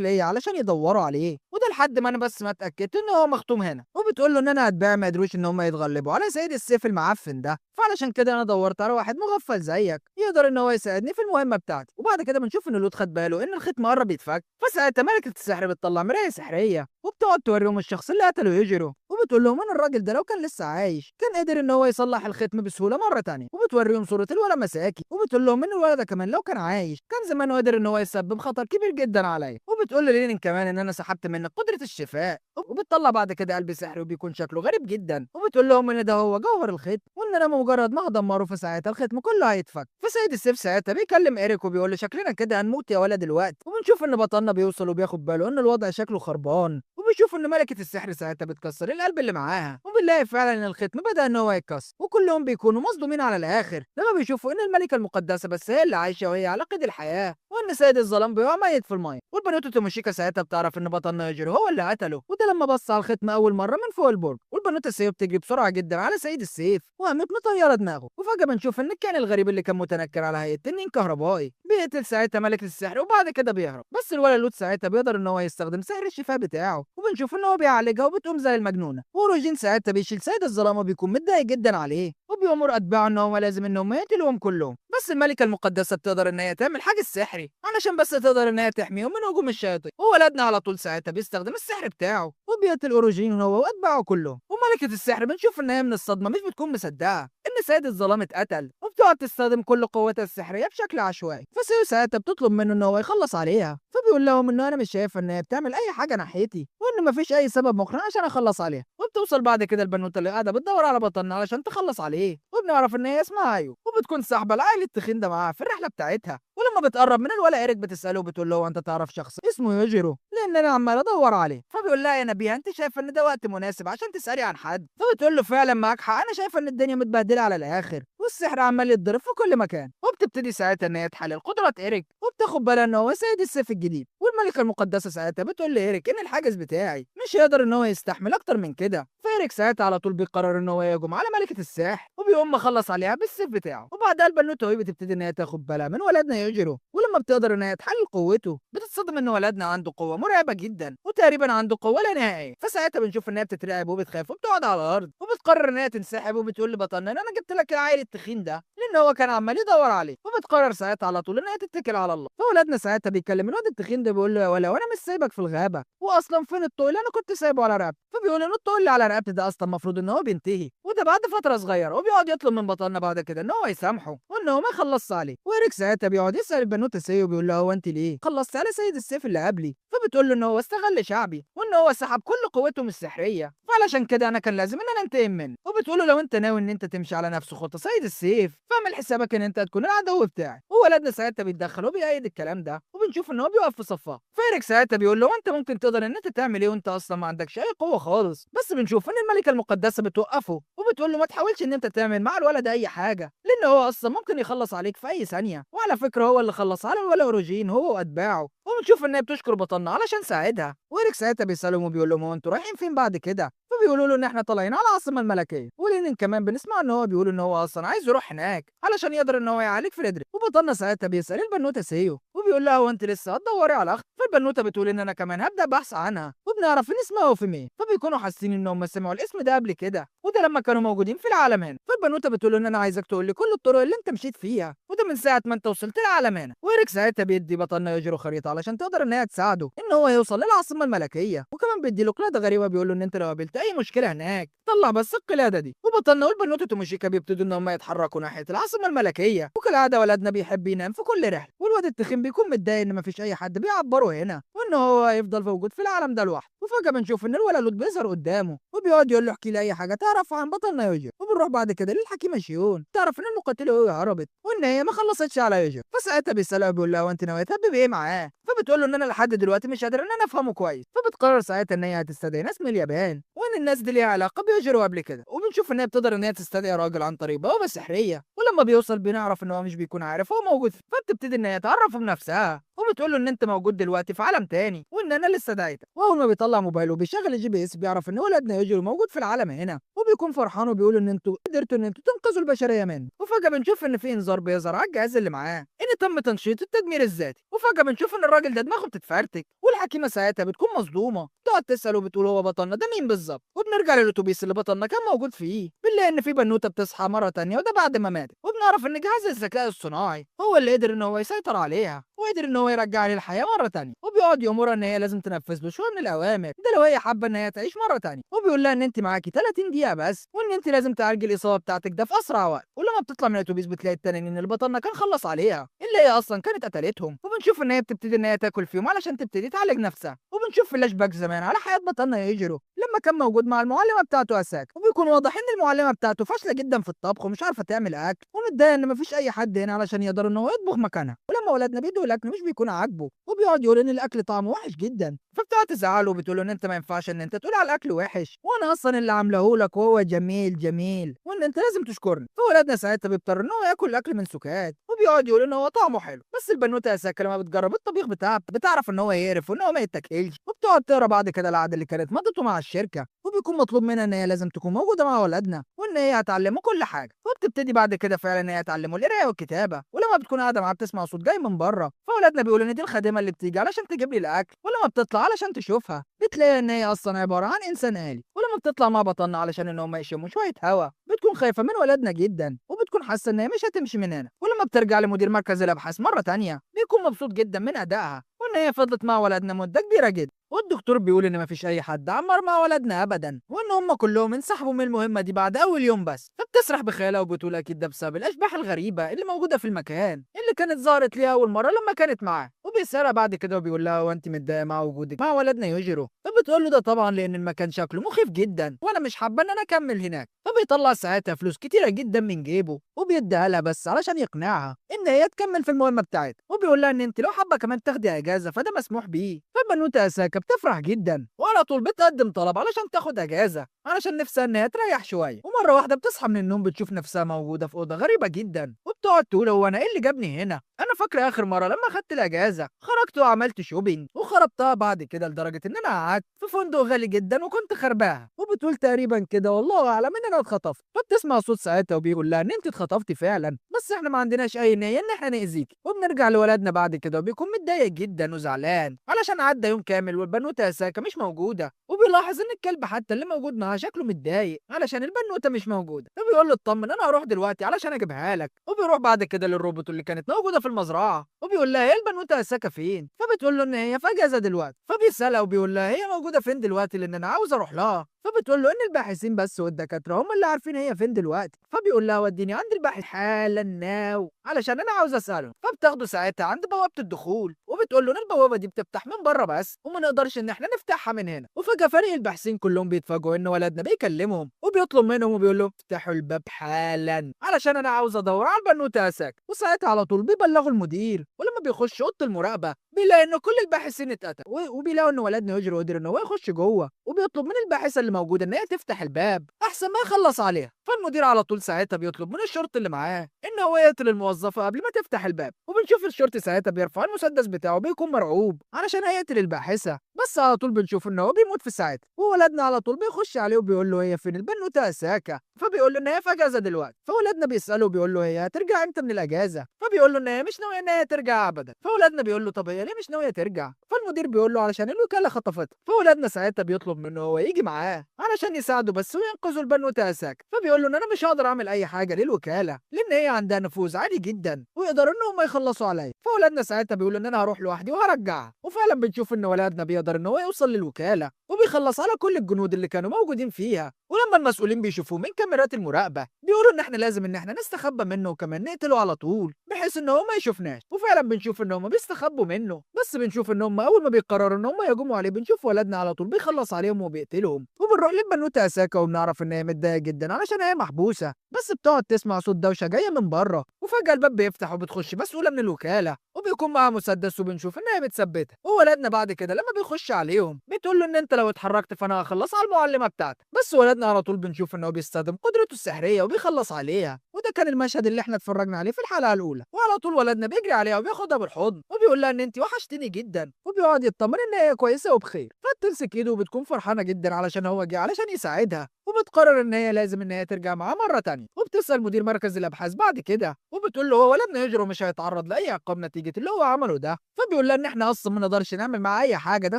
ليا علشان يدوروا عليه وده لحد ما انا بس ما اتاكدت ان هو مختوم هنا. وبتقول له ان انا اتباع ما قدروش ان هم يتغلبوا على سيد السيف المعفن ده فعلشان كده انا دورت على واحد مغفل زيك يقدر ان هو يساعدني في المهمه بتاعتي. وبعد كده بنشوف ان لوط خد باله ان الختم قرب يتفك. فساعتها ملكه السحر بتطلع مرايه سحريه وبتقعد توريهم الشخص اللي قتله يجروا وبتقول لهم ان الراجل ده لو كان لسه عايش كان قادر ان هو يصلح الختم بسهوله مره تانية. وبتوريهم صوره الولد مساكي وبتقول لهم ان الولد ده كمان لو كان عايش كان زمانه قادر ان هو يسبب خطر كبير جدا عليا. وبتقول للينين كمان ان انا سحبت منك قدره الشفاء، وبتطلع بعد كده قلب سحري وبيكون شكله غريب جدا، وبتقول لهم ان ده هو جوهر الختم، وان انا مجرد ما هدمره في ساعتها الختم كله هيتفك. فسيد السيف ساعتها بيكلم ايريك وبيقول له شكلنا كده هنموت يا ولد الوقت. وبنشوف ان بطلنا بيوصل وبياخد باله ان الوضع شكله خربان، وبيشوف ان ملكه السحر ساعتها بتكسر القلب اللي معاها، وبنلاقي فعلا ان الختم بدا ان هو يتكسر، وكلهم بيكونوا مصدومين على الاخر لما بيشوفوا ان الملكه المقدسه بس هي اللي عايشه وهي على قيد الحياه، وان سيد الظلام بيقع ميت في الميه. والبنوته توموشيكا ساعتها بتعرف ان بطلنا يجري هو اللي قتله، وده لما بص على الختم اول مره من فوق البرج. والبنوته سيو بتجري بسرعه جدا على سيد السيف وقامت مطيره دماغه. وفجاه بنشوف ان الكائن الغريب اللي كان متنكر على هيئه تنين كهربائي بيقتل ساعتها ملكه السحر وبعد كده بيهرب. بس الولد لوت ساعتها بيقدر ان هو يستخدم سحر الشفاء بتاعه، وبنشوف ان هو بيعالجها وبتقوم زي المجنونه. وروجين ساعتها بيشيل سيد الظلام وبيكون متضايق جدا عليه، وبيأمر اتباعه ان هو لازم انهم يقتلوهم كلهم. بس الملكه المقدسه بتقدر ان هي تعمل حاجه سحري علشان بس تقدر ان هي تحميهم من هجوم الشياطين، وولدنا على طول ساعتها بيستخدم السحر بتاعه وبيقتل اوروجين هو واتباعه كلهم. وملكه السحر بنشوف ان هي من الصدمه مش بتكون مصدقه ان سيد الظلام اتقتل، وبتقعد تستخدم كل قوتها السحريه بشكل عشوائي. فسيو ساعتها بتطلب منه ان هو يخلص عليها، فبيقول لهم انه انا مش شايف ان هي بتعمل اي حاجه ناحيتي، وان مفيش اي سبب مقنع عشان اخلص عليها. وبتوصل بعد كده البنوته اللي قاعده بتدور على بطلنا علشان تخلص عليه، وبنعرف ان هي اسمها ايو، وبتكون ساحبه العائل التخين ده معاها في الرحله بتاعتها. ولما بتقرب من الولا ايريك بتساله وبتقول له انت تعرف شخص اسمه يوجيرو، لان انا عمال ادور عليه. فبيقول لها يا نبيها انت شايفه ان ده وقت مناسب عشان تسالي عن حد؟ فبتقول له فعلا معاك حق، انا شايفه ان الدنيا متبهدله على الاخر والسحر عمال يتضرب في كل مكان. وبتبتدي ساعتها ان هي تحلل قدرات ايريك، وبتاخد بالها ان هو سيد السيف الجديد. والملكه المقدسه ساعتها بتقول لايريك ان الحاجز بتاعي مش هيقدر ان هو يستحمل اكتر من كده. فايريك ساعتها على طول بيقرر ان هو يهجم على ملكه السحر، وبيقوم مخلص عليها بالسيف بتاعه. وبعدها البنوته وهي بتبتدي ان هي تاخد بالها من ولدنا يوجيرو، ولما بتقدر ان هي تحلل قوته بتتصدم ان ولدنا عنده قوه مرعبه جدا وتقريبا عنده قوه لا نهائيه. فساعتها بنشوف ان هي بتترعب وبتخاف وبتقعد على الارض، وبتقرر ان هي تنسحب وبتقول لبطلنا ان انا جبت لك العيل التخين ده لان هو كان عمال يدور عليه. وبتقرر ساعتها على طول ان هي تتكل على الله. فولادنا ساعتها بيكلم الواد التخين ده بيقول له يا ولا وانا مش سايبك في الغابه، واصلا فين الطوق اللي انا كنت سايبه على رقبتي؟ فبيقول ان الطوق اللي على رقبتي ده اصلا المفروض ان هو بينتهي، وده بعد فتره صغيره. وبيقعد يطلب من بطلنا بعد كده ان هو يسامحه وان هو ما يخلصش عليه. وإيريك ساعتها بيقعد يسال البنوته سيو وبيقول لها هو انت ليه خلصتي على سيد السيف اللي قبلي؟ فبتقول له ان هو استغل شعبي وان هو سحب كل قوتهم السحريه، فعلشان كده انا كان لازم ان انا انتقم منه. وبتقول له لو انت ناوي ان انت تمشي على نفس خطه سيد السيف فاعمل حسابك ان انت تكون العدو بتاعي. وولدنا ساعتها بيتدخل وبيأيد الكلام ده، وبنشوف ان هو بيقف في صفها. فإيريك ساعتها بيقول له انت ممكن تقدر ان انت تعمل ايه وانت اصلا ما عندكش اي قوه خالص. بس بنشوف ان الملكه المقدسه بتوقفه وبتقول له ما تحاولش ان انت تعمل مع الولد اي حاجه، لان هو اصلا ممكن يخلص عليك في اي ثانيه. وعلى فكره هو اللي خلص على الولا اوروجين هو واتباعه. وبنشوف ان هي بتشكر بطلنا علشان ساعدها. وإيريك ساعتها بيسالهم وبيقول لهم هو انتوا رايحين فين بعد كده؟ فبيقولوا له ان احنا طالعين على العاصمه الملكيه. ولينين كمان بنسمع ان هو بيقول ان هو اصلا عايز يروح هناك علشان يقدر ان هو يعالج فريدريك. وبطلنا ساعتها بيسال البنوته سيو وبيقول لها هو انت لسه هتدوري على اخت؟ فالبنوته بتقول ان انا كمان هبدا بحث عنها، وبنعرف ان اسمها اوفيمي. فبيكونوا حاسين انهم سمعوا الاسم ده قبل كده، وده لما كانوا موجودين في العالم هنا. فالبنوته بتقول ان انا عايزك تقول لي كل الطرق اللي انت مشيت فيها، وده من ساعه ما انت وصلت العالم هنا. وإيريك ساعتها بيدي بطلنا يجرو خريطه علشان تقدر ان هي تساعده ان هو يوصل للعاصمه الملكيه، وكمان بيدي له قلاده غريبه بيقول له ان انت لو قابلت اي مشكله هناك طلع بس القلاده دي. وبطلنا والبنوته توموشيكا بيبتدوا ان هم يتحركوا ناحيه العاصمه الملكيه، وكالعاده ولدنا بيحب ينام في كل رحله، والواد التخين بيكون متضايق ان مفيش اي حد بيعبره هنا وان هو هيفضل موجود في العالم ده لوحده. وفجاه بنشوف ان الولد لوت بيظهر قدامه وبيقعد يقول له احكي لي اي حاجه تعرفها عن بطلنا يوجي. وبنروح بعد كده للحكيمه شيون تعرف ان المقاتله هو هربت وان هي ما خلصتش على يوجي. فساعتها بيسالها بيقول لها وانت ناويه تهببي ايه معاه؟ فبتقول له ان انا لحد دلوقتي مش قادر ان انا افهمه كويس. فبتقرر ساعتها ان هي هتستدعي ناس من اليابان وان الناس دي ليها علاقه بيوجيرو قبل كده. وبنشوف ان هي بتقدر ان هي تستدعي راجل عن طريق بوابه سحريه، ولما بيوصل بنعرف ان هو مش بيكون عارف هو موجود فين. فبتبتدي ان هي تعرفه بنفسها وبتقول له ان انت موجود دلوقتي في عالم تاني وان انا اللي استدعيتك. واول ما بيطلع موبايله وبيشغل الجي بي اس بيعرف ان ولدنا يوجيرو موجود في العالم هنا، وبيكون فرحان وبيقول ان انتوا قدرتوا ان انتوا تنقذوا البشريه منه. وفجاه بنشوف ان في انذار بيظهر على الجهاز اللي معاه ان تم تنشيط التدمير الذاتي. وفجاه بنشوف ان الراجل ده دماغه بتتفرتك، والحكيمه ساعتها بتكون مصدومه تقعد تسال وبتقول هو بطلنا ده مين بالظبط. وبنرجع للاتوبيس اللي بطلنا كان موجود فيه بنلاقي ان في بنوته بتصحى مره تانية وده بعد ما ماتت. فبنعرف ان جهاز الذكاء الصناعي هو اللي قدر ان هو يسيطر عليها وقدر ان هو يرجع للحياه مره تانية، وبيقعد يامرها ان هي لازم تنفذ له شويه من الاوامر ده لو هي حابه ان هي تعيش مره تانية، وبيقول لها ان انت معاكي 30 دقيقه بس، وان انت لازم تعالجي الاصابه بتاعتك ده في اسرع وقت. ولما بتطلع من الاتوبيس بتلاقي التنانين اللي بطلنا كان خلص عليها اللي هي اصلا كانت قتلتهم، وبنشوف ان هي بتبتدي ان هي تاكل فيهم علشان تبتدي تعالج نفسها. وبنشوف فلاش باك زمان على حياه بطلنا يجرو لما كان موجود مع المعلمه بتاعته اساك، وبيكون واضح ان المعلمه بتاعته فاشله جدا في الطبخ ومش عارفه تعمل اكل، ومتضايق ان مفيش اي حد هنا علشان يقدر ان هو يطبخ مكانها. ولما ولادنا بيدوا الاكل مش بيكون عاجبه وبيقعد يقول ان الاكل طعمه وحش جدا، فبتقعد تزعله وبتقول له ان انت ما ينفعش ان انت تقول على الاكل وحش، وانا اصلا اللي عامله لك وهو جميل جميل وان انت لازم تشكرني. فولادنا ساعتها بيضطر ان هو ياكل الاكل من سكات وبيقعد يقول ان هو طعمه حلو. بس البنوته اساكا لما بتجرب الطبيخ بتاعها بتعرف ان هو يقرف وان هو ما يتاكلش، وبتقعد تقرا بعد كده العقد اللي كانت مضته مع الشركه، وبيكون مطلوب منها ان هي لازم تكون موجوده مع ولادنا وان هي هتعلمه كل حاجه. وبتبتدي بعد كده فعلا ان هي تعلمه القرايه والكتابه. ولما بتكون قاعده معاه بتسمع صوت جاي من بره، فاولادنا بيقولوا ان دي الخادمه اللي بتيجي علشان تجيب لي الاكل، ولما بتطلع علشان تشوفها بتلاقي ان هي اصلا عباره عن انسان آلي. ولما بتطلع مع بطلنا علشان ان هم يشموا شويه هوا بتكون خايفه من ولادنا جدا وبتكون حاسه ان هي مش هتمشي من هنا. ولما بترجع لمدير مركز الابحاث مره تانية بيكون مبسوط جدا من ادائها وان هي فضلت مع ولادنا مده كبيره جدا. والدكتور بيقول ان مفيش اي حد عمر مع ولادنا ابدا وان هم كلهم انسحبوا من المهمه دي بعد اول يوم بس. فبتسرح بخيالها وبتقول اكيد ده بسبب الاشباح الغريبه اللي موجوده في المكان اللي كانت ظهرت ليها اول مره لما كانت معاه. وبيسالها بعد كده وبيقول لها وانت متضايقه مع وجودك مع ولادنا يوجيرو؟ فبتقول له ده طبعا لان المكان شكله مخيف جدا وانا مش حابه ان انا اكمل هناك. فبيطلع ساعتها فلوس كتيره جدا من جيبه وبيديها لها بس علشان يقنعها ان هي تكمل في المهمه بتاعتها، وبيقول لها ان انت لو حابه كمان تاخدي اجازه فده مسموح بيه. فالبنوته اساكا بتفرح جدا وعلى طول بتقدم طلب علشان تاخد اجازه علشان نفسها ان هي تريح شويه. ومره واحده بتصحى من النوم بتشوف نفسها موجوده في اوضه غريبه جدا وبتقعد تقول هو انا ايه اللي جابني هنا؟ انا فاكره اخر مره لما خدت الاجازه خرجت وعملت شوبينج وخربتها بعد كده لدرجه ان انا قعدت في فندق غالي جدا وكنت خرباها. وبتقول تقريبا كده والله اعلم ان انا اتخطفت. فبتسمع صوت ساعتها وبيقول لها ان انت اتخطفتي فعلا بس احنا ما عندناش اي نيه ان احنا ناذيكي. وبنرجع لولادنا بعد كده وبيكون متضايق جدا وزعلان علشان عدى يوم كامل والبنوته اساكا مش موجوده، وبيلاحظ ان الكلب حتى اللي موجود معاه شكله متضايق علشان البنوته مش موجوده. فبيقول له اطمن انا هروح دلوقتي علشان اجيبها لك. وبيروح بعد كده للروبوت اللي كانت موجوده في المزرعه وبيقول لها هي البنوته اساكا فين؟ فبتقول له ان هي في اجازه دلوقتي. فبيسالها وبيقول لها هي موجوده فين دلوقتي لان انا عاوز اروح لها. فبتقول له ان الباحثين بس والدكاتره هم اللي عارفين هي فين دلوقتي. فبيقول لها وديني عند الباحث حالا ناو علشان انا عاوز اساله. فبتاخده ساعتها عند بوابه الدخول وبتقول له ان البوابه دي بتفتح من بره بس وما نقدرش ان احنا نفتحها من هنا. وفجاه فريق الباحثين كلهم بيتفاجئوا ان ولدنا بيكلمهم وبيطلب منهم وبيقول لهم افتحوا الباب حالا علشان انا عاوز ادور على البنوته اساك. وساعتها على طول بيبلغوا المدير، ولما بيخش اوضه المراقبه بيلاقي ان كل الباحثين اتقتلوا وبيلاقوا ان ولدنا يجري قدر ان هو يخش جوه، وبيطلب من الباحثه اللي موجوده ان هي تفتح الباب احسن ما يخلص عليها. فالمدير على طول ساعتها بيطلب من الشرطي اللي معاه ان هو يقتل الموظفه قبل ما تفتح الباب. وبنشوف الشرطي ساعتها بيرفع المسدس بتاعه بيكون مرعوب علشان هيقتل الباحثه، بس على طول بنشوف ان هو بيموت في ساعتها. وولدنا على طول بيخش عليه وبيقول له هي فين البنوته اساكا؟ فبيقول له ان هي في اجازه دلوقتي. فولدنا بيساله وبيقول له هي هترجع امتى من الاجازه؟ فبيقول له ان هي مش ناويه ان هي ترجع ابدا. فولدنا بيقول له طب هي ليه مش ناويه ترجع؟ فالمدير بيقول له علشان الوكاله خطفتها. فولدنا ساعتها بيطلب منه هو يجي معاه علشان يساعده بس وينقذوا البنوته اساكا. فبيقول له ان انا مش هقدر اعمل اي حاجه للوكاله لان هي عندها نفوذ عالي جدا ويقدروا ان هم يخلصوا عليا. فولدنا ساعتها بيقول ان انا هروح لوحدي وهرجعها. وفعلا بنشوف ان ولدنا بيقدر ان هو يوصل للوكاله وبيخلص على كل الجنود اللي كانوا موجودين فيها. ولما المسؤولين بيشوفوه من كاميرات المراقبه بيقولوا ان احنا لازم ان احنا نستخبى منه وكمان نقتله على طول بحيث ان هو ما يشوفناش. وفعلا بنشوف ان هم بيستخبوا منه، بس بنشوف ان هم اول ما بيقرروا ان هم يهجموا عليه بنشوف ولدنا على طول بيخلص عليهم وبيقتلهم. وبنروح للبنوته اساكا وبنعرف ان هي متضايقه جدا علشان هي محبوسه، بس بتقعد تسمع صوت دوشه جايه من بره. وفجاه الباب بيفتح وبتخش مسؤوله من الوكاله وبيكون معاها مسدس وبنشوف ان هي متثبته. وولدنا بعد كده لما بيخش عليهم بتقول له ان انت لو اتحركت فانا هخلص على المعلمه بتاعتك، بس ولدنا على طول بنشوف ان هو بيستخدم قدرته السحريه وبيخلص عليها. وده كان المشهد اللي احنا اتفرجنا عليه في الحلقه الاولى. وعلى طول ولدنا بيجري عليها وبياخدها بالحضن وبيقول لها ان انت وحشتني جدا وبيقعد يطمن ان هي كويسه وبخير. فبتمسك ايده وبتكون فرحانه جدا علشان هو جه علشان يساعدها، وبتقرر ان هي لازم ان هي ترجع معاه مره تانية. وبتسال مدير مركز الابحاث بعد كده وبتقول له هو ولدنا يجري ومش هيتعرض لاي عقاب نتيجه اللي هو عمله ده. فبيقول لها ان احنا اصلا ما نقدرش نعمل معاه اي حاجه ده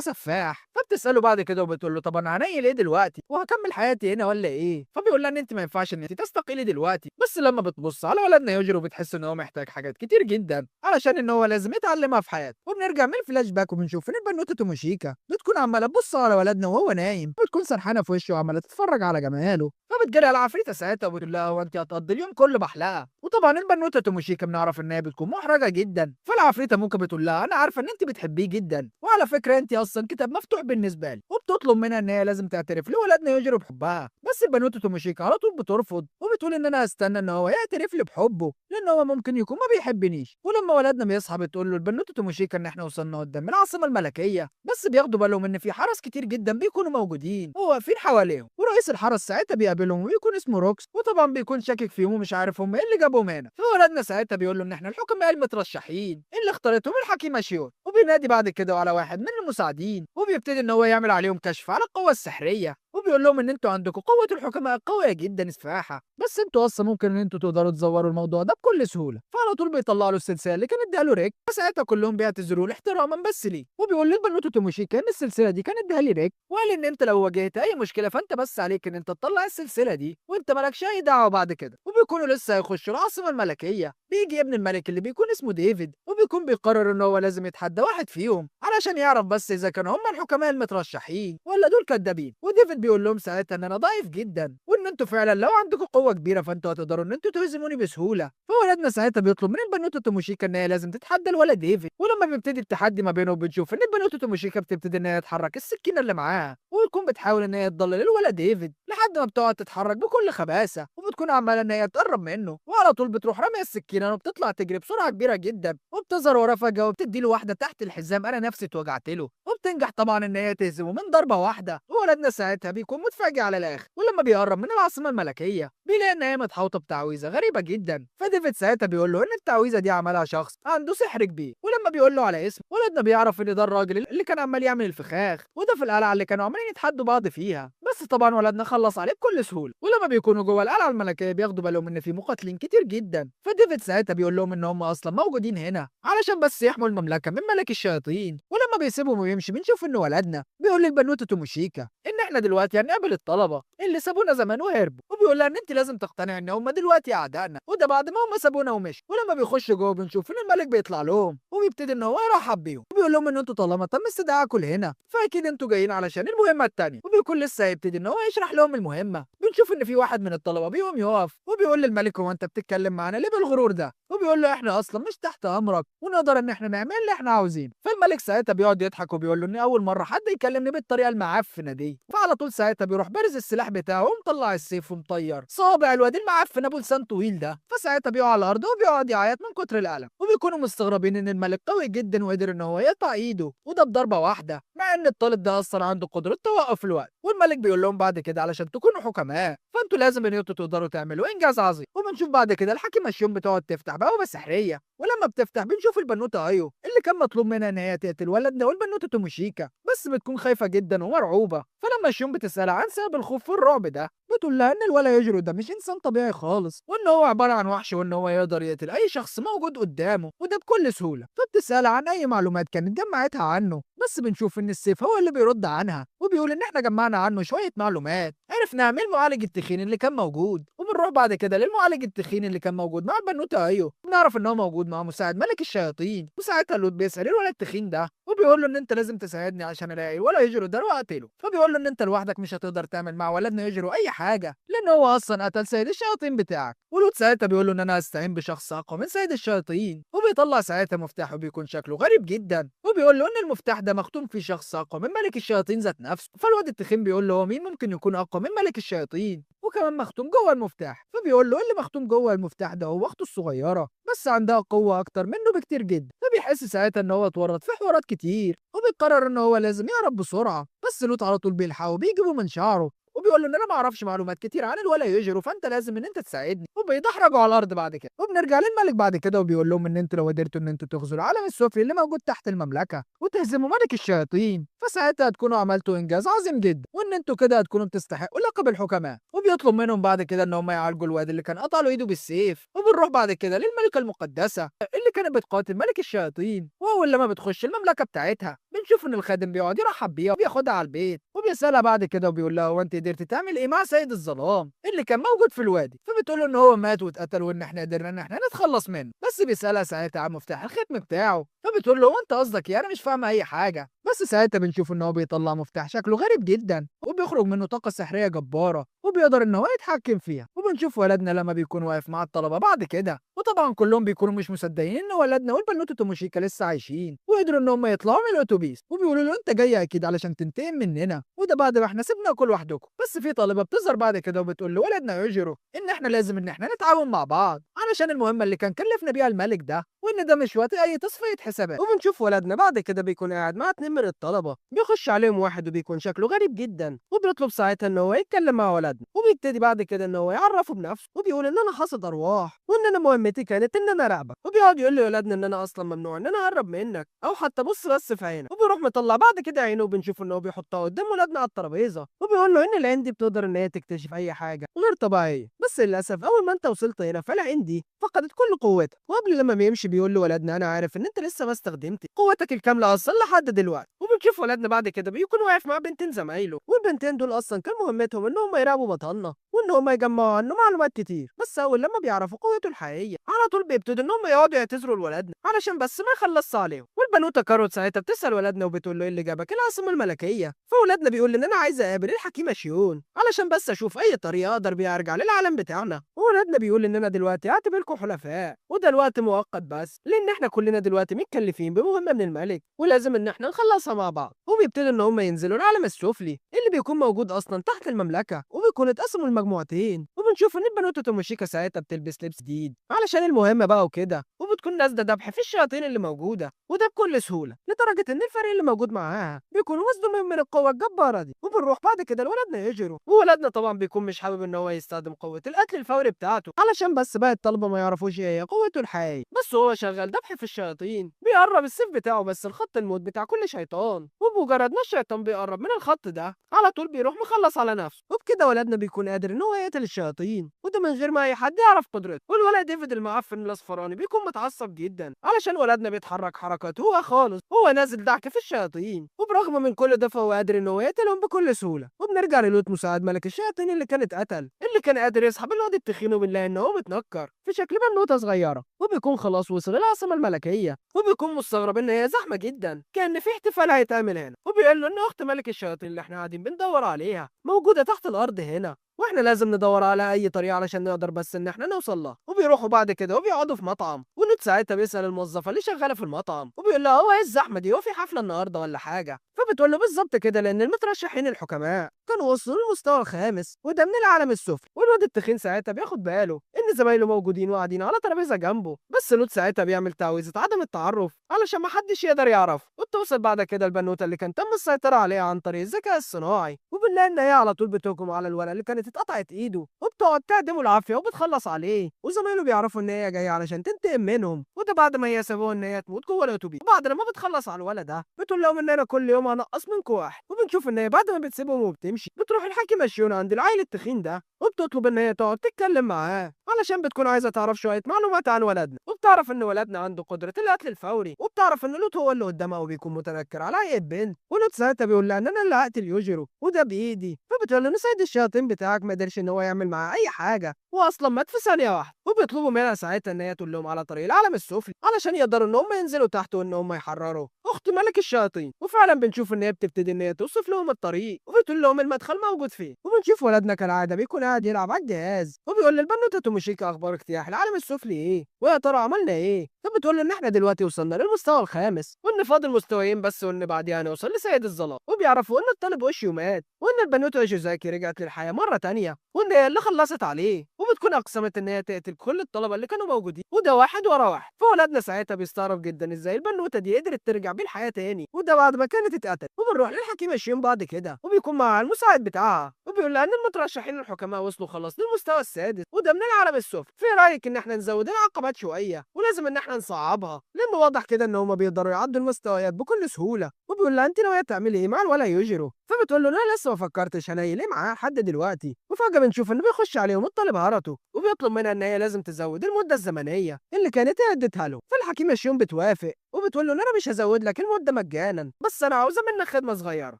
سفاح. فبتساله بعد كده وبتقول له طب انا هنيل ايه دلوقتي وهكمل حياتي هنا ولا ايه؟ فبيقول لها ان انت ما ينفعش ان انت تستقيلي دلوقتي. بس لما بتبص على ولدنا يوجيرو بتحس ان هو محتاج حاجات كتير جدا علشان ان هو لازم يتعلمها في حياته. وبنرجع من الفلاش باك وبنشوف ان البنوته توموشيكا بتكون عماله تبص على ولدنا وهو نايم، بتكون سرحانه في وشه وعماله تتفرج على جماله. فبتجري على العفريته ساعتها وبتقول لها هو انت هتقضي اليوم كله بحلقه؟ وطبعا البنوته توموشيكا بنعرف ان هي بتكون محرجه جدا. فالعفريته ممكن بتقول لها انا عارفه ان انت بتحبيه جدا، وعلى فكره انت اصلا كتاب مفتوح بالنسبه لي، وبتطلب منها ان هي لازم تعترف لولدنا يوجيرو بحبها. بس البنوته توموشيكا على طول بترفض وبتقول ان انا هستنى ان هو يعترف لي بحبه لان هو ممكن يكون ما بيحبنيش. ولما ولدنا بيصحى بتقول له البنوته توموشيكا ان احنا وصلنا قدام العاصمه الملكيه، بس بياخدوا بالهم ان في حرس كتير جدا بيكونوا موجودين وواقفين حواليهم. ورئيس الحرس ساعتها بيقابلهم ويكون اسمه روكس، وطبعا بيكون شاكك فيهم ومش عارف هم ايه اللي جابهم هنا. فولدنا ساعتها بيقول له ان احنا الحكماء المترشحين اللي اختارتهم الحكيمه شيون. وبينادي بعد كده على واحد من المساعدين وبيبتدي ان هو يعمل عليهم كشف على القوه السحريه، وبيقول لهم ان انتوا عندكم قوه الحكماء قويه جدا سفاحه، بس انتوا اصلا ممكن ان انتوا تقدروا تزوروا الموضوع ده بكل سهوله. فعلى طول بيطلع له السلسله اللي كان اداها له ريك، فساعتها كلهم بيعتذروا له احتراما بس ليه. وبيقول للبنوته توموشيكا ان السلسله دي كان اداها لي ريك، وقال ان انت لو واجهت اي مشكله فانت بس عليك ان انت تطلع السلسله دي وانت مالكش اي دعوه بعد كده. وبيكونوا لسه هيخشوا العاصمه الملكيه، بيجي ابن الملك اللي بيكون اسمه ديفيد، وبيكون بيقرر ان هو لازم يتحدى واحد فيهم علشان يعرف بس اذا كانوا هم الحكماء المترشحين ولا دول كدابين. وديفيد بيقول لهم ساعتها ان انا ضعيف جدا وان انتوا فعلا لو عندكم قوه كبيره فانتوا هتقدروا ان انتوا تهزموني بسهوله. فولدنا ساعتها بيطلب من البنوته توموشيكا ان هي لازم تتحدى الولد ديفيد. ولما بيبتدي التحدي ما بينه وبنشوف ان البنوته توموشيكا بتبتدي ان هي تحرك السكينه اللي معاها وتكون بتحاول ان هي تضلل الولد ديفيد لحد ما بتقعد تتحرك بكل خباثه، وبتكون عماله ان هي تقرب منه، وعلى طول بتروح راميه السكينه وبتطلع تجري بسرعه كبيره جدا، وبتظهر وراه فجاه وبتدي له واحده تحت الحزام انا نفسي اتوجعت له، وبتنجح طبعا ان هي تهزمه من ضربه واحده. وولدنا ساعتها بيكون متفاجئ على الاخر، ولما بيقرب من العاصمه الملكيه بيلاقي ان هي متحوطه بتعويذه غريبه جدا. فديفيد ساعتها بيقول له ان التعويذه دي عملها شخص عنده سحر كبير، ولما بيقول له على اسمه ولدنا بيعرف ان ده الراجل اللي كان عمال يعمل الفخاخ، وده في القلعه اللي كانوا عمالين يتحدوا بعض فيها. بس طبعا ولدنا خلص عليه بكل سهوله. ولما بيكونوا جوه القلعه الملكيه بياخدوا بالهم ان في مقاتلين كتير جدا، فديفيد ساعتها بيقول لهم ان هم اصلا موجودين هنا علشان بس يحموا المملكه من ملك الشياطين. ولما بيسيبهم ويمشي بنشوف ان ولدنا بيقول للبنوته توموشيكا ان احنا دلوقتي هنقابل الطلبه اللي سابونا زمان وهربوا، وبيقول لها ان انت لازم تقتنعي ان هم دلوقتي اعدائنا، وده بعد ما هم سابونا ومشوا. ولما بيخشوا جوه بنشوف ان الملك بيطلع لهم وبيبتدي ان هو يرحب بيهم، وبيقول لهم ان انتوا طالما تم استدعاءكم هنا فاكيد انتوا جايين علشان المهمه التانيه. وبيكون لسه هيبتدي ان هو يشرح لهم المهمه بنشوف ان في واحد من الطلبه بيقوم يقف وبيقول للملك هو انت بتتكلم معانا ليه بالغرور ده؟ وبيقول له احنا اصلا مش تحت امرك ونقدر ان احنا نعمل اللي احنا عاوزينه. فالملك ساعتها بيقعد يضحك وبيقول له ان اول مره حد يكلمني بالطريقه المعفنه دي. فعلى طول ساعتها بيروح بارز السلاح بتاعه ومطلع السيف ومطير صابع الواد المعفن ابو لسان طويل ده. فساعتها بيقع على الارض وبيقعد يعيط من كتر الالم، وبيكونوا مستغربين ان الملك قوي جدا وقدر ان هو يقطع ايده وده بضربه واحده، مع ان الطالب ده اصلا عنده قدره توقف الوقت. والملك بيقول لهم بعد كده علشان تكونوا حكماء فانتوا لازم ان انتوا تقدروا تعملوا انجاز عظيم. وبنشوف بعد كده الحكيمه شيون بتقعد تفتح بوابه سحريه، ولما بتفتح بنشوف البنوته ايو اللي كان مطلوب منها ان هي تقتل ولدنا والبنوته توموشيكا، بس بتكون خايفه جدا ومرعوبه. فلما شيون بتسالها عن سبب الخوف والرعب ده بتقول لها ان الولد يجرو ده مش انسان طبيعي خالص، وان هو عباره عن وحش، وان هو يقدر يقتل اي شخص موجود قدامه وده بكل سهوله. فبتسالها عن اي معلومات كانت جمعتها عنه، بس بنشوف ان السيف هو اللي بيرد عنها وبيقول ان احنا جمعنا عنه شويه معلومات عرفناها من المعالج التخين اللي كان موجود. وبنروح بعد كده للمعالج التخين اللي كان موجود مع البنوته ايو، بنعرف ان هو موجود مع مساعد ملك الشياطين. وساعتها لوت بيسال الولد التخين ده وبيقول له ان انت لازم تساعدني عشان الاقي ولا يجرو ده واقتله. فبيقول له ان انت لوحدك مش هتقدر تعمل مع ولدنا يجرو اي حاجه لان هو اصلا قتل سيد الشياطين بتاعك. ولوت ساعتها بيقول له ان انا هستعين بشخص اقوى من سيد الشياطين، وبيطلع ساعتها مفتاح وبيكون شكله غريب جدا، وبيقول له ان المفتاح ده مختوم فيه شخص اقوى من ملك الشياطين ذات نفسه. فالواد التخين بيقول له هو مين ممكن يكون اقوى من ملك الشياطين وكمان مختوم جوه المفتاح؟ فبيقول له اللي مختوم جوه المفتاح ده هو اخته الصغيره بس عندها قوه اكتر منه بكتير جدا. فبيحس ساعتها ان هو اتورط في حوارات كتير وبيقرر ان هو لازم يهرب بسرعه، بس لوط على طول بيلحقه وبيجيبه من شعره وبيقول له ان انا ما اعرفش معلومات كتير عن الولا يجروا، فانت لازم ان انت تساعدني. وبيدحرجوا على الارض بعد كده، وبنرجع للملك بعد كده وبيقول لهم ان انتوا لو قدرتوا ان انتوا تغزوا العالم السفلي اللي موجود تحت المملكه وتهزموا ملك الشياطين، فساعتها هتكونوا عملتوا انجاز عظيم جدا، وان انتوا كده هتكونوا بتستحقوا لقب الحكماء. وبيطلب منهم بعد كده ان هم يعالجوا الواد اللي كان قطع له ايده بالسيف. وبنروح بعد كده للملكه المقدسه اللي كانت بتقاتل ملك الشياطين، واول لما بتخش المملكه بتاعتها بنشوف ان الخادم بيقعد يرحب بيها وبياخدها على البيت، وبيسالها بعد كده وبيقول لها هو انت قدرتي تعمل ايه مع سيد الظلام اللي كان موجود في الوادي؟ فبتقول له ان هو مات واتقتل وان احنا قدرنا ان احنا نتخلص منه. بس بيسالها ساعتها عن مفتاح الختم بتاعه، فبتقول له وانت قصدك ايه؟ انا مش فاهمه اي حاجه. بس ساعتها بنشوف ان هو بيطلع مفتاح شكله غريب جدا وبيخرج منه طاقه سحريه جباره وبيقدر ان هو يتحكم فيها. وبنشوف ولدنا لما بيكون واقف مع الطلبه بعد كده، وطبعا كلهم بيكونوا مش مصدقين ان ولدنا والبنوته توموشيكا لسه عايشين وقدروا ان هم يطلعوا من الاتوبيس. وبيقولوا له انت جاي اكيد علشان تنتقم مننا، وده بعد ما احنا سيبنا كل لوحدكم. بس في طالبه بتظهر بعد كده وبتقول لولدنا يوجيرو ان احنا لازم ان احنا نتعاون مع بعض علشان المهمه اللي كان كلفنا بيها الملك ده، وان ده مش وقت اي تصفيه حسابات. وبنشوف ولدنا بعد كده بيكون قاعد مع اتنين من الطلبه، بيخش عليهم واحد وبيكون شكله غريب جدا وبيطلب ساعتها ان هو يتكلم مع ولدنا، وبيبتدي بعد كده ان هو يعرفه بنفسه وبيقول ان انا حاصد ارواح وان انا مهمتي كانت ان انا اراقبك. وبيقعد يقول لولدنا ان انا اصلا ممنوع ان انا اقرب منك او حتى بص بس في عينك. وبيروح مطلع بعد كده عينه وبنشوف ان هو بيحطها قدام ولدنا على الترابيزه وبيقول له ان العين دي بتقدر ان هي تكتشف اي حاجه غير طبيعيه، بس للاسف اول ما انت وصلت هنا فالعين دي فقدت كل قوتها. وقبل لما بيمشي بيقول لولدنا انا عارف ان انت لسه ما استخدمتي قوتك الكامله اصلا لحد دلوقتي. وبنشوف ولدنا بعد كده بيكون واقف مع بنتين زمايله، والبنتين دول اصلا كان مهمتهم ان هم يراقبوا بطلنا وان هم يجمعوا عنه معلومات كتير. بس اول لما بيعرفوا قوته الحقيقيه على طول بيبتدوا ان هم يقعدوا يعتذروا لولدنا علشان بس ما يخلصش عليهم. والبنوته كاروت ساعتها بتسال ولدنا وبتقول له ايه اللي جابك العاصمه الملكيه؟ فولدنا بيقول ان انا عايز اقابل الحكيمه شيون علشان بس اشوف اي طريقه اقدر بيها ارجع للعالم بتاعنا. وولدنا بيقول اننا دلوقتي هعتبركم حلفاء وده الوقت مؤقت بس لان احنا كلنا دلوقتي متكلفين بمهمه من الملك ولازم ان احنا نخلصها مع بعض. وبيبتدوا ان هم ينزلوا العالم السفلي اللي بيكون موجود اصلا تحت المملكه، وبيكون اتقسموا لمجموعتين. وبنشوف ان البنوته توموشيكا ساعتها بتلبس لبس جديد علشان المهمه بقى وكده، وبتكون نازله ذبح في الشياطين اللي موجوده وده بكل سهوله لدرجه ان الفريق اللي موجود معاها بيكونوا مصدومين من القوه الجباره دي. وبنروح بعد كده لولدنا يجروا، وولدنا طبعا بيكون مش حابب ان هو يستخدم قوه القتل الفوري بتاعته علشان بس بقى الطلبه ما يعرفوش ايه هي قوته الحقيقيه. بس هو شغال ذبح في الشياطين، بيقرب السيف بتاعه بس الخط الموت بتاع كل شيطان، وبمجرد ما الشيطان بيقرب من الخط ده على طول بيروح مخلص على نفسه. وبكده ولدنا بيكون قادر ان هو يقتل الشياطين وده من غير ما اي حد يعرف قدرته. والولد ديفيد المعفن الاصفراني بيكون متعصب جدا علشان ولدنا بيتحرك حركات هو خالص هو نازل دعك في الشياطين، وبرغم من كل ده فهو قادر ان هو يقتلهم بكل سهوله. وبنرجع للوت مساعد ملك الشياطين اللي كان اتقتل، اللي كان قادر يسحب الواد التخين وبنلاقي ان هو متنكر في شكل بنوته صغيره، وبيكون خلاص وصل العاصمه الملكيه، وبيكون مستغرب ان هي زحمه جدا كان في احتفال هيتعمل هنا. وبيقول له ان اخت ملك الشياطين اللي احنا قاعدين بندور عليها موجوده تحت الارض هنا، واحنا لازم ندور على اي طريقه علشان نقدر بس ان احنا نوصل لها. وبيروحوا بعد كده وبيقعدوا في مطعم، ونوت ساعتها بيسال الموظفه اللي شغاله في المطعم وبيقول لها هو ايه الزحمه دي؟ هو في حفله النهارده ولا حاجه؟ فبتقول له بالظبط كده لان المترشحين الحكماء كانوا وصلوا للمستوى الخامس وده من العالم السفلي. والواد التخين ساعتها بياخد باله ان زمايله موجودين وقاعدين على ترابيزه جنبه، بس نوت ساعتها بيعمل تعويذه عدم التعرف علشان ما حدش يقدر يعرفه. وبتوصل بعد كده البنوته اللي كان تم السيطره عليها عن طريق الذكاء الصناعي، وبنلاقي ان هي على طول بتهجم على الولد اللي كانت اتقطعت ايده وبتقعد تعدمه العافيه وبتخلص عليه. وزمايله بيعرفوا ان هي جايه علشان تنتقم منهم، وده بعد ما هي سابوها ان هي تموت جوه الاتوبيس. وبعد لما بتخلص على الولد ده بتقول لهم ان انا كل يوم هنقص منكم واحد. وبنشوف ان هي بعد ما بتسيبهم وبتمشي بتروح الحاكمه شيون عند العيل التخين ده وبتطلب ان هي تقعد تتكلم معاه علشان بتكون عايزه تعرف شويه معلومات عن ولدنا. وبتعرف ان ولدنا عنده قدره القتل الفوري، وبتعرف ان لوت هو اللي قدامها وبيكون متنكر على اي بنت. ولوت ساعتها بيقول لها ان انا اللي هقتل يوجيرو وده بايدي. فبتقول له ان سيد الشياطين بتاعك ما قدرش ان هو يعمل معاه اي حاجه واصلا مات في ثانيه واحده. وبيطلبوا منها ساعتها ان هي تقول لهم على طريق العالم السفلي علشان يقدروا ان هم ينزلوا تحت وان هم يحرروا اخت ملك الشياطين. وفعلا بنشوف ان هي بتبتدي ان هي توصف لهم الطريق وبتقول لهم المدخل موجود فين. وبنشوف ولدنا كالعاده بيكون قاعد يلعب على الجهاز وبيقول للبنوته توموشيكا اخبار اجتياح العالم السفلي ايه ويا ترى عملنا ايه. فبتقول له ان احنا دلوقتي وصلنا للمستوى الخامس وان فاضل مستويين بس وان بعديها نوصل لسيد الظلام. وبيعرفوا ان الطالب اوشيو مات وان البنوته يوشيزاكي رجعت للحياه مره تانية وان هي اللي خلصت عليه، وبتكون اقسمت ان هي تقتل كل الطلبه اللي كانوا موجودين وده واحد ورا واحد. فولدنا ساعتها بيستغرب جدا ازاي البنوته دي قدرت ترجع بيه الحياة تاني، وده بعد ما كانت اتقتلت. وبنروح للحكيمة شين بعد كده، وبيكون معاها المساعد بتاعها، وبيقول لها إن المترشحين الحكماء وصلوا خلاص للمستوى السادس، وده من العالم السفلي. في رأيك إن إحنا نزود العقبات شوية، ولازم إن إحنا نصعبها، لأن واضح كده إن هما بيقدروا يعدوا المستويات بكل سهولة. وبيقول لها أنت ناوية تعملي إيه مع الولا يوجيرو؟ فبتقول له أنا لسه ما فكرتش هنيل إيه معاه لحد دلوقتي. وفجأة بنشوف إنه بيخش عليهم الطالب هاراتو، وبيطلب منها إن هي لازم تزود المدة الزمنية اللي كانت هي اديتها له. فالحكيمة شيون بتوافق، وبتقول له إن أنا مش هزود لك المدة مجانا، بس أنا عاوزة منك خدمة صغيرة،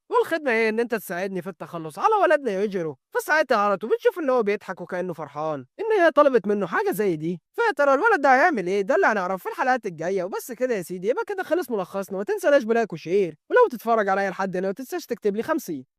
والخدمة هي إن أنت تساعدني في التخلص على ولدنا يوجيرو. فساعتها هاراتو بتشوف إن هو بيضحك وكأنه فرحان إن هي طلبت منه حاجة زي دي. فيا ترى الولد ده هيعمل إيه؟ ده اللي هنعرفه في الحلقات الجاية. وبس كده يا سيدي، يبقى كده خلص ملخصنا. ما تنساناش بلايك وشير، ولو تتفرج عليا لحد هنا ما تنساش تكتب لي 50.